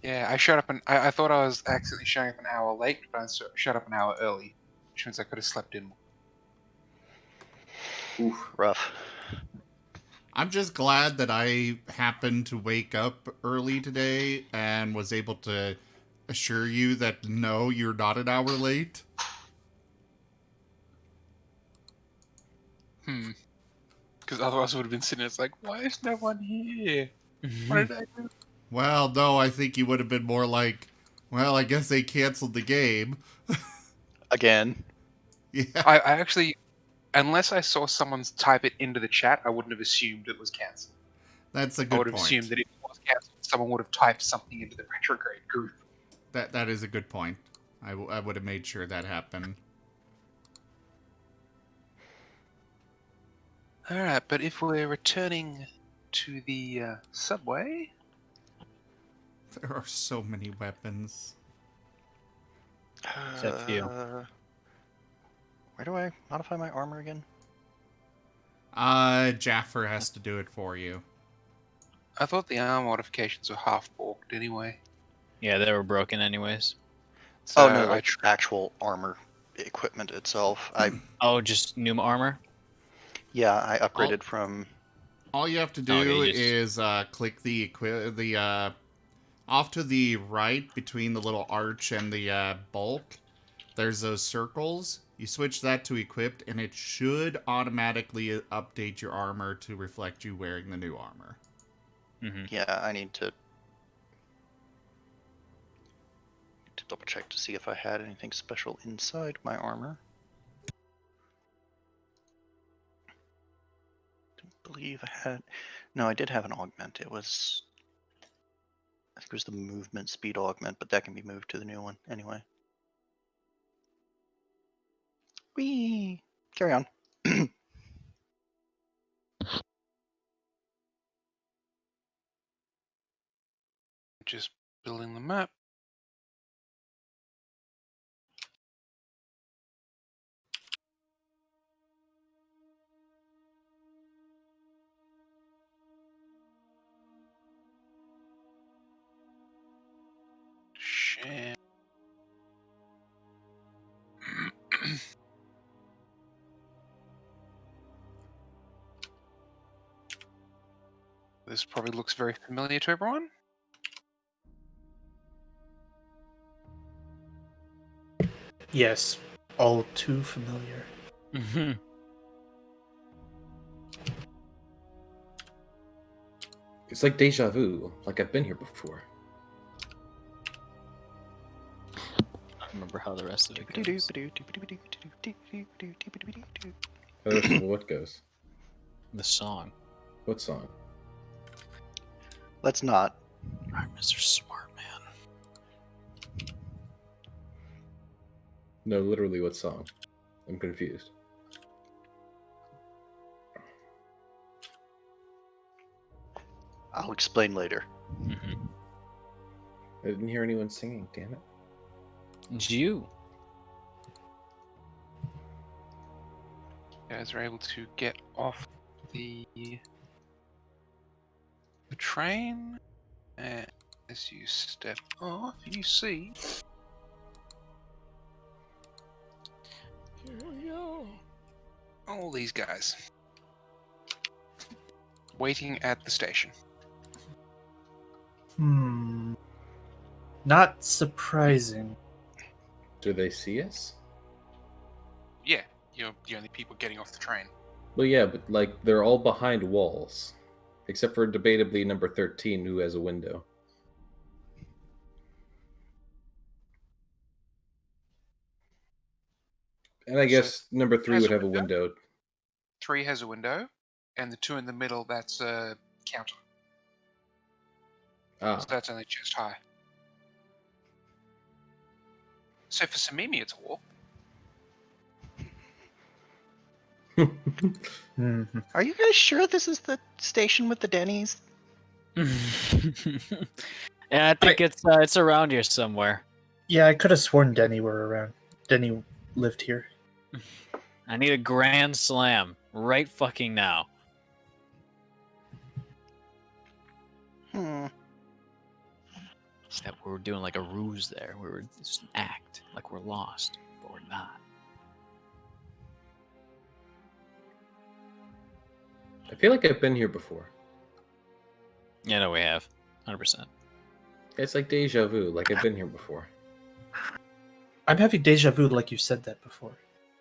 Yeah, I showed up I thought I was accidentally showing up an hour late, but I showed up an hour early, which means I could have slept in more. Oof. Rough. I'm just glad that I happened to wake up early today and was able to assure you that no, you're not an hour late. Because otherwise, I would have been sitting there, it's like, why is no one here? What did I do? Well, no, I think you would have been more like, well, I guess they canceled the game. Again. Yeah. I actually, unless I saw someone type it into the chat, I wouldn't have assumed it was cancelled. That's a I good would have point. assumed that if it was cancelled, someone would have typed something into the Retrograde group. That is a good point. I would have made sure that happened. Alright, but if we're returning to the subway... There are so many weapons. Except for you. Where do I modify my armor again? Jaffer has to do it for you. I thought the arm modifications were half balked anyway. Yeah, they were broken anyways. So Oh no, like actual armor equipment itself. Oh, just new armor? I upgraded from. All you have to do Okay, just- is click the off to the right between the little arch and the bulk. There's those circles. You switch that to equipped, and it should automatically update your armor to reflect you wearing the new armor. Mm-hmm. Yeah, I need to double check to see if I had anything special inside my armor. Don't believe I had. No, I did have an augment. It was. I think it was the movement speed augment, but that can be moved to the new one anyway. Whee! Carry on. just building the map. Share. This probably looks very familiar to everyone. Yes, all too familiar. Mm-hmm. It's like deja vu, like I've been here before. I remember how the rest of it goes. How the rest of what goes? The song. What song? Let's not. Alright, Mr. Smart Man. No, literally, what song? I'm confused. I'll explain later. Mm-hmm. I didn't hear anyone singing, damn it. It's you. You guys are able to get off the train, and as you step off, you see all these guys waiting at the station. Not surprising. Do they see us? Yeah, you're the only people getting off the train. Well, yeah, but like they're all behind walls, except for debatably number 13, who has a window. And I guess number 3 has would a have a window? window. 3 has a window, and the 2 in the middle, that's a counter. Ah, So that's only chest high. So for Samimi, it's a walk. Are you guys sure this is the station with the Denny's? Yeah, I think it's around here somewhere. Yeah, I could have sworn Denny were around. Denny lived here. I need a grand slam right fucking now. Except we're doing like a ruse there. We were just an act like we're lost, but we're not. I feel like I've been here before. Yeah, no, we have. 100%. It's like deja vu, like I've been here before. I'm having deja vu like you said that before.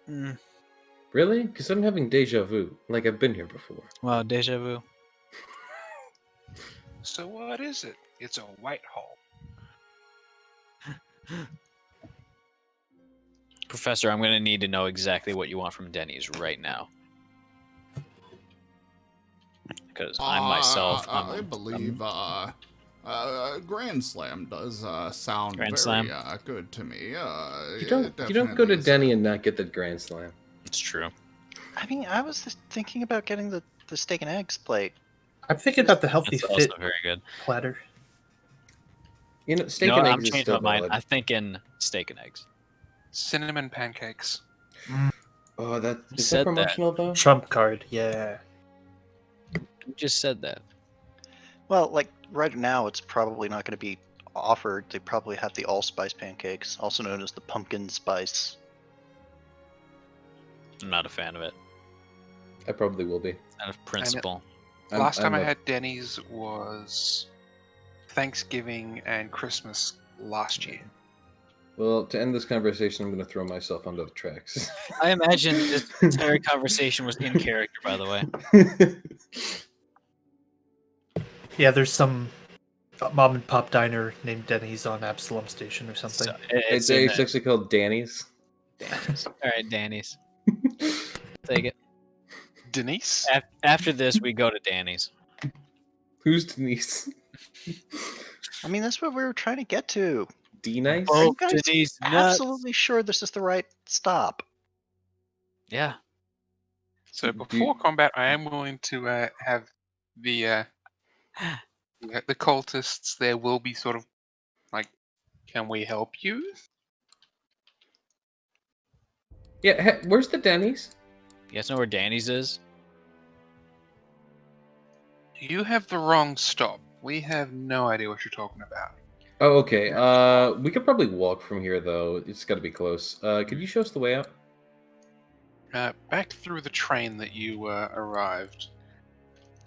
Really? Really? Because I'm having deja vu. Like I've been here before. Wow, deja vu. So what is it? It's a white hole. Professor, I'm going to need to know exactly what you want from Denny's right now. Because I myself, I believe Grand Slam does sound Grand very Slam? good to me. You don't go to Denny and not get the Grand Slam. It's true. I mean, I was just thinking about getting the steak and eggs plate. I'm thinking about the healthy It's fit also very good. platter. You know, steak No, and I'm eggs is changing still my mind. valid. I'm thinking steak and eggs. Cinnamon pancakes. Oh, that Who is said that that? promotional though? Trump card, yeah. You just said that. Well, like right now, it's probably not going to be offered. They probably have the allspice pancakes, also known as the pumpkin spice. I'm not a fan of it. I probably will be. Out of principle. Last time I'm I a- had Denny's was Thanksgiving and Christmas last year. Well, to end this conversation, I'm going to throw myself onto the tracks. I imagine this entire conversation was in character, by the way. Yeah, there's some mom and pop diner named Denny's on Absalom Station or something. So, It's, in it's actually called Danny's. Danny's. All right, Danny's. Take it. Denise? After this, we go to Danny's. Who's Denise? I mean, that's what we were trying to get to. D-Nice? Are you guys Denny's nuts. absolutely sure this is the right stop? Yeah. So Do you- before combat, I am willing to have the cultists. There will be sort of like, can we help you? Yeah, where's the Denny's? You guys know where Danny's is? You have the wrong stop. We have no idea what you're talking about. Oh, okay. We could probably walk from here, though. It's got to be close. Could you show us the way out? Back through the train that you arrived.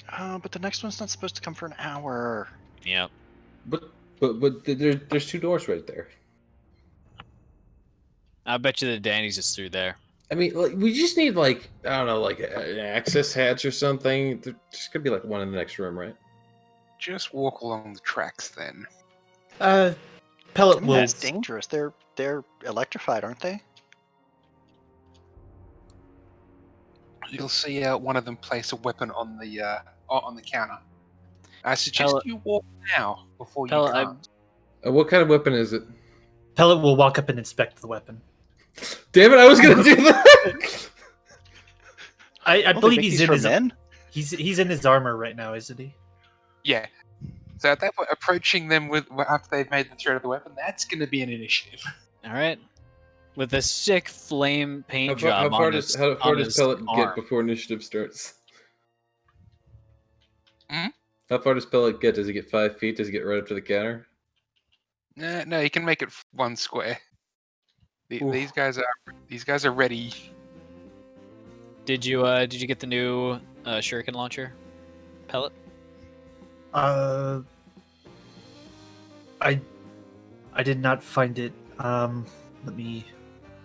But the next one's not supposed to come for an hour. Yep. But there's two doors right there. I bet you the Danny's is through there. I mean, like, we just need, like, I don't know, like an access hatch or something. There's gonna be like one in the next room, right? Just walk along the tracks then. Pellet I mean, will. that's dangerous. They're electrified, aren't they? You'll see one of them place a weapon on the counter. I suggest Pellet- you walk now before you Pellet, can't. What kind of weapon is it? Pellet will walk up and inspect the weapon. Damn it! I was gonna do that. I Oh, they believe make he's these in for his men? he's in his armor right now, isn't he? Yeah. So at that point, approaching them with after they've made the threat of the weapon, that's going to be an initiative. All right. With a sick flame paint How job far on does his, how far on does his Pellet arm. get before initiative starts? Hmm? How far does Pellet get? Does he get 5 feet? Does he get right up to the counter? No, you can make it one square. Oof. These guys are ready. Did you get the new shuriken launcher? Pellet? I did not find it. Let me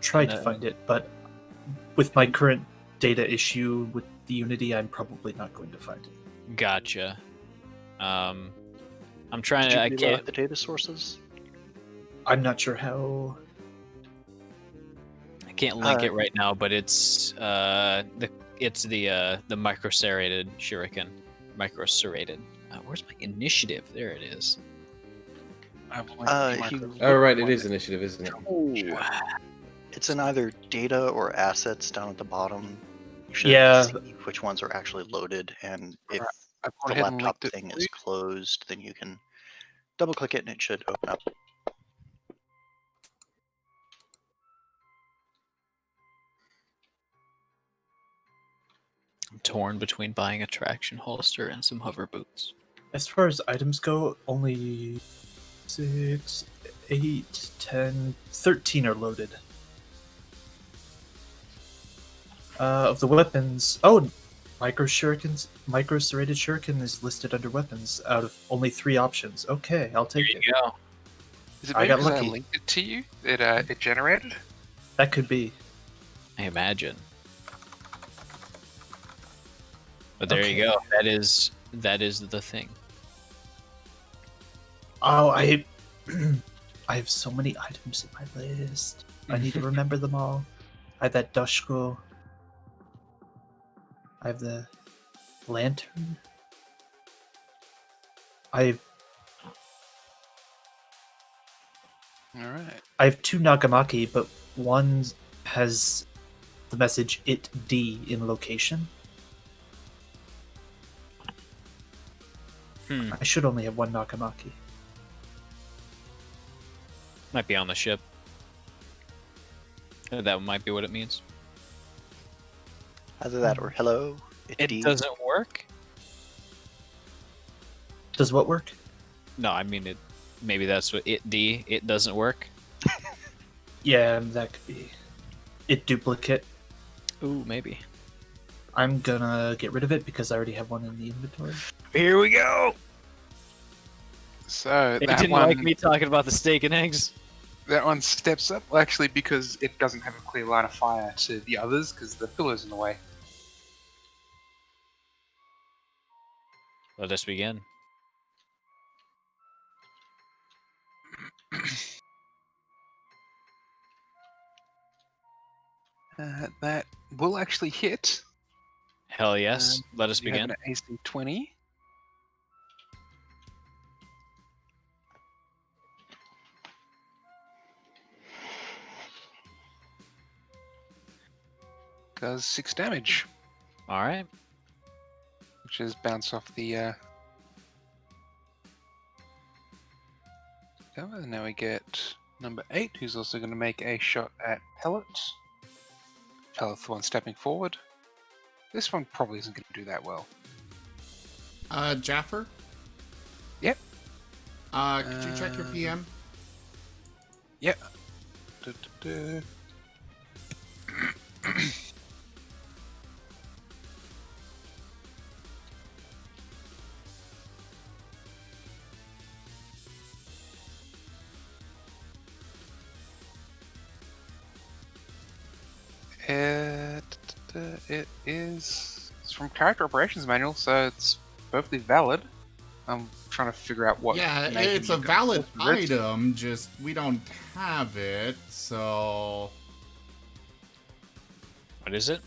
try to No. find it, but with my current data issue with the Unity, I'm probably not going to find it. Gotcha. I'm trying Did to. you I reload can't. the data sources? I'm not sure how. I can't link it right now, but it's the micro-serrated shuriken. Micro-serrated. Where's my initiative? There it is. Oh, right, it is initiative, isn't it? It's in either data or assets down at the bottom. You should Yeah. see which ones are actually loaded, and if I've gone the ahead and laptop linked it. thing is closed, then you can double click it and it should open up. I'm torn between buying a traction holster and some hover boots. As far as items go, only 6, 8, 10, 13 are loaded. Of the weapons, micro serrated shuriken is listed under weapons out of only 3 options. Okay, I'll take There it. you go. Is it I maybe got because I lucky. linked it to you? It generated? That could be. I imagine. But there you Okay. go. That is the thing. Oh, I have so many items in my list. I need to remember them all. I have that dust scroll. I have the lantern. I All right. have two Nagamaki, but one has the message "it D" in location. I should only have one Nagamaki. Might be on the ship. That might be what it means. Either that or hello. It doesn't work? Does what work? No, I mean it. Maybe that's what it doesn't work. Yeah, that could be it duplicate. Ooh, maybe. I'm gonna get rid of it because I already have one in the inventory. Here we go. So They that didn't one, like me talking about the steak and eggs. that one steps up. Well, actually, because it doesn't have a clear line of fire to the others, because the pillar's in the way. Let us begin. That will actually hit. Hell yes. Let us You have begin. an AC 20. Does 6 damage, All right. which is bounce off the. And now we get number 8, who's also going to make a shot at Pellet. Pellet's the one stepping forward. This one probably isn't going to do that well. Jaffer? Yep. Could you check your PM? Yep. Du- du- du. It is. It's from Character Operations Manual, so it's perfectly valid. I'm trying to figure out what. Yeah, Nathan it's a you got valid for it. item, just we don't have it, so... What is it?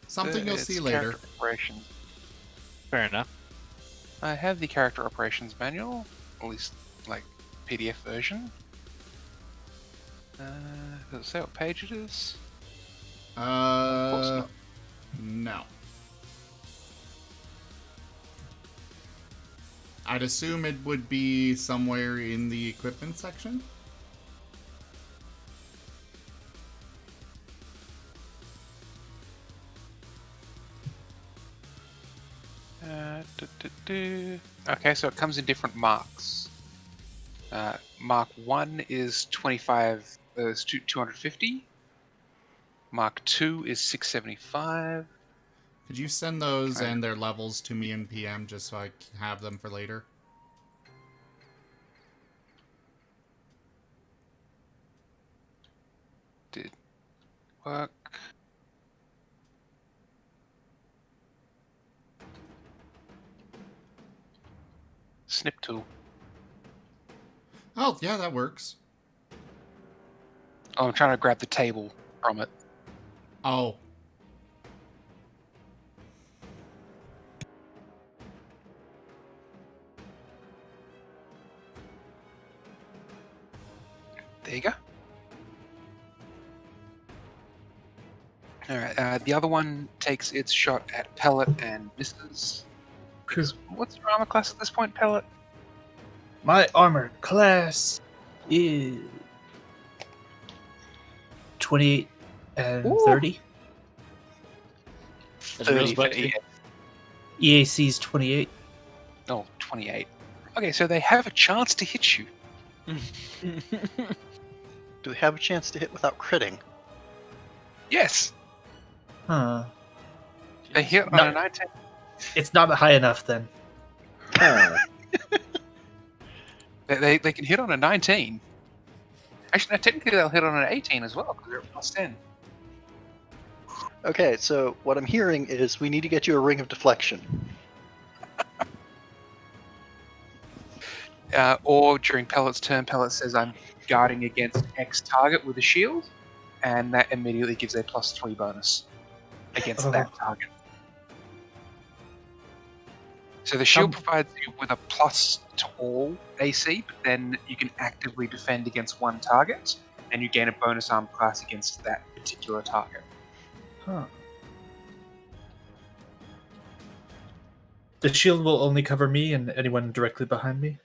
Something you'll it's see later. Character Operations. Fair enough. I have the Character Operations Manual, at least like PDF version. Does it say what page it is? Of course not. No. I'd assume it would be somewhere in the equipment section. Okay, so it comes in different marks. Mark 1 is 25, is 250. Mark 2 is 675. Could you send those Okay. and their levels to me in PM just so I can have them for later? Did work. Snip tool. Oh, yeah, that works. Oh, I'm trying to grab the table from it. Oh. There you go. Alright, the other one takes its shot at Pellet and misses. What's your armor class at this point, Pellet? My armor class is 28 and Ooh. 30. That's real 30 for spicy. EAC is 28. Oh, 28. Okay, so they have a chance to hit you. Do we have a chance to hit without critting? Yes! Huh. They hit No. on a 19. It's not high enough then. They can hit on a 19. Actually, no, technically they'll hit on an 18 as well, because they're at plus 10. Okay, so what I'm hearing is we need to get you a ring of deflection. Or during Pellet's turn, Pellet says, I'm guarding against X target with a shield, and that immediately gives a +3 bonus against that target. So the shield provides you with a plus to all AC, but then you can actively defend against one target, and you gain a bonus arm class against that particular target. Huh. The shield will only cover me and anyone directly behind me?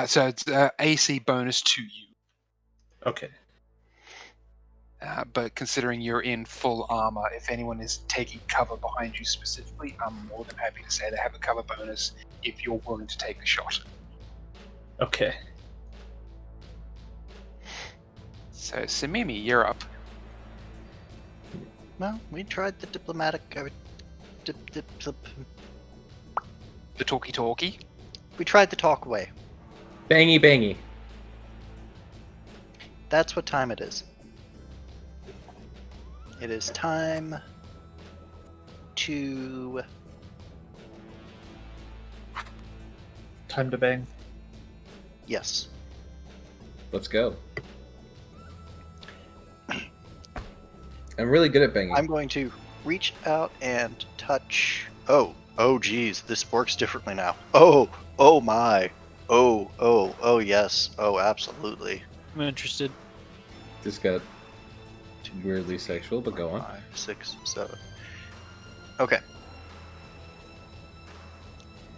So it's AC bonus to you. Okay. But considering you're in full armor, if anyone is taking cover behind you specifically, I'm more than happy to say they have a cover bonus if you're willing to take the shot. Okay. So, Samimi, you're up. Well, we tried the diplomatic. The talkie-talkie. We tried the talk away. Bangy, bangy. That's what time it is. It is time to... Time to bang. Yes. Let's go. I'm really good at banging. I'm going to reach out and touch... Oh geez, this works differently now. Oh my. Oh yes. Oh, absolutely. I'm interested. This got weirdly sexual, but go on. 5, 6, 7. Okay.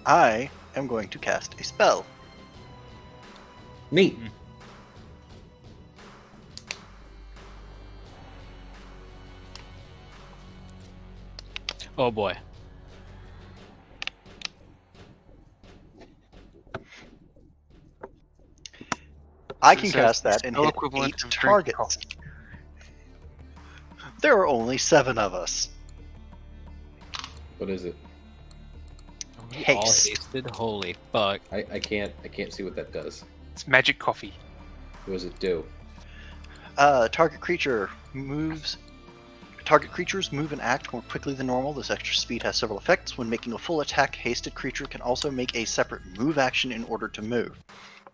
I am going to cast a spell. Neat. Oh boy. I can So cast it's that and spell hit equivalent 8 of targets. coffee. There are only 7 of us. What is it? All Haste. hasted. Holy fuck. I can't see what that does. It's magic coffee. What does it do? Target creatures move and act more quickly than normal. This extra speed has several effects. When making a full attack, hasted creature can also make a separate move action in order to move.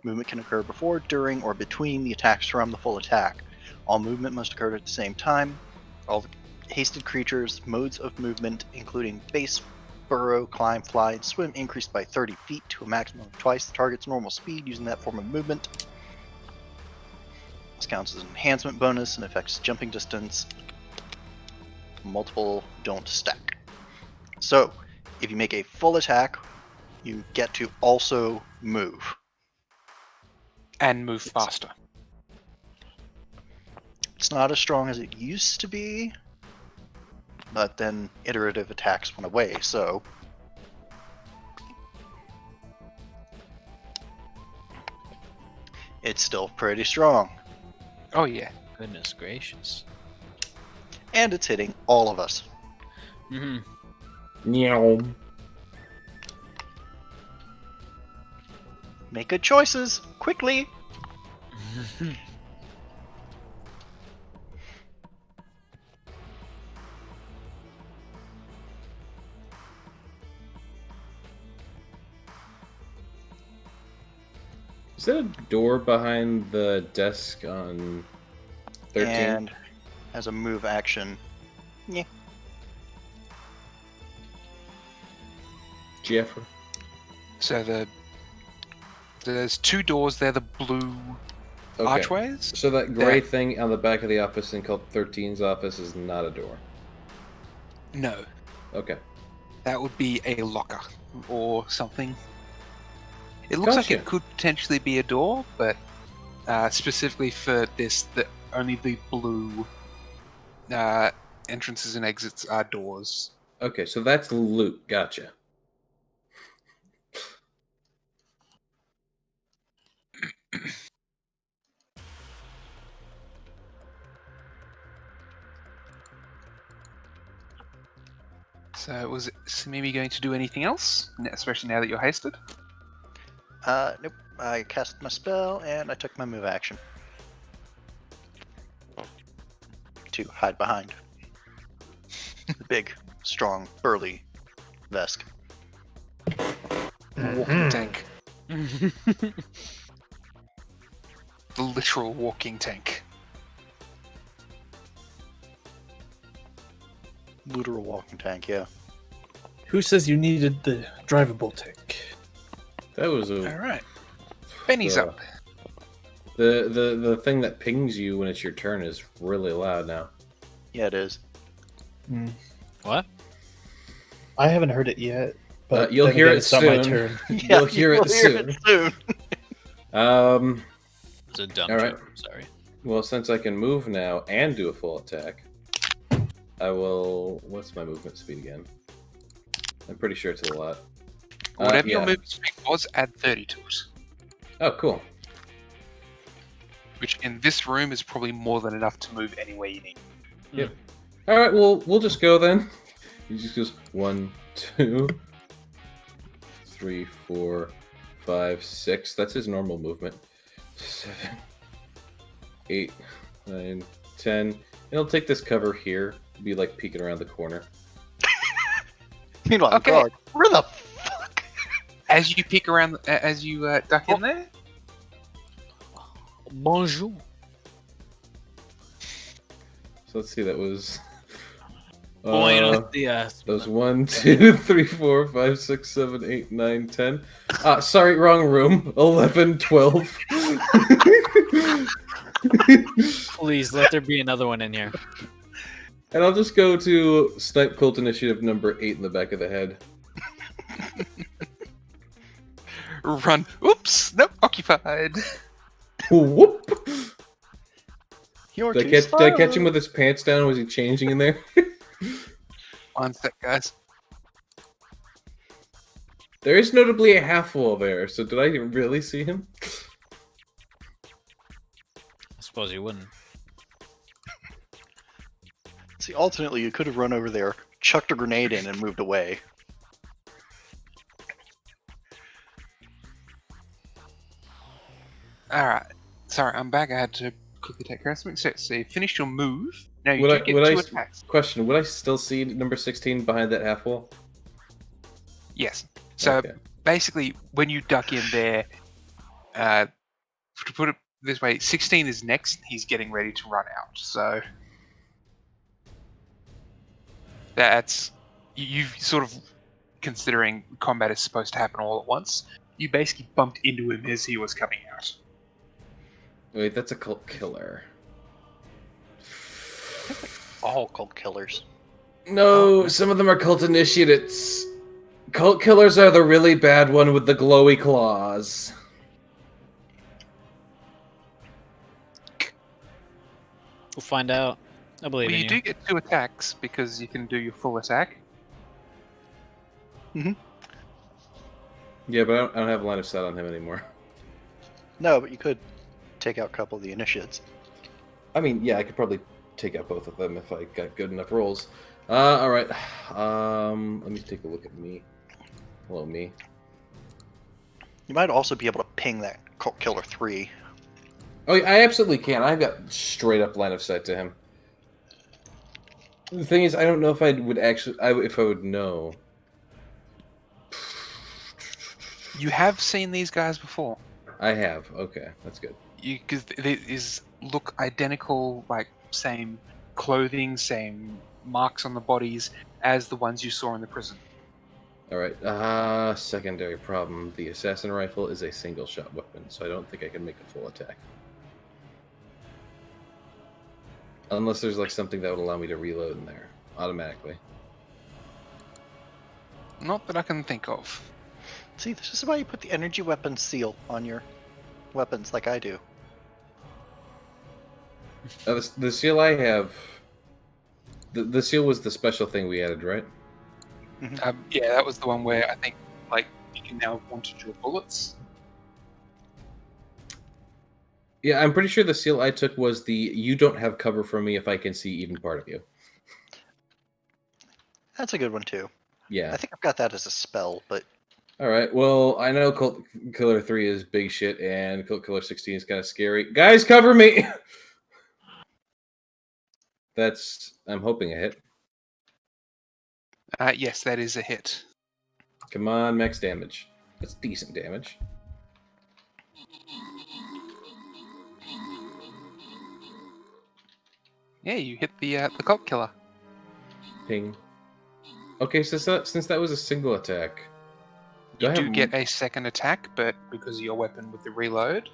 Movement can occur before, during, or between the attacks from the full attack. All movement must occur at the same time. All hasted creatures' modes of movement, including base, burrow, climb, fly, and swim, increased by 30 feet to a maximum of twice the target's normal speed using that form of movement. This counts as an enhancement bonus and affects jumping distance. Multiple don't stack. So, if you make a full attack, you get to also move. And move faster. It's not as strong as it used to be, but then iterative attacks went away, so... It's still pretty strong. Oh yeah. Goodness gracious. And it's hitting all of us. Meow. Make good choices, quickly! Is that a door behind the desk on 13? And as a move action, Jeffrey. So there's 2 doors there, the blue archways. So that gray thing on the back of the office in called 13's office is not a door. No, Okay. that would be a locker or something. It looks like it could potentially be a door, but specifically for this, only the blue entrances and exits are doors. Okay, so that's loot. Gotcha. So was Samimi going to do anything else, especially now that you're hasted? nope. I cast my spell and I took my move action. To hide behind. The big, strong, burly Vesk. Walking tank. The literal walking tank. Literal walking tank, yeah. Who says you needed the drivable tank? That was a Alright. Benny's uh, up. the thing that pings you when it's your turn is really loud now. Yeah, it is. What? I haven't heard it yet, but You'll then hear again, it it's not my soon. turn. You'll hear it soon. soon. It's a dumb All right. joke. Sorry. Well, since I can move now and do a full attack, I will. What's my movement speed again? I'm pretty sure it's a lot. Whatever your yeah. movement speed was, add 30 to it. Oh, cool. Which in this room is probably more than enough to move anywhere you need. Yep. All right. Well, we'll just go then. He just goes 1, 2, 3, 4, 5, 6. That's his normal movement. 7, 8, 9, 10. And he'll take this cover here. Be like peeking around the corner. Meanwhile, Okay. Grog, where the fuck? As you peek around, as you duck in there, Bonjour. So let's see. That was. Buenos dias. That was 1, 2, 3, 4, 5, 6, 7, 8, 9, 10. Sorry, wrong room. 11, 12. Please let there be another one in here. And I'll just go to Snipe Cult Initiative number 8 in the back of the head. run. Oops, nope, occupied. Whoop! You're Did too I catch him slow. with his pants down? Was he changing in there? One sec, guys. There is notably a half wall there, so did I really see him? I suppose you wouldn't. See, alternately, you could have run over there, chucked a grenade in, and moved away. Alright. Sorry, I'm back. I had to quickly take care of something. So you finished your move. Now you Would do I- get would I 2 s- attacks. Question, would I still see number 16 behind that half wall? Yes. So Okay. basically, when you duck in there, to put it this way, 16 is next. He's getting ready to run out. So that's you sort of considering combat is supposed to happen all at once. You basically bumped into him as he was coming out. Wait, that's a cult killer. All cult killers. No, some of them are cult initiates. Cult killers are the really bad one with the glowy claws. We'll find out. I believe Well, in you you. do get 2 attacks because you can do your full attack. Yeah, but I don't have line of sight on him anymore. No, but you could take out a couple of the initiates. I mean, yeah, I could probably take out both of them if I got good enough rolls. All right. Let me take a look at me. Hello, me. You might also be able to ping that cult killer 3. Oh, yeah, I absolutely can. I've got straight up line of sight to him. The thing is, I don't know if I would actually, if I would know. You have seen these guys before. I have. Okay, that's good. Because these look identical, like same clothing, same marks on the bodies as the ones you saw in the prison. All right. Secondary problem. The assassin rifle is a single shot weapon, so I don't think I can make a full attack. Unless there's like something that would allow me to reload in there automatically. Not that I can think of. See, this is why you put the energy weapon seal on your weapons like I do. The seal I have. The seal was the special thing we added, right? Yeah, that was the one where I think like you can now launch your bullets. Yeah, I'm pretty sure the seal I took was the "you don't have cover from me if I can see even part of you." That's a good one too. Yeah. I think I've got that as a spell, but All right. Well, I know Cult Killer 3 is big shit, and Cult Killer 16 is kind of scary. Guys, cover me! That's. I'm hoping a hit. Yes, that is a hit. Come on, max damage. That's decent damage. Yeah, you hit the cult killer. Ping. Okay, so since that was a single attack, You I have do get a second attack, but because of your weapon with the reload,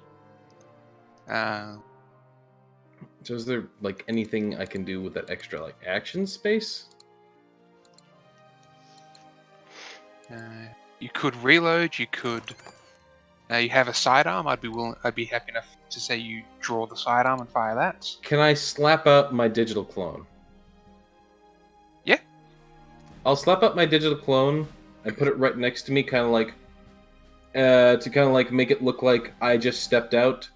So is there like anything I can do with that extra like action space? you could reload. You could. You have a sidearm. I'd be happy enough to say you draw the sidearm and fire that. Can I slap out my digital clone? Yeah. I'll slap out my digital clone and put it right next to me, kind of like to kind of like make it look like I just stepped out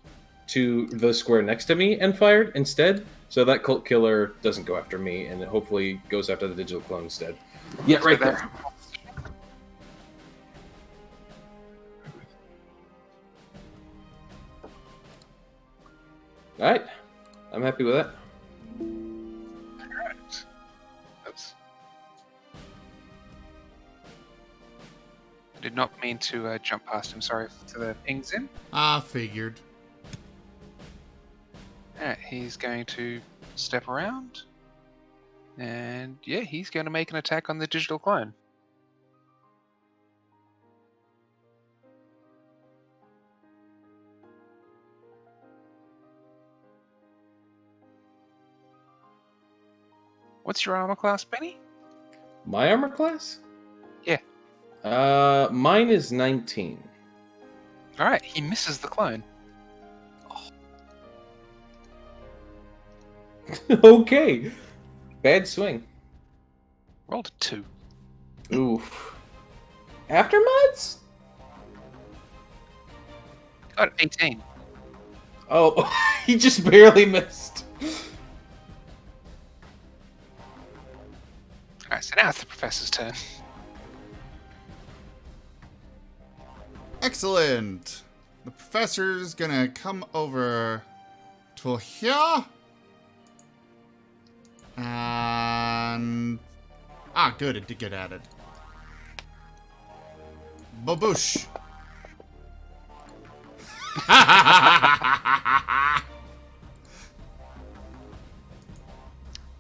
to the square next to me and fired instead. So that cult killer doesn't go after me, and it hopefully goes after the digital clone instead. Yeah, right there. Alright. I'm happy with that. Alright. Oops. I did not mean to jump past him. Sorry for the pings in. Figured. Alright, he's going to step around. And yeah, he's going to make an attack on the digital clone. What's your armor class, Benny? My armor class? Yeah. Mine is 19. Alright, he misses the clone. Okay. Bad swing. Rolled a 2. Oof. Aftermods? Got 18. Oh, he just barely missed. Alright, so now it's the professor's turn. Excellent. The professor's gonna come over to here. And... good, it did get added. Baboosh.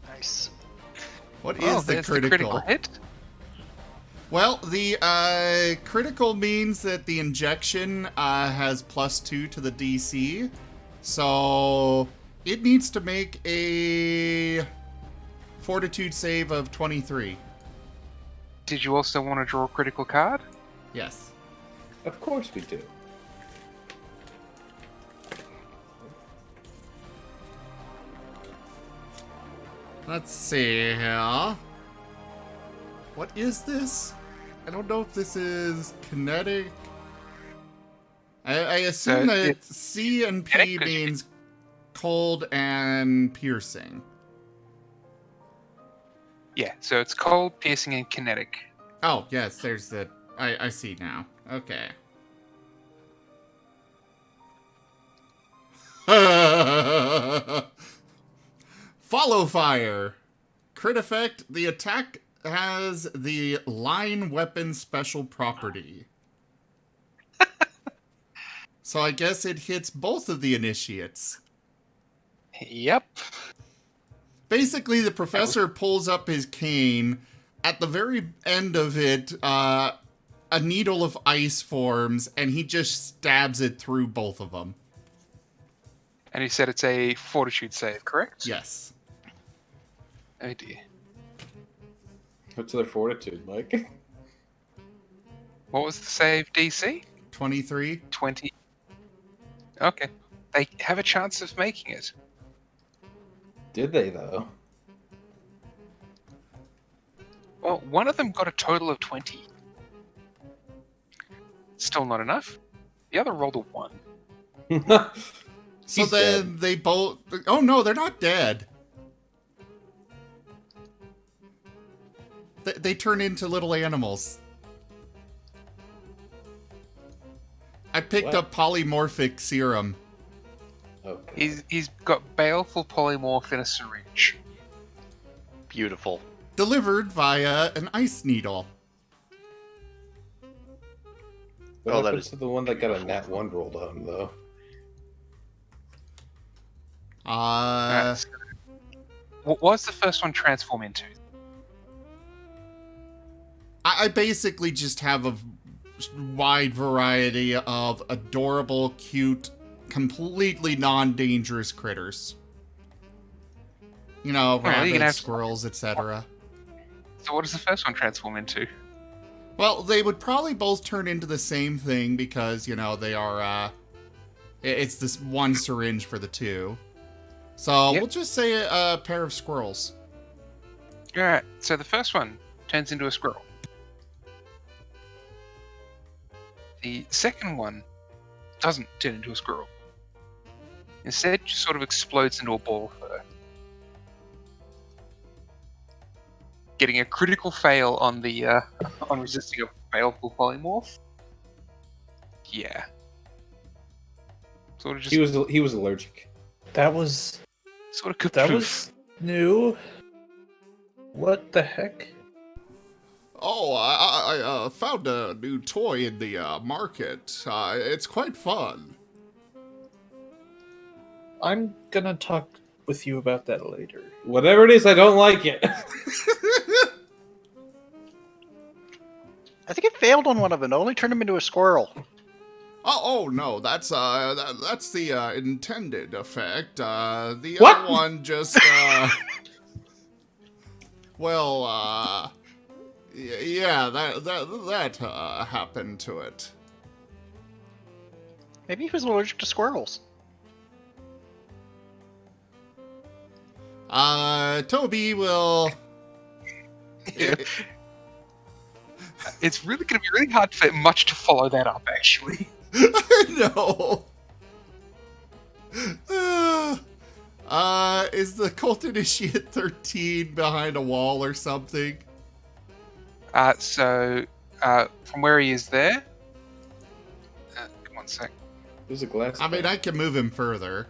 Nice. What is the there's critical? hit. Well, the critical means that the injection has +2 to the DC. So it needs to make a fortitude save of 23. Did you also want to draw a critical card? Yes. Of course we do. Let's see here. What is this? I don't know if this is kinetic. I assume that it's C and P kinetic 'cause you means cold and piercing. Yeah, so it's cold, piercing, and kinetic. Oh, yes, there's the... I see now. Okay. Follow fire. Crit effect. The attack has the line weapon special property. So I guess it hits both of the initiates. Yep. Basically, the professor pulls up his cane. At the very end of it, a needle of ice forms, and he just stabs it through both of them. And you said it's a fortitude save, correct? Yes. Oh dear. What's their fortitude like? What was the save DC? 23. 20. Okay. They have a chance of making it. Did they though? Well, one of them got a total of 20. Still not enough. The other rolled a 1. So He's then dead. they both... Oh no, they're not dead. They turn into little animals. I picked What? up polymorphic serum. Okay. He's got baleful polymorph in a syringe. Beautiful. delivered via an ice needle. What Oh, that happens is to the one that got a nat 1 rolled on, though? Uh, So what was the first one transform into? I basically just have a wide variety of adorable, cute, completely non-dangerous critters. You know, Well, you can rabbits, have- squirrels, etc. So what does the first one transform into? Well, they would probably both turn into the same thing because, you know, they are, it's this one syringe for the two. So Yep. we'll just say a pair of squirrels. Alright, so the first one turns into a squirrel. The second one doesn't turn into a squirrel. Instead, just sort of explodes into a ball of fur. Getting a critical fail on the on resisting a baleful polymorph. Yeah. Sort of just He was allergic. That was sort of that kapoof. was new. What the heck? Oh, I found a new toy in the market. It's quite fun. I'm gonna talk with you about that later. Whatever it is, I don't like it. I think it failed on one of them. It only turned him into a squirrel. Oh no, that's that's the intended effect. The What? other one just well, yeah, that happened to it. Maybe he was allergic to squirrels. Toby will. It's really going to be really hard for much to follow that up, actually. No. Is the cult initiate 13 behind a wall or something? So, from where he is there... come on a sec. There's a glass. I mean, I can move him further.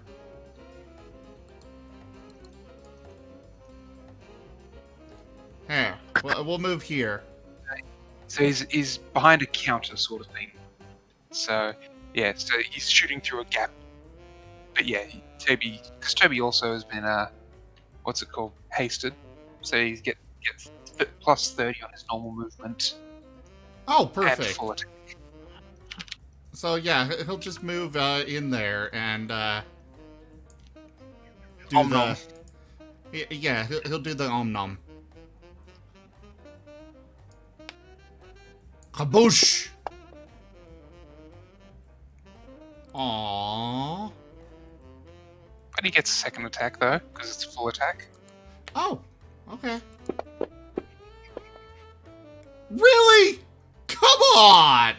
Here, we'll move here. So he's behind a counter sort of thing. So, yeah, so he's shooting through a gap. But yeah, Toby... Because Toby also has been, what's it called? Hasted. So he gets plus 30 on his normal movement. Oh, And perfect. full attack. So yeah, he'll just move in there and do Om the. nom. Yeah, he'll do the om nom. Kaboosh! Aww. But he gets a second attack, though, because it's a full attack. Oh, okay. Really? Come on!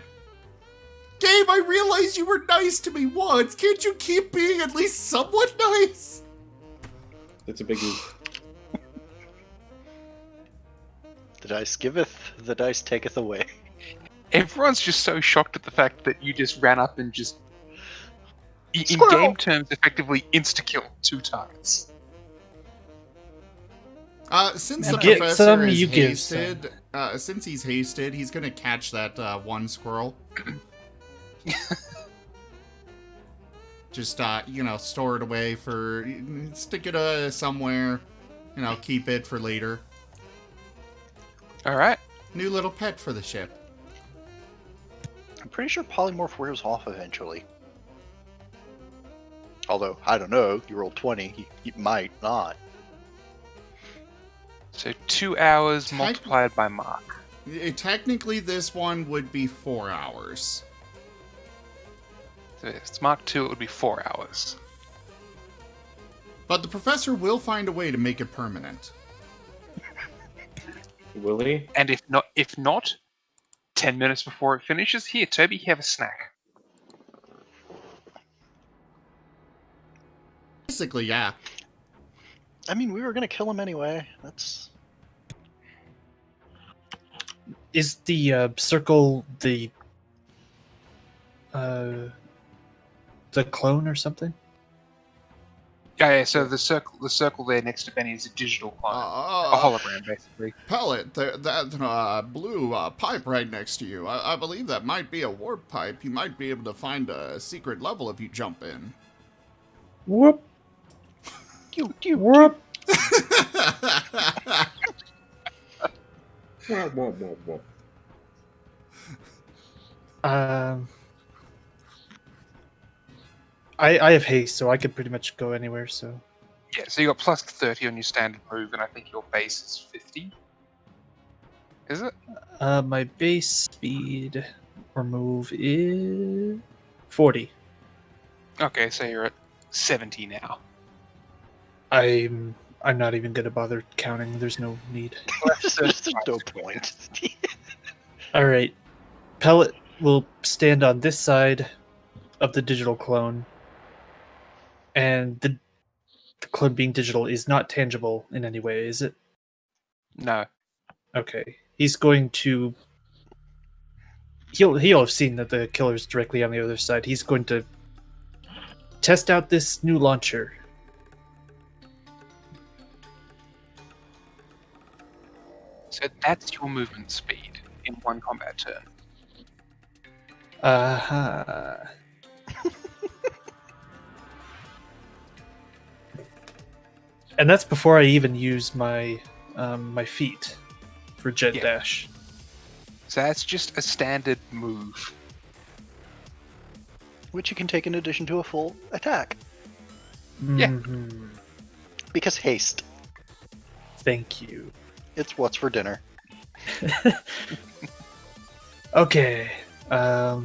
Game, I realize you were nice to me once. Can't you keep being at least somewhat nice? That's a biggie. The dice giveth, the dice taketh away. Everyone's just so shocked at the fact that you just ran up and just, in Squirrel! game terms, effectively insta-killed 2 targets. Since You the get professor some, is you give hasted, since he's hasted, he's gonna catch that one squirrel. Just you know, store it away for, stick it somewhere, you know, keep it for later. Alright. New little pet for the ship. I'm pretty sure polymorph wears off eventually. Although, I don't know, you rolled 20, he might not. So 2 hours multiplied by Mark. Technically, this one would be 4 hours. So if it's Mark 2, it would be 4 hours. But the professor will find a way to make it permanent. Will he? And if not, 10 minutes before it finishes, here, Toby, have a snack. Basically, yeah. I mean, we were gonna kill him anyway. That's... Is the circle the clone or something? Yeah, so the circle there next to Benny is a digital clone, a hologram, basically. Pellet, that blue pipe right next to you. I believe that might be a warp pipe. You might be able to find a secret level if you jump in. Whoop. Pew, pew, Whoop. I have haste, so I could pretty much go anywhere. So Yeah, so you got plus 30 on your standard move, and I think your base is 50. Is it? my base speed or move is 40. Okay, so you're at 70 now. I'm not even gonna bother counting. There's no need. There's no point. All right, Pellet will stand on this side of the digital clone, and the clone being digital is not tangible in any way, is it? No. Okay, he's going to. He'll have seen that the killer's directly on the other side. He's going to test out this new launcher. So that's your movement speed in one combat turn. And that's before I even use my my feet for jet Yeah. dash. So that's just a standard move. Which you can take in addition to a full attack. Yeah. Mhm. Because haste. Thank you. It's what's for dinner. Okay. I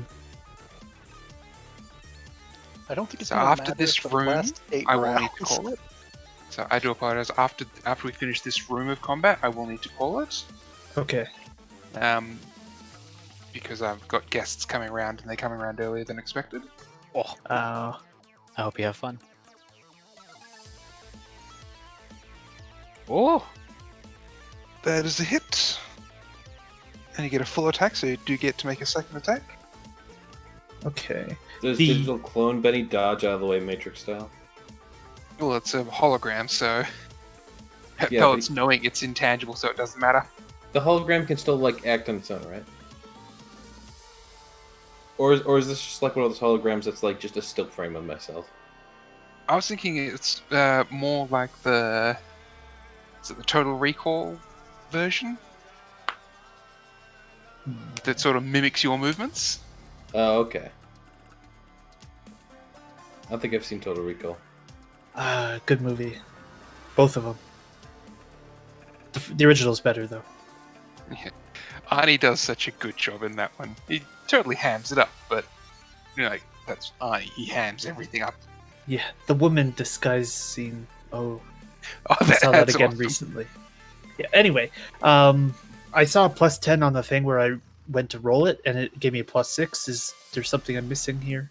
don't think it's So gonna after matter this for the room, last 8 I will need rounds. to call it. So I do apologize. After we finish this room of combat, I will need to call it. Okay. Because I've got guests coming around, and they're coming around earlier than expected. I hope you have fun. Oh, That is a hit. And you get a full attack, so you do get to make a second attack. Okay. Does The- digital clone Benny dodge out of the way, Matrix style? Well, it's a hologram, so Yeah, Pellet's knowing it's intangible, so it doesn't matter. The hologram can still like act on its own, right? Or is this just like one of those holograms that's like just a still frame of myself? I was thinking it's more like the Total Recall version that sort of mimics your movements. Oh, okay. I don't think I've seen Total Recall. Good movie. Both of them. The original's better though. Yeah. Arnie does such a good job in that one. He totally hams it up, but you know, like that's Arnie. He hams everything up. Yeah, the woman disguise scene. Oh, Oh, I saw that that's again awesome. recently. Yeah. Anyway, I saw a plus 10 on the thing where I went to roll it, and it gave me a plus 6. Is there something I'm missing here?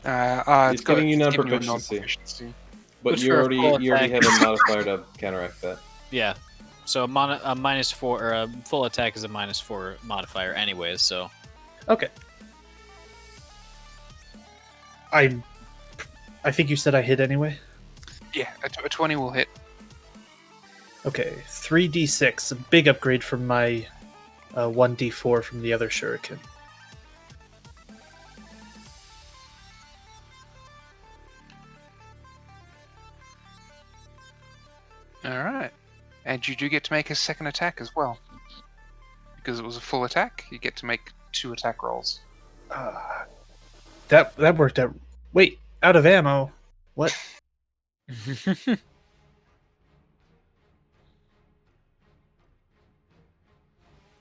It's giving you giving non-proficiency. non-proficiency. But Which you for a already full have attack- a modifier to counteract that. yeah. So a -4 or a full attack is a -4 modifier, anyways. So Okay. I think you said I hit anyway. Yeah, a 20 will hit. Okay, 3d6, a big upgrade from my 1d4 from the other shuriken. All right, and you do get to make a second attack as well. Because it was a full attack, you get to make 2 attack rolls. That worked out. Wait, out of ammo. What?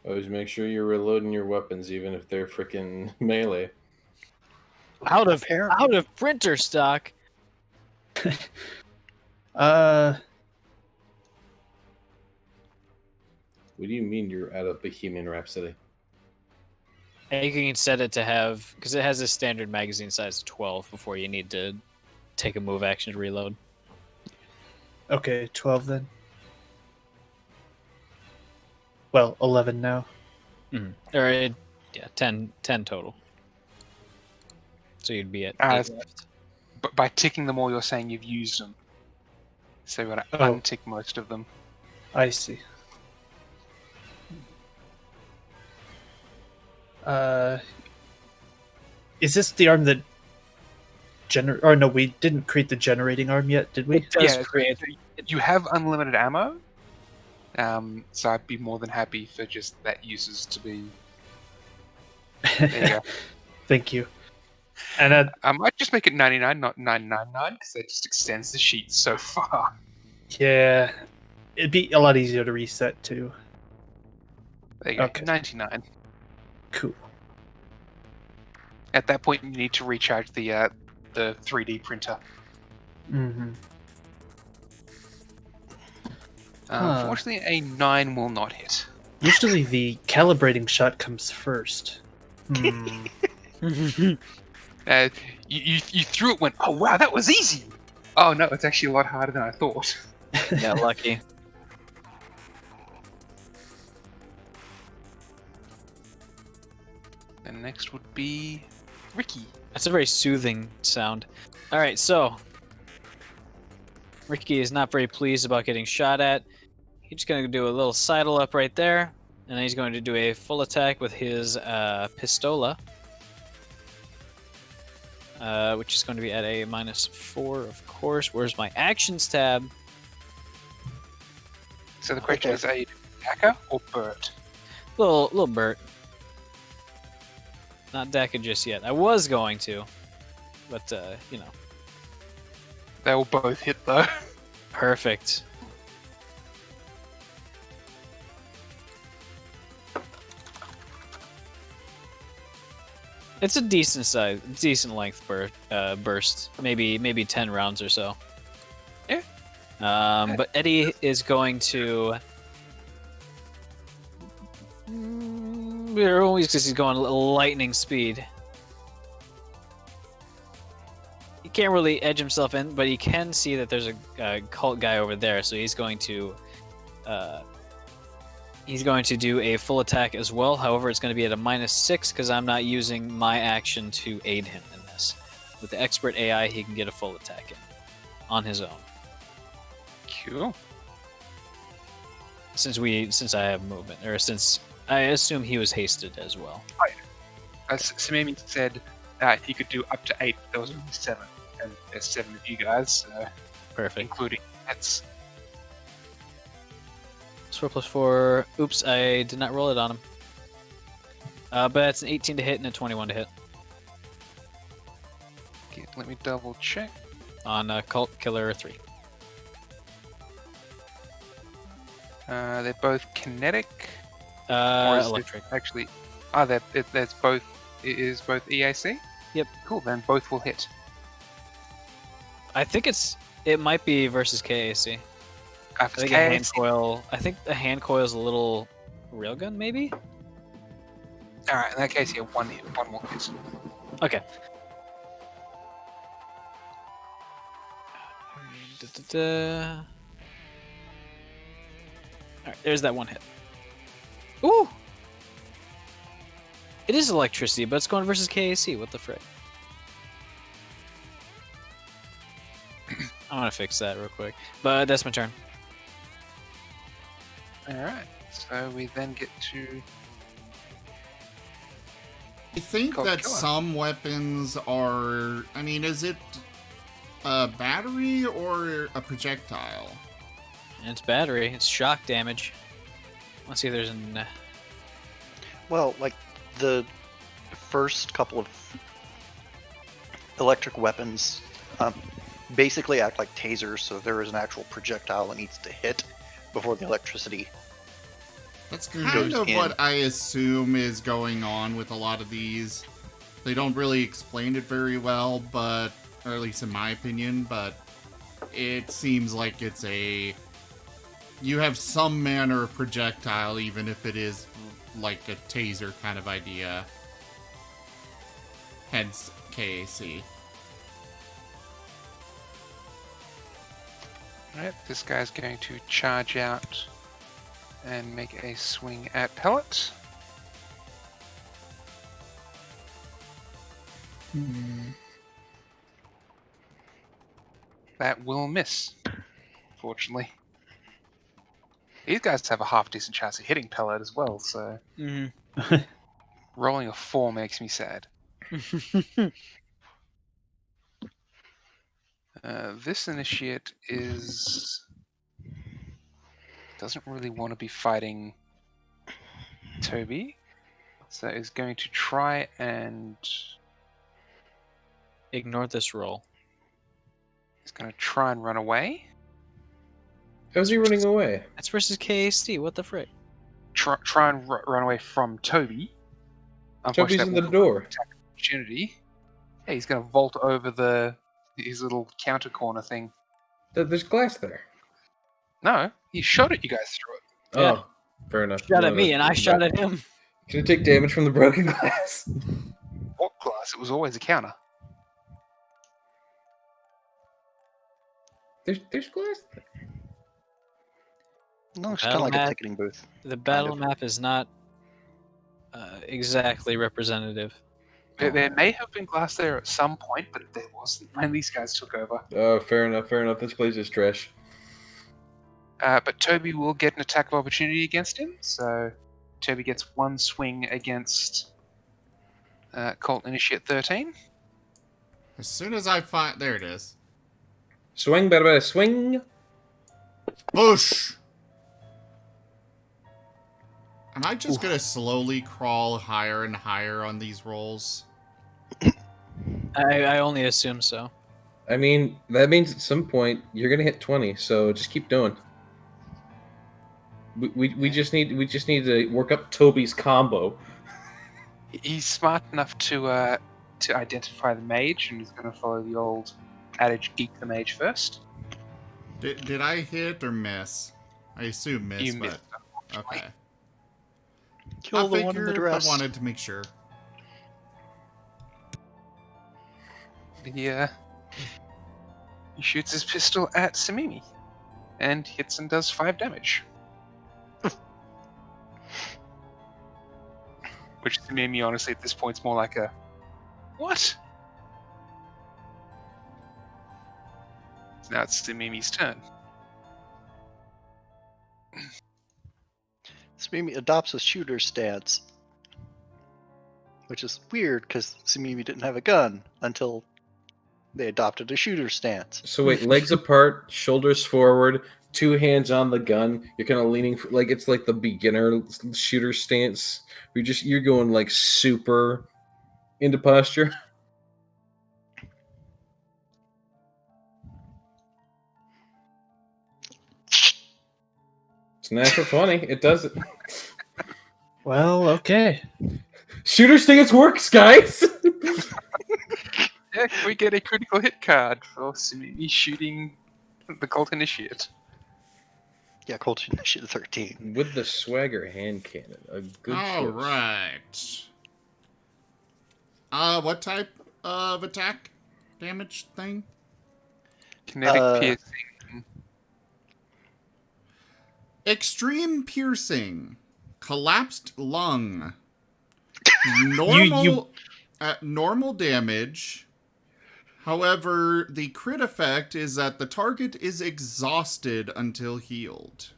Always make sure you're reloading your weapons, even if they're freaking melee. out Apparently. of printer stock. What do you mean you're out of Bohemian Rhapsody? And you can set it to have, because it has a standard magazine size of 12 before you need to take a move action to reload. Okay, 12 then. Well, 11 now. Or yeah, 10 total. So you'd be at Ah, 8 left. But by ticking them all, you're saying you've used them. So we're going to Oh. untick most of them. I see. Is this the arm that Or no, we didn't create the generating arm yet, did we? It does Yeah, create. You have unlimited ammo, so I'd be more than happy for just that uses to be. There you go. Thank you. And I might just make it 99, not 999, because that just extends the sheet so far. yeah, it'd be a lot easier to reset too. There you go, Okay. 99. Cool. At that point, you need to recharge the 3D printer. Mm-hmm. Unfortunately, a 9 will not hit. Usually the calibrating shot comes first. Hmm. You threw it, went, oh wow, that was easy! Oh no, it's actually a lot harder than I thought. Yeah, lucky. And next would be Ricky. That's a very soothing sound. All right, so Ricky is not very pleased about getting shot at. He's just going to do a little sidle up right there, and then he's going to do a full attack with his pistola, which is going to be at a -4, of course. Where's my actions tab? So the question is, are you Daka or Bert? Little Bert. Not Daka just yet. I was going to, but you know. They will both hit though. Perfect. It's a decent size, decent length burst. Maybe 10 rounds or so. Yeah. But Eddie is going to. We're always because he's going lightning speed. He can't really edge himself in, but he can see that there's a cult guy over there, so he's going to do a full attack as well. However, it's going to be at a -6 because I'm not using my action to aid him in this. With the expert AI, he can get a full attack in on his own. Cool. Since I have movement, or since I assume he was hasted as well. As Samimi said, he could do up to 8. There was only 7, and there's 7 of you guys, Perfect. including that's. 4 + 4. Oops, I did not roll it on him. But it's an 18 to hit and a 21 to hit Okay, let me double check. on Cult Killer 3. They're both kinetic. Or is it Electric. actually, that's both. It is both EAC. Yep. Cool. Then both will hit. I think it might be versus KAC. I think a hand coil. I think the hand coil is a little railgun, maybe. All right. In that case, yeah, one more hit. Okay. Alright, there's that one hit. Ooh! It is electricity, but it's going versus KAC. What the frick? I'm gonna fix that real quick. But that's my turn. All right. So we then get to. I think Called that killer. some weapons are. I mean, is it a battery or a projectile? And it's battery. It's shock damage. Let's see if there's an. Well, like the first couple of electric weapons basically act like tasers, so there is an actual projectile that needs to hit before the electricity. That's kind Goes of in. what I assume is going on with a lot of these. They don't really explain it very well, but, or at least in my opinion, but it seems like it's a. You have some manner of projectile, even if it is like a taser kind of idea. Hence KAC. Alright, this guy's going to charge out and make a swing at Pellet. That will miss. unfortunately. These guys have a half decent chance of hitting Pellet as well, so rolling a 4 makes me sad. This initiate doesn't really want to be fighting Toby, so is going to try and Ignore this roll. is going to try and run away. How's he running away? That's versus KSD. What the frick? Try and run away from Toby. Toby's in the door. Opportunity. Yeah, he's going to vault over his little counter corner thing. There's glass there. No, he shot at you guys through it. Yeah. Oh, fair enough. Shot No, at me, no, and I no. shot at him. Can it take damage from the broken glass? What glass? It was always a counter. There's glass there. No, it's kind of like a ticketing booth. The battle of. map is not exactly representative. There may have been glass there at some point, but there wasn't when these guys took over. Oh, fair enough, fair enough. This place is trash. But Toby will get an attack of opportunity against him, so Toby gets one swing against Colt Initiate 13. As soon as I find... There it is. Swing, bada bada, swing. Boosh! Am I just gonna slowly crawl higher and higher on these rolls? I only assume so. I mean, that means at some point you're gonna hit 20, so just keep doing. We just need to work up Toby's combo. He's smart enough to identify the mage, and he's going to follow the old adage, eat the mage first. Did I hit or miss? I assume miss, You but... missed, unfortunately. Okay. Kill the one in the dress. I wanted to make sure. He shoots his pistol at Samimi, and hits and does 5 damage. Which Samimi, honestly, at this point is more like a... What? Now it's Samimi's turn. Samimi adopts a shooter stance. Which is weird, because Samimi didn't have a gun until they adopted a shooter stance. So wait, legs apart, shoulders forward, 2 hands on the gun. You're kind of leaning, like it's like the beginner shooter stance. You're going like super into posture. It's a natural 20. It does it. Well, okay. Shooter stance works, guys. Yeah, can we get a critical hit card for Samimi shooting the Cult Initiate? Yeah, Colt Initiate 13. With the swagger hand cannon, a good choice. Alright. What type of attack damage thing? Kinetic piercing. Extreme piercing. Collapsed lung. Normal normal damage. However, the crit effect is that the target is exhausted until healed.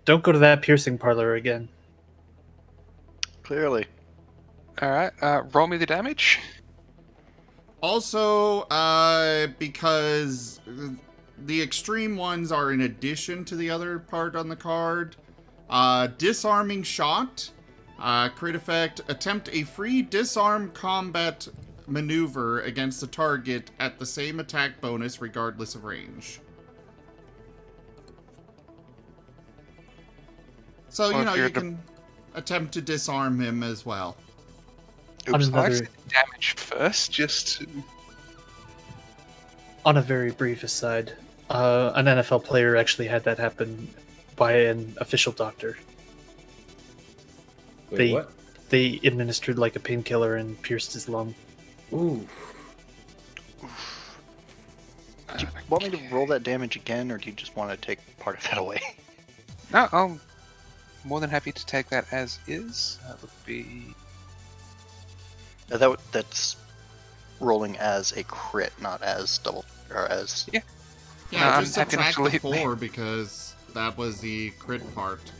Don't go to that piercing parlor again. Clearly. Alright, roll me the damage. Also, because the extreme ones are in addition to the other part on the card, disarming shot, crit effect, attempt a free disarm combat maneuver against the target at the same attack bonus regardless of range. So, Well, if you're you can attempt to disarm him as well. On Oops. I'll another, say the damage first, just... on a very brief aside, an NFL player actually had that happen by an official doctor. Wait, what? They administered like a painkiller and pierced his lung. Ooh. Do you want me to roll that damage again, or do you just want to take part of that away? No, I'm more than happy to take that as is. That would be... That's rolling as a crit, not as double, or as... Yeah. Yeah, I'm just happy enough subtract to the leave. 4 because that was the crit part.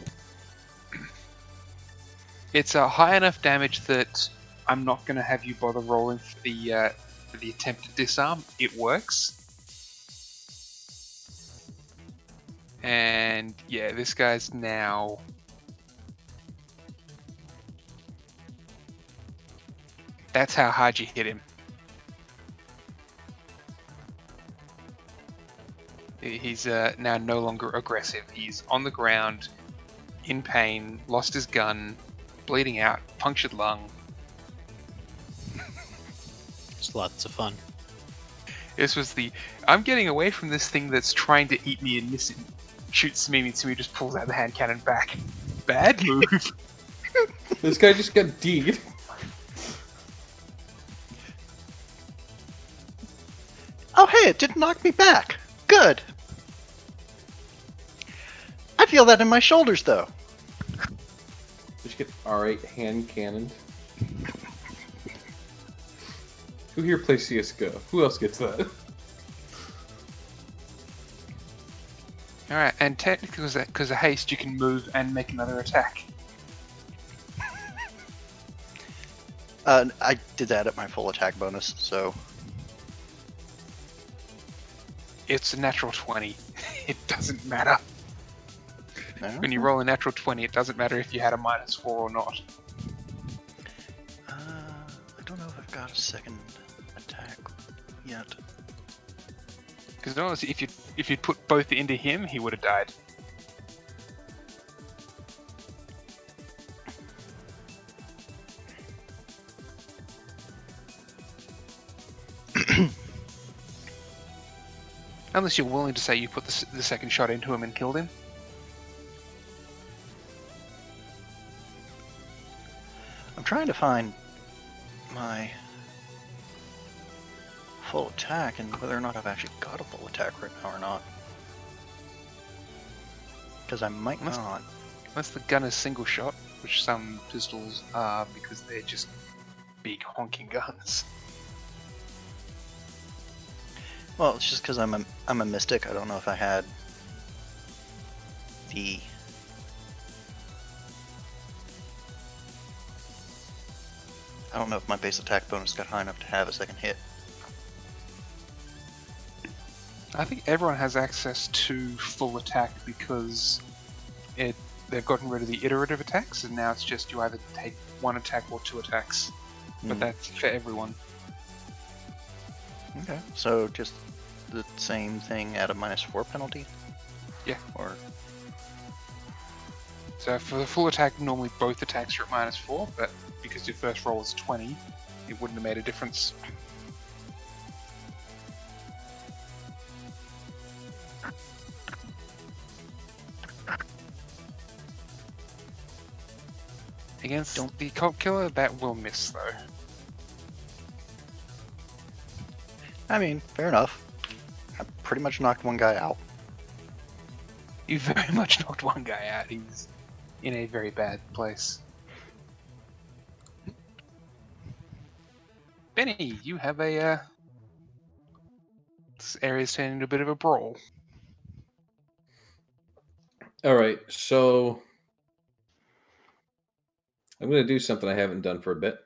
It's a high enough damage that I'm not going to have you bother rolling for the attempted disarm. It works. And yeah, this guy's now... That's how hard you hit him. He's now no longer aggressive. He's on the ground, in pain, lost his gun, bleeding out, punctured lung. It's lots of fun. This was the... I'm getting away from this thing that's trying to eat me and miss it. Shoots me, so he just pulls out the hand cannon back. Bad move. This guy just got D'd. Oh, hey, it didn't knock me back. Good. I feel that in my shoulders, though. Just get R8 hand cannoned. Who here plays CSGO? Who else gets that? Alright, and technically because of haste, you can move and make another attack. I did that at my full attack bonus, so... It's a natural 20. It doesn't matter. When you roll a natural 20, it doesn't matter if you had a -4 or not. I don't know if I've got a second attack yet. Because honestly, if you'd put both into him, he would have died. Unless you're willing to say you put the second shot into him and killed him. I'm trying to find my full attack and whether or not I've actually got a full attack right now or not. Because I might not. Unless the gun is single shot, which some pistols are because they're just big honking guns. Well, it's just because I'm a mystic. I don't know if I had the... I don't know if my base attack bonus got high enough to have a second hit. I think everyone has access to full attack because they've gotten rid of the iterative attacks, and now it's just you either take one attack or two attacks. But that's for everyone. Okay. So just the same thing at a -4 penalty? Yeah. Or... So for the full attack, normally both attacks are at -4, but because your first roll was 20, it wouldn't have made a difference. Against the cult killer, that will miss though. I mean, fair enough. I pretty much knocked one guy out. You very much knocked one guy out. He's in a very bad place. Benny, you have a this area's turning into a bit of a brawl. Alright, so I'm going to do something I haven't done for a bit.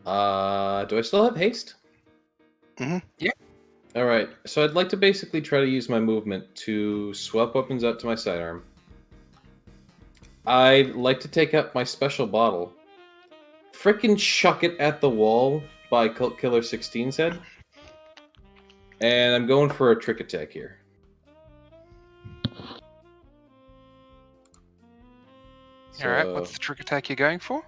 Do I still have haste? Mhm. Yeah. Alright, so I'd like to basically try to use my movement to swap weapons out to my sidearm. I'd like to take out my special bottle, frickin' chuck it at the wall by Cult Killer 16's head, and I'm going for a trick attack here. Alright, what's the trick attack you're going for?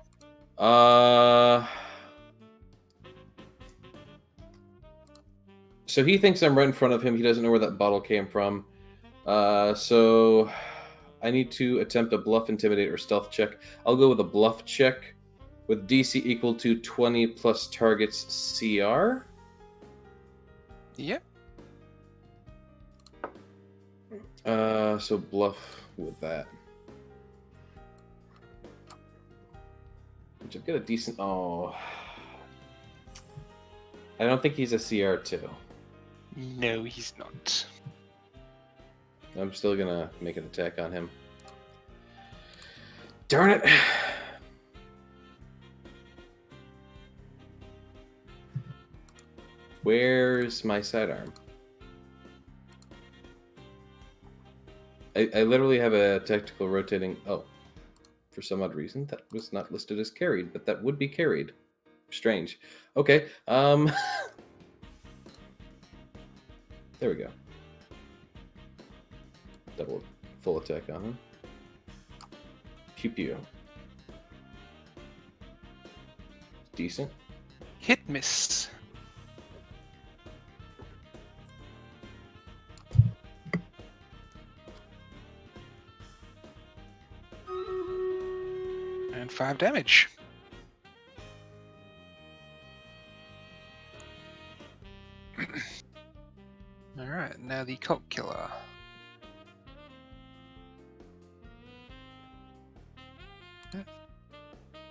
So he thinks I'm right in front of him. He doesn't know where that bottle came from. So I need to attempt a bluff, intimidate, or stealth check. I'll go with a bluff check with DC equal to 20 plus target's CR. Yep. So bluff with that. Which I've got a decent... Oh. I don't think he's a CR2. No, he's not. I'm still gonna make an attack on him. Darn it! Where's my sidearm? I literally have a tactical rotating... Oh. For some odd reason, that was not listed as carried, but that would be carried. Strange. Okay, there we go. Double full attack on him. Pew pew. Decent. Hit miss. And 5 damage. Alright, now the cult killer.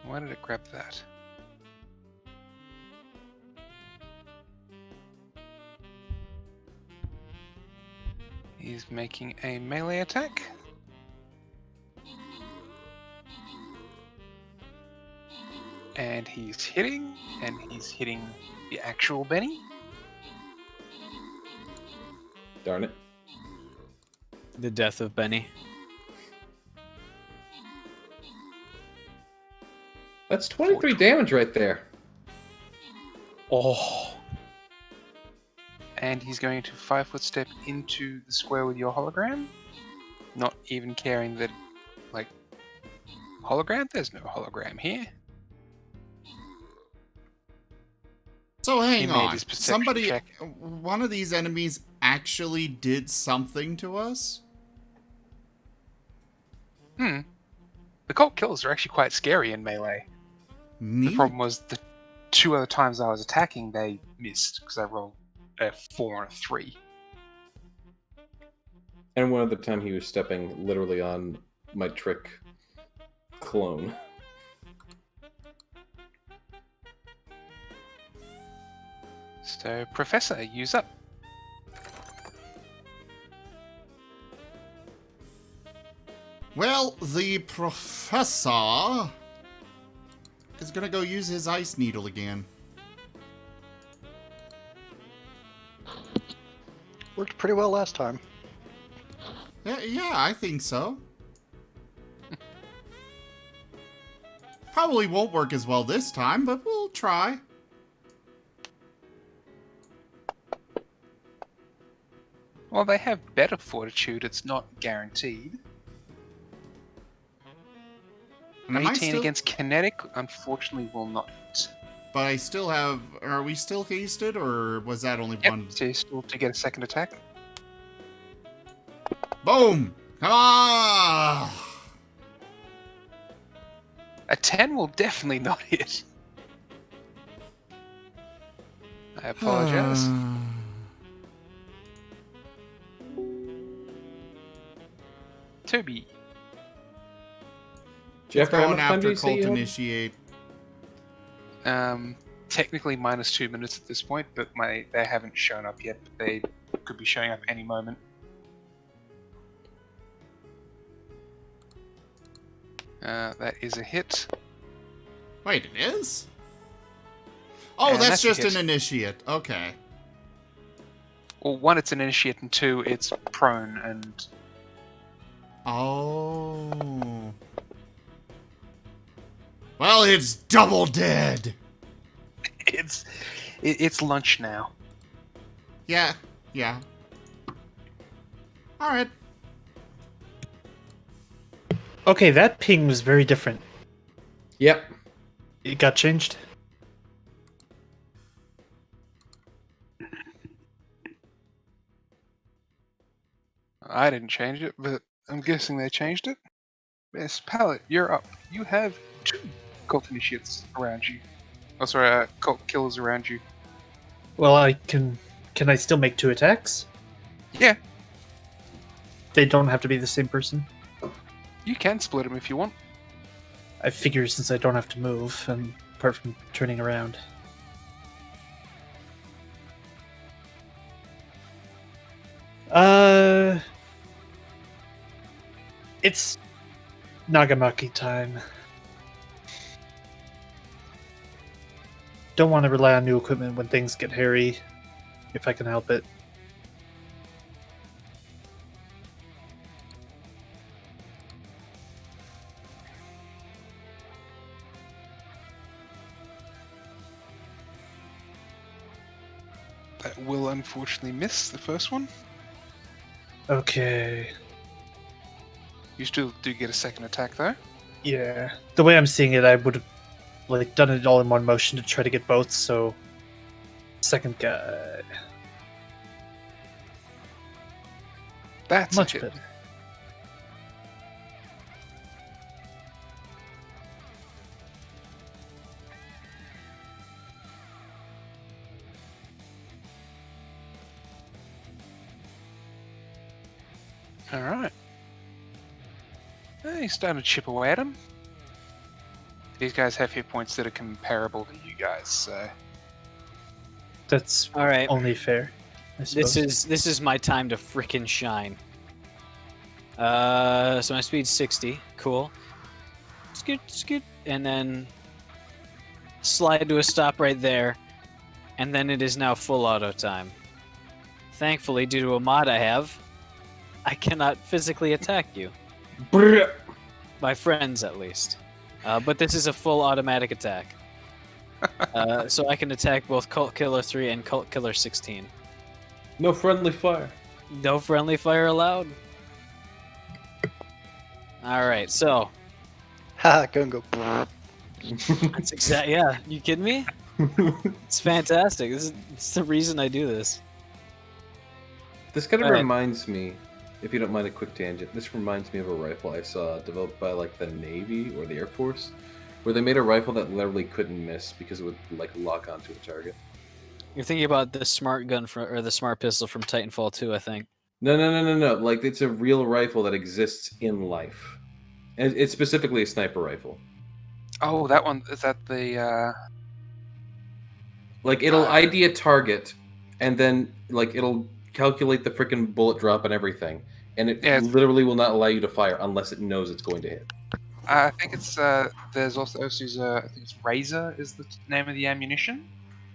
Why did it grab that? He's making a melee attack. And he's hitting the actual Benny. Darn it. The death of Benny. That's 23 damage right there. Oh, And he's going to 5-foot step into the square with your hologram. Not even caring that, like, hologram? There's no hologram here. So He hang made on. his perception Somebody, check. one of these enemies actually did something to us? The cult killers are actually quite scary in melee. The Neat. problem was the 2 other times I was attacking, they missed because I rolled a 4 and a 3. And one other time he was stepping literally on my trick clone. So, Professor, use up. Well, the professor is gonna go use his ice needle again. Worked pretty well last time. Yeah, I think so. Probably won't work as well this time, but we'll try. Well, they have better fortitude, it's not guaranteed. And am I 18 still, against kinetic, unfortunately, will not hit. but I still have. Are we still hasted, or was that only Yep, one? so you still to get a second attack. Boom! Come on! A 10 will definitely not hit. I apologize. Toby. Jeff, how Going much time do after you say cult you have? initiate. Technically minus 2 minutes at this point, but they haven't shown up yet. But they could be showing up any moment. That is a hit. Wait, it is? Oh, And that's that's a just hit. an initiate. Okay. Well, 1, it's an initiate, and 2, it's prone, and Oh. Well, it's double dead. it's lunch now. Yeah. Alright. okay. That ping was very different. Yep. It got changed. I didn't change it, but I'm guessing they changed it. Miss Pallet, you're up. You have 2 cult initiates around you. Oh, sorry, cult killers around you. Well, I can. Can I still make 2 attacks? Yeah, They don't have to be the same person. you can split them if you want. I figure since I don't have to move, and apart from turning around. It's Nagamaki time. Don't want to rely on new equipment when things get hairy, if I can help it. That will unfortunately miss the first one. Okay. You still do get a second attack though. Yeah. The way I'm seeing it, I would have like done it all in one motion to try to get both, so second guy. That's Much a hit. better. All right. He's starting to chip away at him. These guys have hit points that are comparable to you guys, so That's All right. only fair. I suppose. This is my time to frickin' shine. So my speed's 60. Cool. Scoot, and then slide to a stop right there, and then it is now full auto time. Thankfully, due to a mod I have, I cannot physically attack you. My friends, at least. But this is a full automatic attack. So I can attack both Cult Killer 3 and Cult Killer 16. No friendly fire. No friendly fire allowed. Alright, so. Ha, Gungo. That's exact. Yeah, you kidding me? It's fantastic. It's the reason I do this. This kind of Alright. reminds me, if you don't mind a quick tangent, this reminds me of a rifle I saw developed by like the Navy or the Air Force, where they made a rifle that literally couldn't miss because it would like lock onto a target. You're thinking about the smart gun or the smart pistol from Titanfall 2, I think. No. Like it's a real rifle that exists in life. And it's specifically a sniper rifle. oh, that one is that the Like it'll ID a target, and then like it'll calculate the freaking bullet drop and everything, and it Yeah, it's- literally will not allow you to fire unless it knows it's going to hit. I think it's there's also I think it's Razor is the name of the ammunition.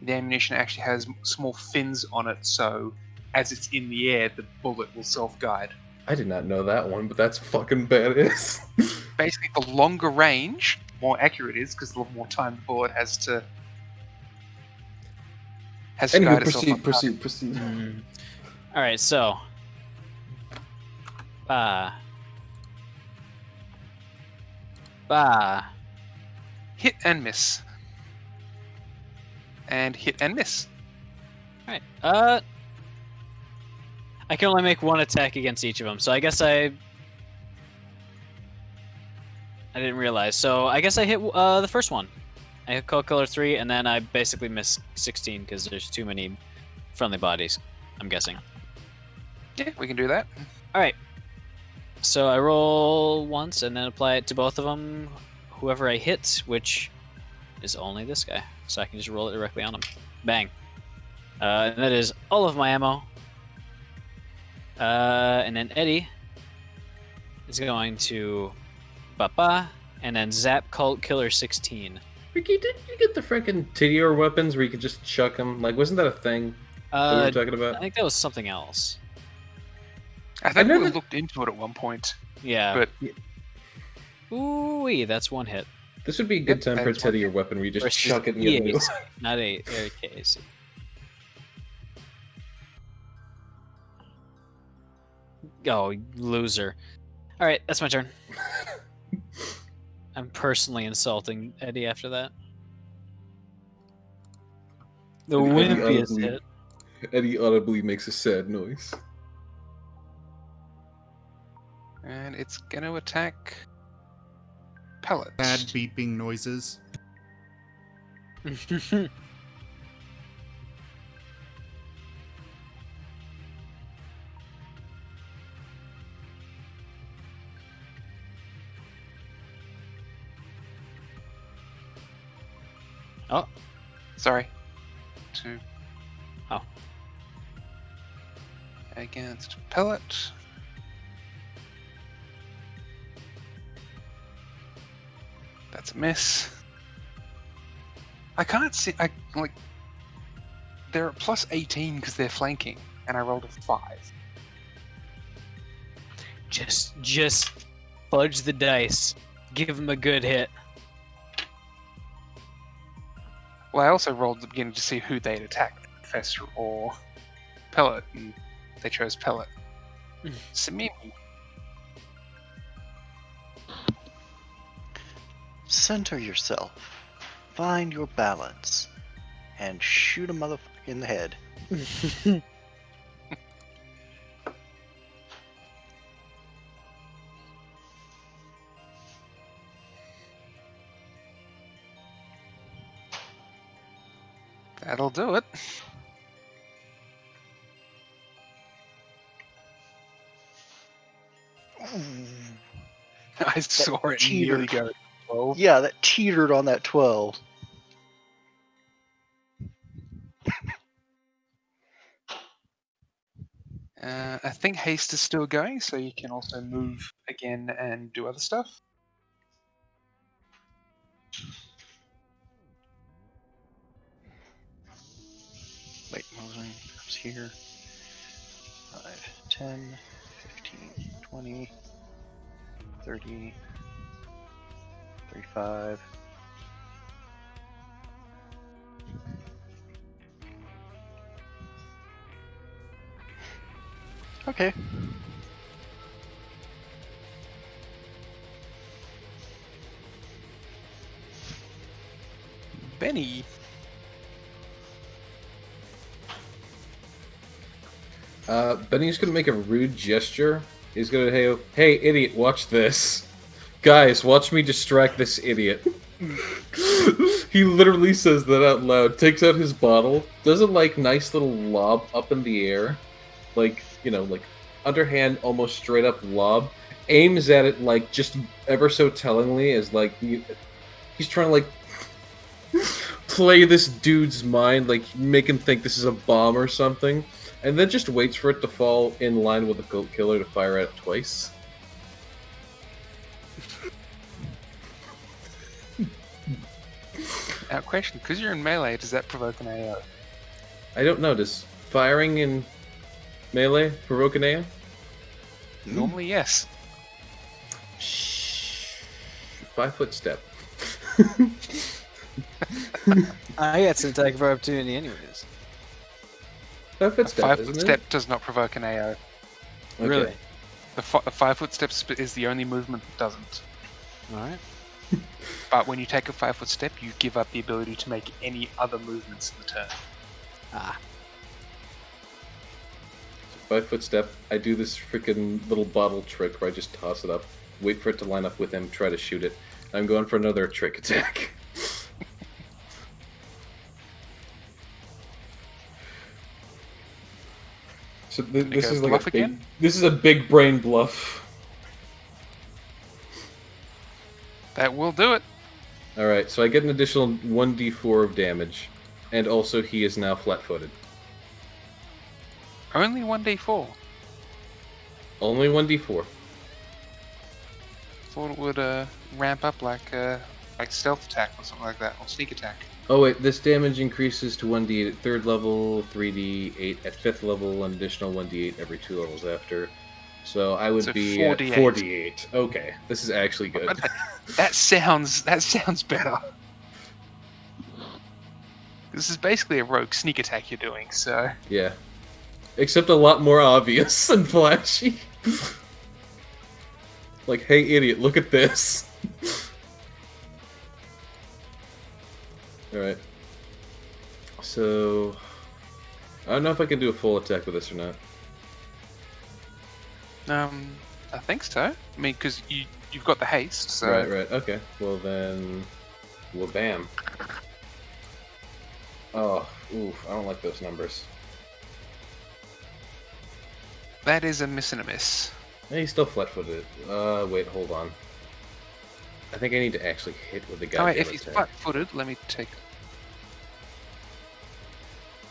The ammunition actually has small fins on it, so as it's in the air, the bullet will self-guide. I did not know that one, but that's fucking badass. Basically, the longer range, more accurate it is because the more time the bullet has to Anywho, guide itself. on proceed. Alright, so. Hit and miss. And hit and miss. Alright, I can only make one attack against each of them, so I guess I didn't realize. So I guess I hit the first one. I hit Cold Killer 3, and then I basically missed 16 because there's too many friendly bodies, I'm guessing. Yeah, we can do that. Alright. So I roll once and then apply it to both of them. Whoever I hit, which is only this guy. So I can just roll it directly on him. Bang. And that is all of my ammo. And then Eddie is going to Papa and then Zap Cult Killer 16. Ricky, did you get the freaking tittier weapons where you could just chuck them? Like, wasn't that a thing that we were talking I about? think that was something else. I think never- we looked into it at one point. Yeah. But Ooh, that's one hit. This would be a good time for a that is one tittier weapon where you just Versus chuck it and get a new EAC, not a KAC. Oh, loser. Alright, that's my turn. I'm personally insulting Eddie after that. The Eddie wimpiest audibly- hit. Eddie audibly makes a sad noise. and it's gonna attack pellets. Bad beeping noises. Oh, Sorry. Two. Oh. Against pellet. That's a miss. I can't see. They're at plus 18 because they're flanking, and I rolled a 5. Just fudge the dice. Give him a good hit. Well, I also rolled at the beginning to see who they'd attack, Professor or Pellet, and they chose Pellet. Samimi. Center yourself. Find your balance. And shoot a motherfucker in the head. That'll do it. I saw it nearly go 12. Yeah, that teetered on that 12. I think haste is still going, so you can also move again and do other stuff. Wait, moving comes here. 5, 10, 15, 20, 30, 35. Okay. Benny. Benny's gonna make a rude gesture. He's gonna, hey, idiot, watch this. Guys, watch me distract this idiot. He literally says that out loud, takes out his bottle, does a, nice little lob up in the air. Like underhand, almost straight up lob. Aims at it, just ever so tellingly, as, he's trying to, play this dude's mind, make him think this is a bomb or something. And then just waits for it to fall in line with the goat killer to fire at it twice. Now, question: because you're in melee, does that provoke an AO? I don't know. Does firing in melee provoke an AO? Normally, yes. Shh. 5-foot step. I got some attack of opportunity, anyways. 5-foot A step. 5-foot isn't step does not provoke an AO. Okay. Really? A 5-foot step is the only movement that doesn't. All right. But when you take a 5-foot step, you give up the ability to make any other movements in the turn. Ah. 5-foot step. I do this freaking little bottle trick where I just toss it up, wait for it to line up with him, try to shoot it. I'm going for another trick attack. So this is bluff a big. again? This is a big brain bluff. That will do it. All right, so I get an additional 1d4 of damage, and also he is now flat-footed. Only 1d4. Only 1d4. Thought it would ramp up like stealth attack or something like that, or sneak attack. Oh wait, this damage increases to 1d8 at 3rd level, 3d8 at 5th level, an additional 1d8 every 2 levels after. So I would So be 4d8. at 4d8. Okay, this is actually good. That sounds better. This is basically a rogue sneak attack you're doing, so... Yeah. Except a lot more obvious and flashy. Like, hey idiot, look at this. Alright. So... I don't know if I can do a full attack with this or not. I think so. I mean, because you've got the haste, so... Right, okay. Well then... Well, bam. Oh, oof, I don't like those numbers. That is a miss and a miss. Hey, he's still flat-footed. Wait, hold on. I think I need to actually hit with the guy. Alright, if he's flat-footed, let me take...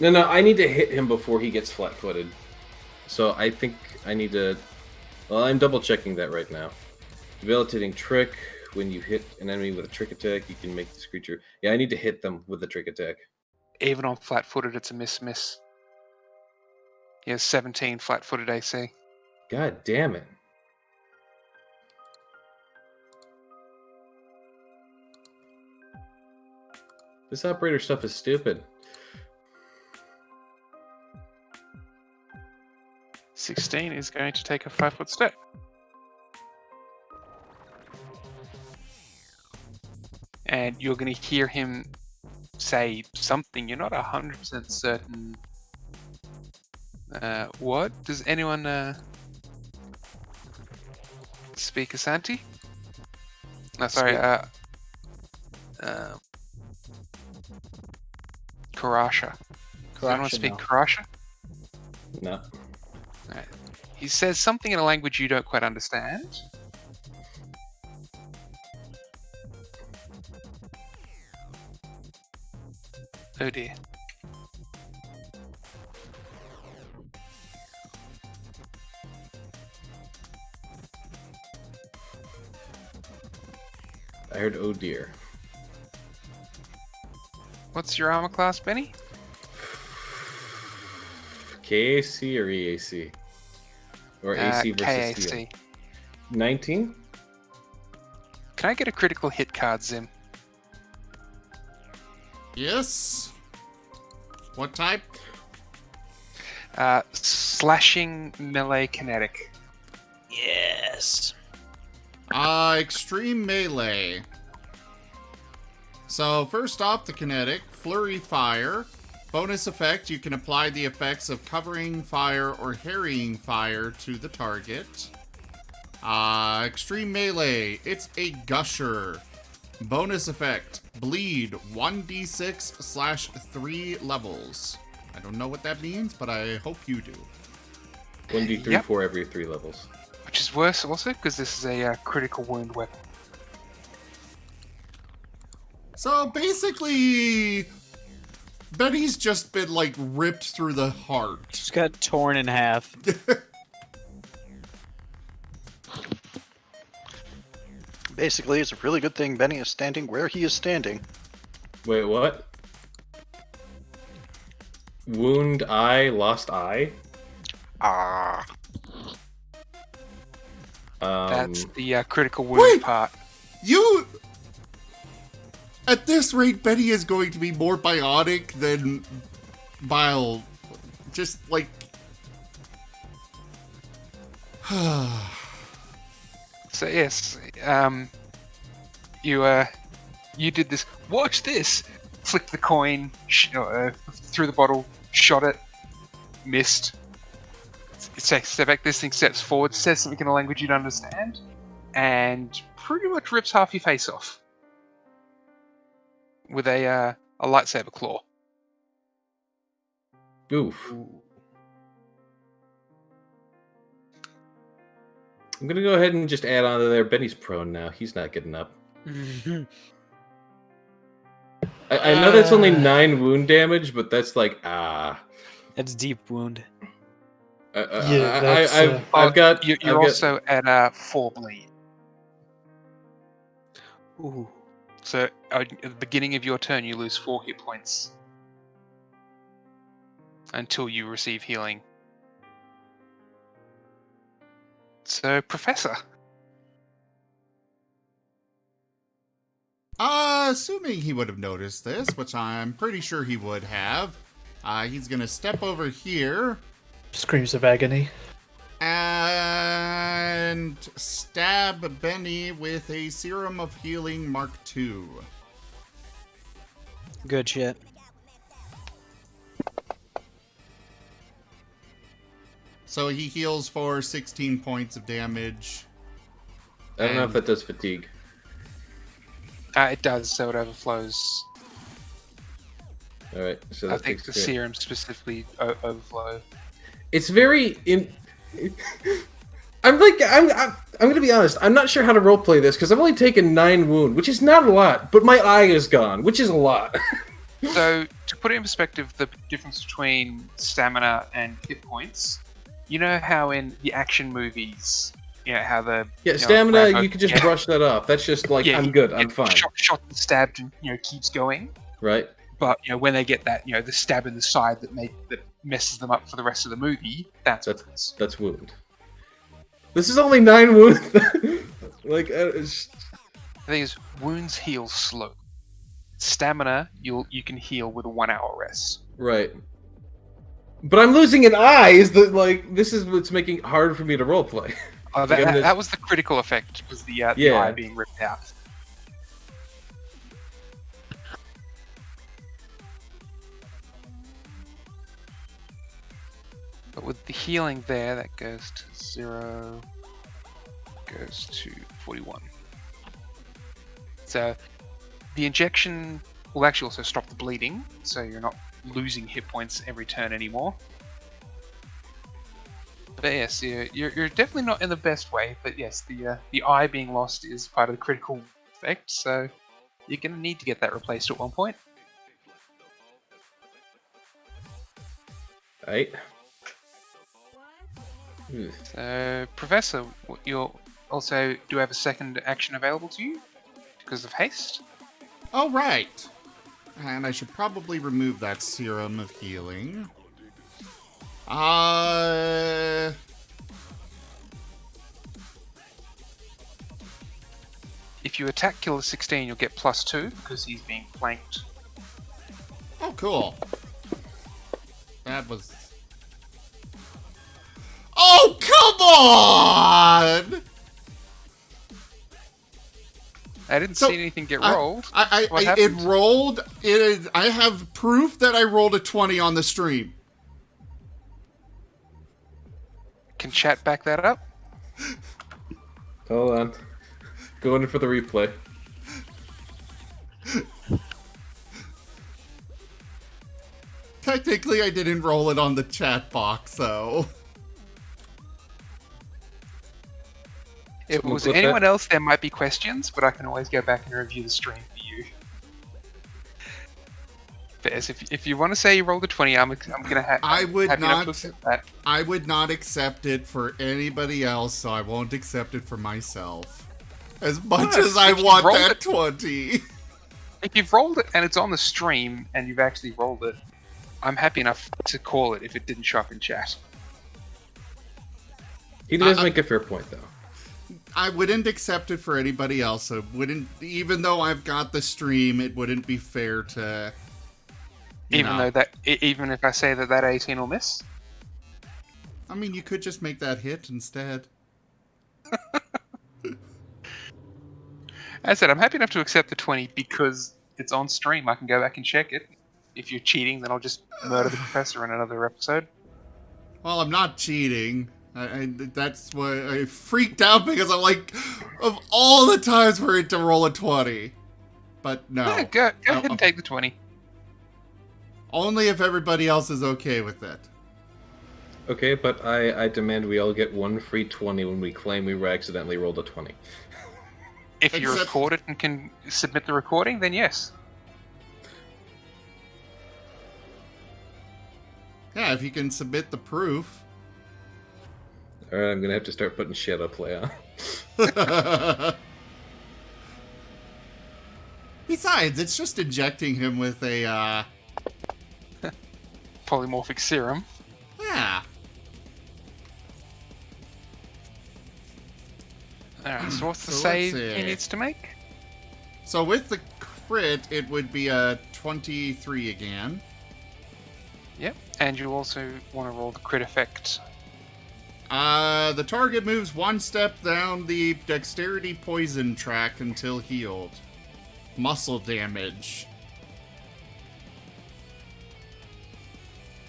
No, I need to hit him before he gets flat-footed. So I think I need to... Well, I'm double-checking that right now. Debilitating Trick when you hit an enemy with a trick attack, you can make this creature. Yeah, I need to hit them with a trick attack. Even on flat-footed, it's a miss. He has 17 flat-footed AC. God damn it. This operator stuff is stupid. 16 is going to take a 5-foot step. And you're going to hear him say something. You're not 100% certain. What? Does anyone speak Asanti? No, sorry. Karasha. Does anyone speak no. Karasha? No. Alright. He says something in a language you don't quite understand. Oh dear. I heard oh dear. What's your armor class, Benny? KAC or EAC? Or AC versus steel? KAC. 19? Can I get a critical hit card, Zim? Yes. What type? Slashing melee kinetic. Yes. Extreme melee. So first off, the kinetic, flurry fire. Bonus effect, you can apply the effects of covering fire or harrying fire to the target. Extreme melee, it's a gusher. Bonus effect, bleed 1d6/3 levels. I don't know what that means, but I hope you do. 1d3 Yep. for every 3 levels. Which is worse also, because this is a critical wound weapon. So basically, Benny's just been like ripped through the heart. Just got torn in half. Basically, it's a really good thing Benny is standing where he is standing. Wait, what? Wound eye, lost eye? Ah. That's the critical wound Wait! part. You... At this rate, Benny is going to be more bionic than Bile. Just like... So yes, you did this. Watch this. Flicked the coin, threw the bottle, shot it, missed. Step back. This thing steps forward, says something in a language you don't understand, and pretty much rips half your face off with a lightsaber claw. Oof. I'm gonna go ahead and just add on to there. Benny's prone now. He's not getting up. I know that's only 9 wound damage, but that's like, That's deep wound. I've got... You're also at 4 bleed. Ooh. So at the beginning of your turn, you lose 4 hit points until you receive healing. So, Professor. Assuming he would have noticed this, which I'm pretty sure he would have, he's gonna step over here Screams of agony. and stab Benny with a Serum of Healing Mark II. Good shit. So he heals for 16 points of damage. I don't know if that does fatigue. It does, so it overflows. Alright, so I that think takes the care. serum specifically overflow. It's very... I'm gonna be honest, I'm not sure how to roleplay this, because I've only taken 9 wound, which is not a lot, but my eye is gone, which is a lot. So, to put it in perspective, the difference between stamina and hit points, you know how in the action movies, how the stamina, Rambo- you could just brush that off. That's just like, I'm good, I'm fine. Shot and stabbed, and keeps going. Right? But when they get that the stab in the side that messes them up for the rest of the movie, that's wound. This is only 9 wounds. Like, the thing is, wounds heal slow. Stamina, you can heal with a 1 hour rest. Right. But I'm losing an eye. This is what's making it hard for me to roleplay. That was the critical effect. Was the eye being ripped out. But with the healing there, that goes to 0, goes to 41. So the injection will actually also stop the bleeding, so you're not losing hit points every turn anymore. But yes, you're definitely not in the best way. But yes, the eye being lost is part of the critical effect, so you're going to need to get that replaced at one point. Right. So, Professor, you'll also do have a second action available to you because of haste. Oh, right. And I should probably remove that serum of healing. If you attack Killer 16, you'll get +2 because he's being flanked. Oh, cool. That was... Oh, come on! I didn't see anything get rolled. What it happened? rolled. I have proof that I rolled a 20 on the stream. Can chat back that up? Hold on. Going in for the replay. Technically, I didn't roll it on the chat box, though. If it was anyone else, there might be questions, but I can always go back and review the stream for you. Fairs, if you want to say you rolled a 20, I'm gonna have. I would have not. to accept that. I would not accept it for anybody else, so I won't accept it for myself. As much as I want that 20. If you've rolled it and it's on the stream and you've actually rolled it, I'm happy enough to call it if it didn't show up in chat. He does make a fair point, though. I wouldn't accept it for anybody else. So wouldn't, even though I've got the stream, it wouldn't be fair to. Even if I say that 18 will miss. I mean, you could just make that hit instead. As I said, I'm happy enough to accept the 20 because it's on stream. I can go back and check it. If you're cheating, then I'll just murder the professor in another episode. Well, I'm not cheating. That's why I freaked out because I'm like, of all the times for it to roll a 20. But no. Yeah, go ahead and take the 20. Only if everybody else is okay with it. Okay, but I demand we all get one free 20 when we claim we accidentally rolled a 20. If you record it and can submit the recording, then yes. Yeah, if you can submit the proof. Alright, I'm gonna have to start putting shadow play on. Besides, it's just injecting him with a, polymorphic serum. Yeah. Alright, so what's the So save let's see. he needs to make? So with the crit, it would be a 23 again. Yep, and you also want to roll the crit effect. The target moves one step down the dexterity poison track until healed. Muscle damage.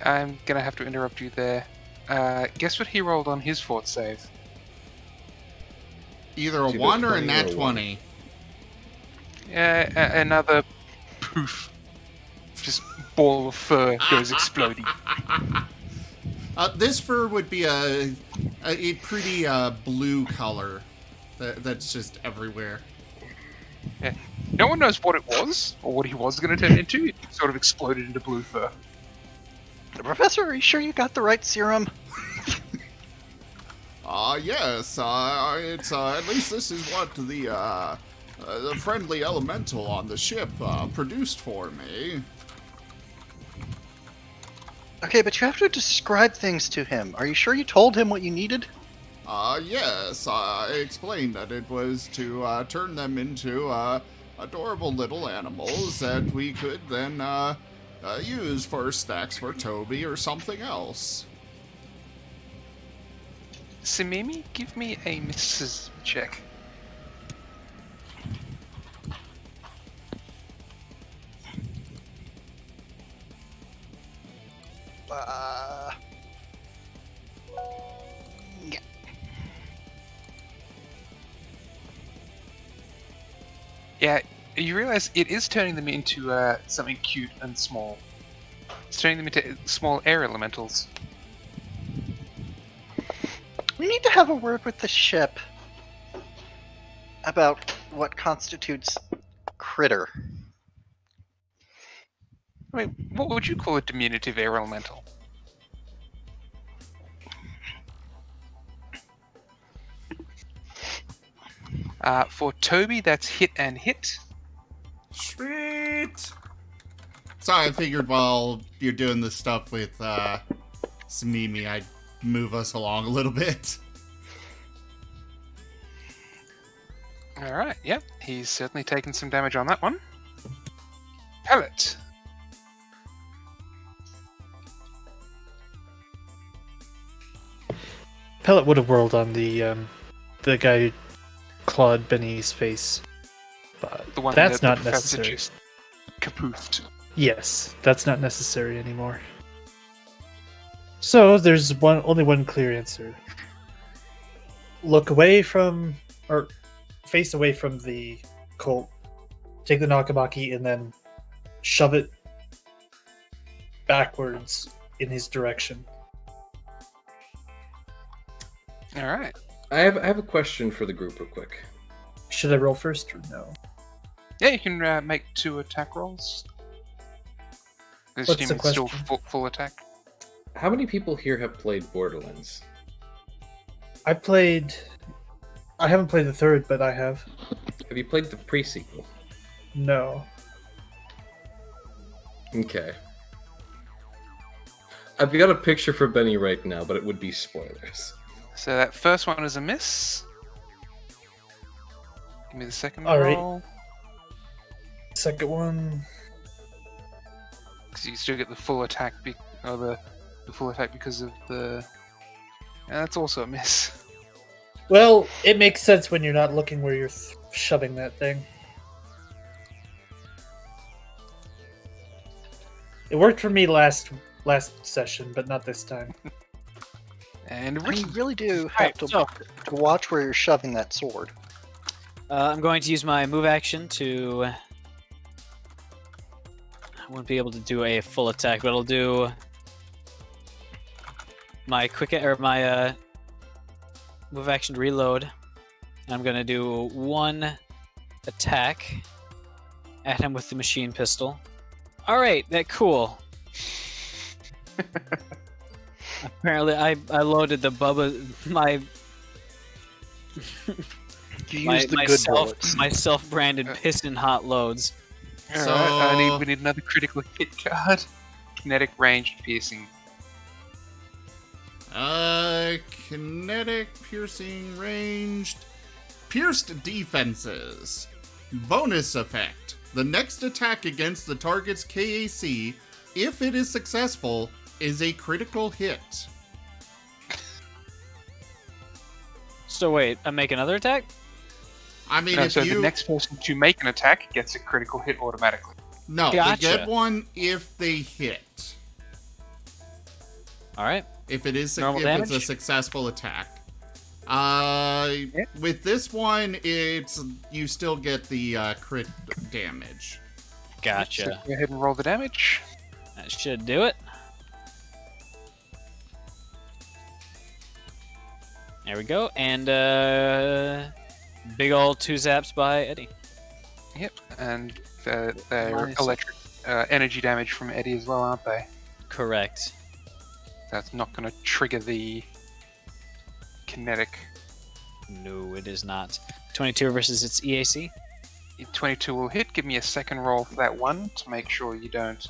I'm gonna have to interrupt you there. Guess what he rolled on his fort save? Either a It's either 1 or a 20 nat or a 1. 20. Another poof. Just ball of fur goes exploding. This fur would be a pretty blue color that's just everywhere. Yeah. No one knows what it was, or what he was going to turn into. It sort of exploded into blue fur. Professor, are you sure you got the right serum? Yes, it's, at least this is what the friendly elemental on the ship, produced for me. Okay, but you have to describe things to him. Are you sure you told him what you needed? Yes, I explained that it was to, turn them into, adorable little animals that we could then, use for snacks for Toby or something else. Simimi, give me a Mrs. check. Yeah. Yeah, you realize it is turning them into something cute and small. It's turning them into small air elementals. We need to have a word with the ship about what constitutes critter. I mean, what would you call a diminutive air elemental? For Toby, that's hit and hit. Sweet! So I figured while you're doing this stuff with, Samimi, I'd move us along a little bit. Alright, yep. He's certainly taken some damage on that one. Pellet. Pellet would have whirled on the guy who clawed Benny's face, but The one that's that not the professor necessary. just kapoofed. Yes, that's not necessary anymore. So there's only one clear answer. Look away from, or face away from the cult. Take the Nakamaki and then shove it backwards in his direction. Alright. I have a question for the group real quick. Should I roll first or no? Yeah, you can make 2 attack rolls. What's the Assuming it's still question? full attack. How many people here have played Borderlands? I haven't played the third, but I have. Have you played the pre-sequel? No. Okay. I've got a picture for Benny right now, but it would be spoilers. So that first one is a miss. Give me the second Alright. roll. Second one. Because you still get the full attack, the full attack because of the. And that's also a miss. Well, it makes sense when you're not looking where you're shoving that thing. It worked for me last session, but not this time. And You Ricky. really do have Alright, to, so to watch where you're shoving that sword. I'm going to use my move action to. I won't be able to do a full attack, but I'll do my my move action to reload. I'm gonna do 1 attack at him with the machine pistol. All right, that cool. Apparently, I loaded the my You use the good bullets. my self-branded piston hot loads. So- Alright, we need another critical hit card. Kinetic ranged piercing. Kinetic, piercing, ranged. Pierced defenses. Bonus effect. The next attack against the target's KAC, if it is successful, is a critical hit. So wait, I make another attack? I mean, No, if so you... the next person to make an attack gets a critical hit automatically. No, Gotcha. they get one if they hit. All right. If it is Normal if it's a damage? successful attack. With this one, it's you still get the crit damage. So Gotcha. go ahead and roll the damage. That should do it. There we go. And big old 2 zaps by Eddie. Yep, and they're Nice. electric energy damage from Eddie as well, aren't they? Correct. That's not going to trigger the kinetic. No, it is not. 22 versus its EAC. 22 will hit. Give me a second roll for that one to make sure you don't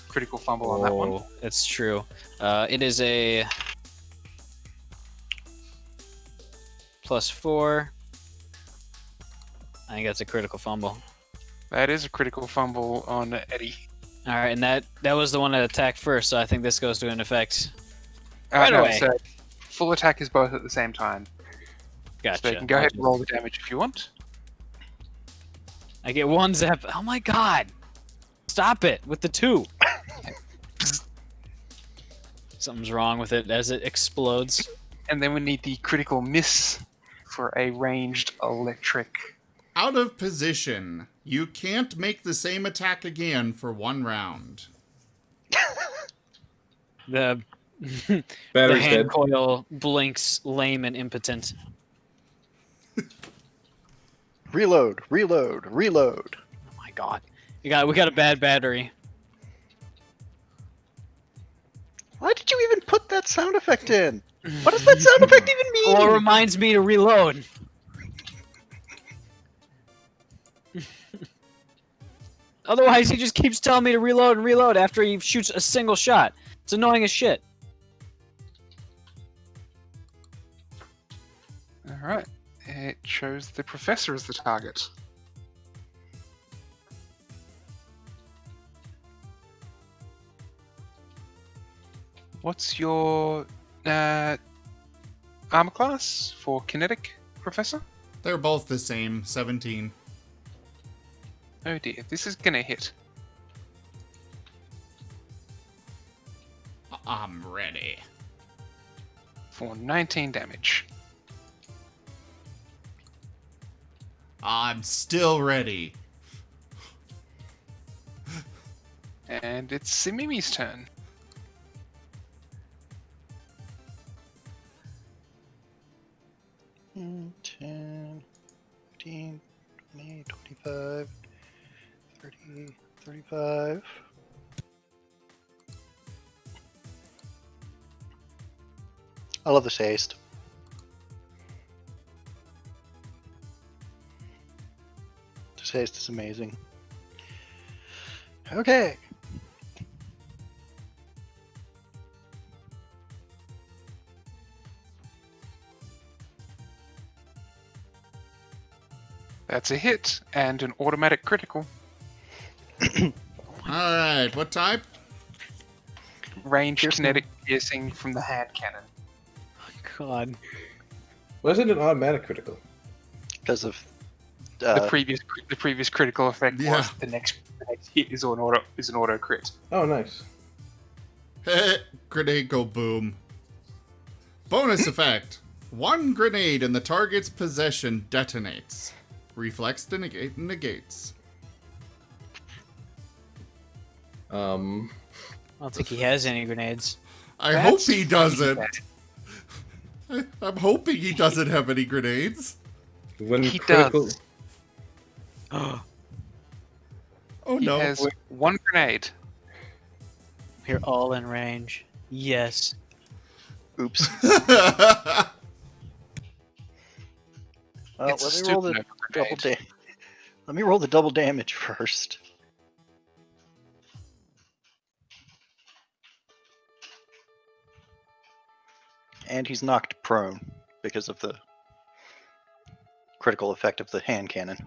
critical fumble on that one. Oh, it's true. It is a +4. I think that's a critical fumble. That is a critical fumble on Eddie. All right, and that was the one that attacked first, so I think this goes to an effect right No, away. so full attack is both at the same time. Gotcha. So you can go ahead and roll the damage if you want. I get 1 zap. Oh my god! Stop it with the 2. Something's wrong with it as it explodes. And then we need the critical miss for a ranged electric. Out of position. You can't make the same attack again for 1 round. The Battery's hand dead. coil blinks lame and impotent. Reload, reload, reload. Oh my god. We got a bad battery. Why did you even put that sound effect in? What does that sound effect even mean? Well, it reminds me to reload. Otherwise, he just keeps telling me to reload and reload after he shoots a single shot. It's annoying as shit. Alright. It shows the professor as the target. What's your armor class for kinetic, Professor? They're both the same, 17. Oh dear, this is gonna hit. I'm ready. For 19 damage. I'm still ready. And it's Simimi's turn. Mm, 10, 15, 20, 25, 30, 35. I love this haste. This haste is amazing. Okay. That's a hit and an automatic critical. Alright, what type? Ranged Piercing. kinetic piercing from the hand cannon. God. Wasn't an automatic critical? Because of The previous critical effect Yeah. was the next hit is an auto crit. Oh, nice. Grenade go boom. Bonus effect. 1 grenade in the target's possession detonates. Reflex negates. I don't think he has any grenades. I hope he doesn't. I'm hoping he doesn't have any grenades. When He critical, does. Oh He no. has 1 grenade. We're all in range. Yes. oops. Well, It's a let me roll the supernova double grenade. Let me roll the double damage first. And he's knocked prone because of the critical effect of the hand cannon.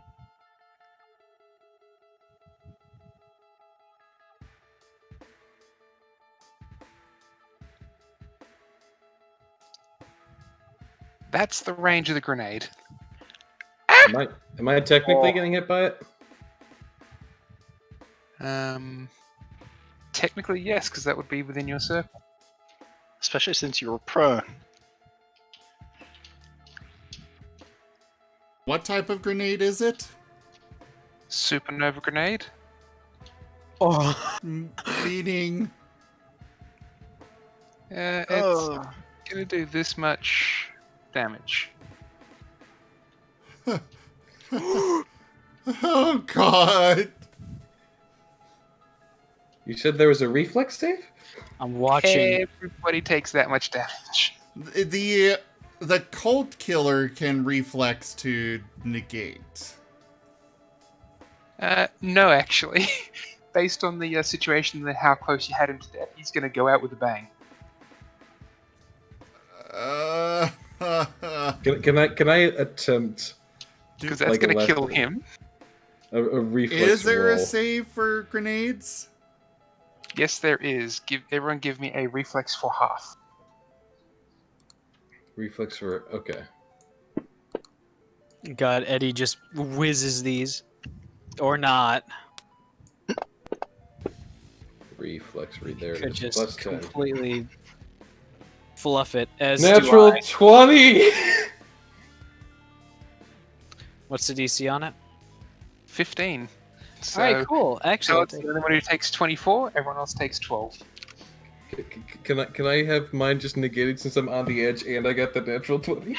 That's the range of the grenade. am I technically getting hit by it? Technically, yes, because that would be within your circle. Especially since you were prone. What type of grenade is it? Supernova grenade. Oh. Meaning. It's Oh, gonna do this much damage. Oh god. You said there was a reflex save? I'm watching. Everybody takes that much damage. The the cult killer can reflex to negate. No, actually. Based on the situation and how close you had him to death, he's going to go out with a bang. Can I attempt Because that's like a going to kill left- him. a reflex Is there roll? a save for grenades? Yes, there is. Everyone give me a reflex for half. Reflex for okay. God, Eddie just whizzes these. Or not. Reflex read there. Could It is. just Plus 10. completely fluff it, as Natural do I. 20. What's the DC on it? 15. So, Alright, cool. so Actually, it's the only one who takes 24, everyone else takes 12. Can I have mine just negated since I'm on the edge and I got the natural 20?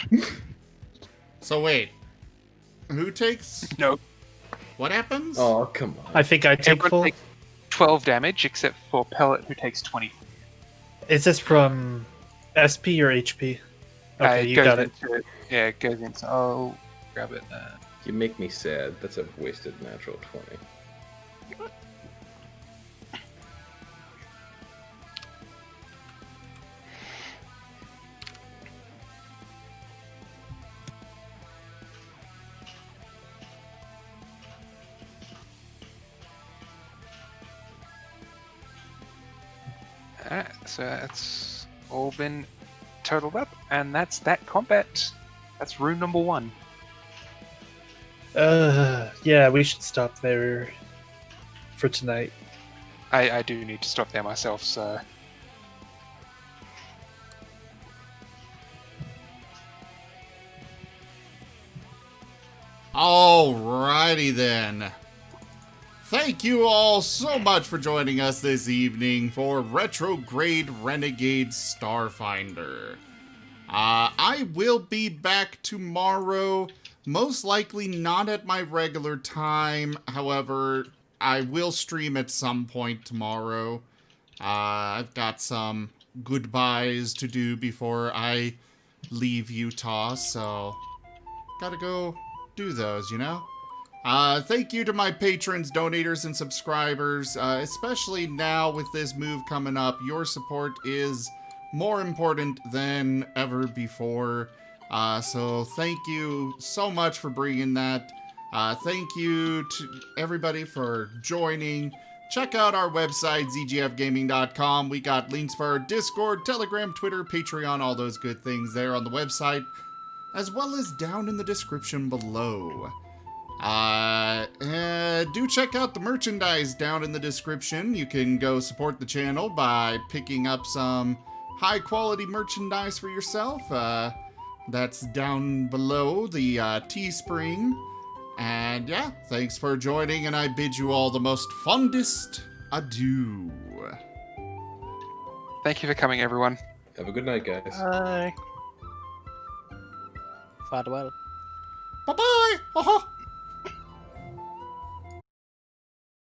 So wait, who takes? No. What happens? Oh, come on. I think I take Everyone full. takes 12 damage, except for Pellet, who takes 20. Is this from SP or HP? Okay, you goes got it. into, yeah, it goes into. Oh, grab it. You make me sad. That's a wasted natural 20. Alright, so that's all been totaled up, and that's that combat. That's room number 1. Yeah, we should stop there for tonight. I do need to stop there myself, so. Alrighty then. Thank you all so much for joining us this evening for Retrograde Renegades Starfinder. I will be back tomorrow, most likely not at my regular time. However, I will stream at some point tomorrow. I've got some goodbyes to do before I leave Utah, so gotta go do those, you know? Thank you to my patrons, donators, and subscribers, especially now with this move coming up. Your support is more important than ever before. So thank you so much for bringing that. Thank you to everybody for joining. Check out our website, zgfgaming.com. We got links for our Discord, Telegram, Twitter, Patreon, all those good things there on the website, as well as down in the description below. Do check out the merchandise down in the description. You can go support the channel by picking up some high quality merchandise for yourself. That's down below the Teespring. And yeah, thanks for joining, and I bid you all the most fondest adieu. Thank you for coming, everyone. Have a good night, guys. Bye. Farewell. Bye bye.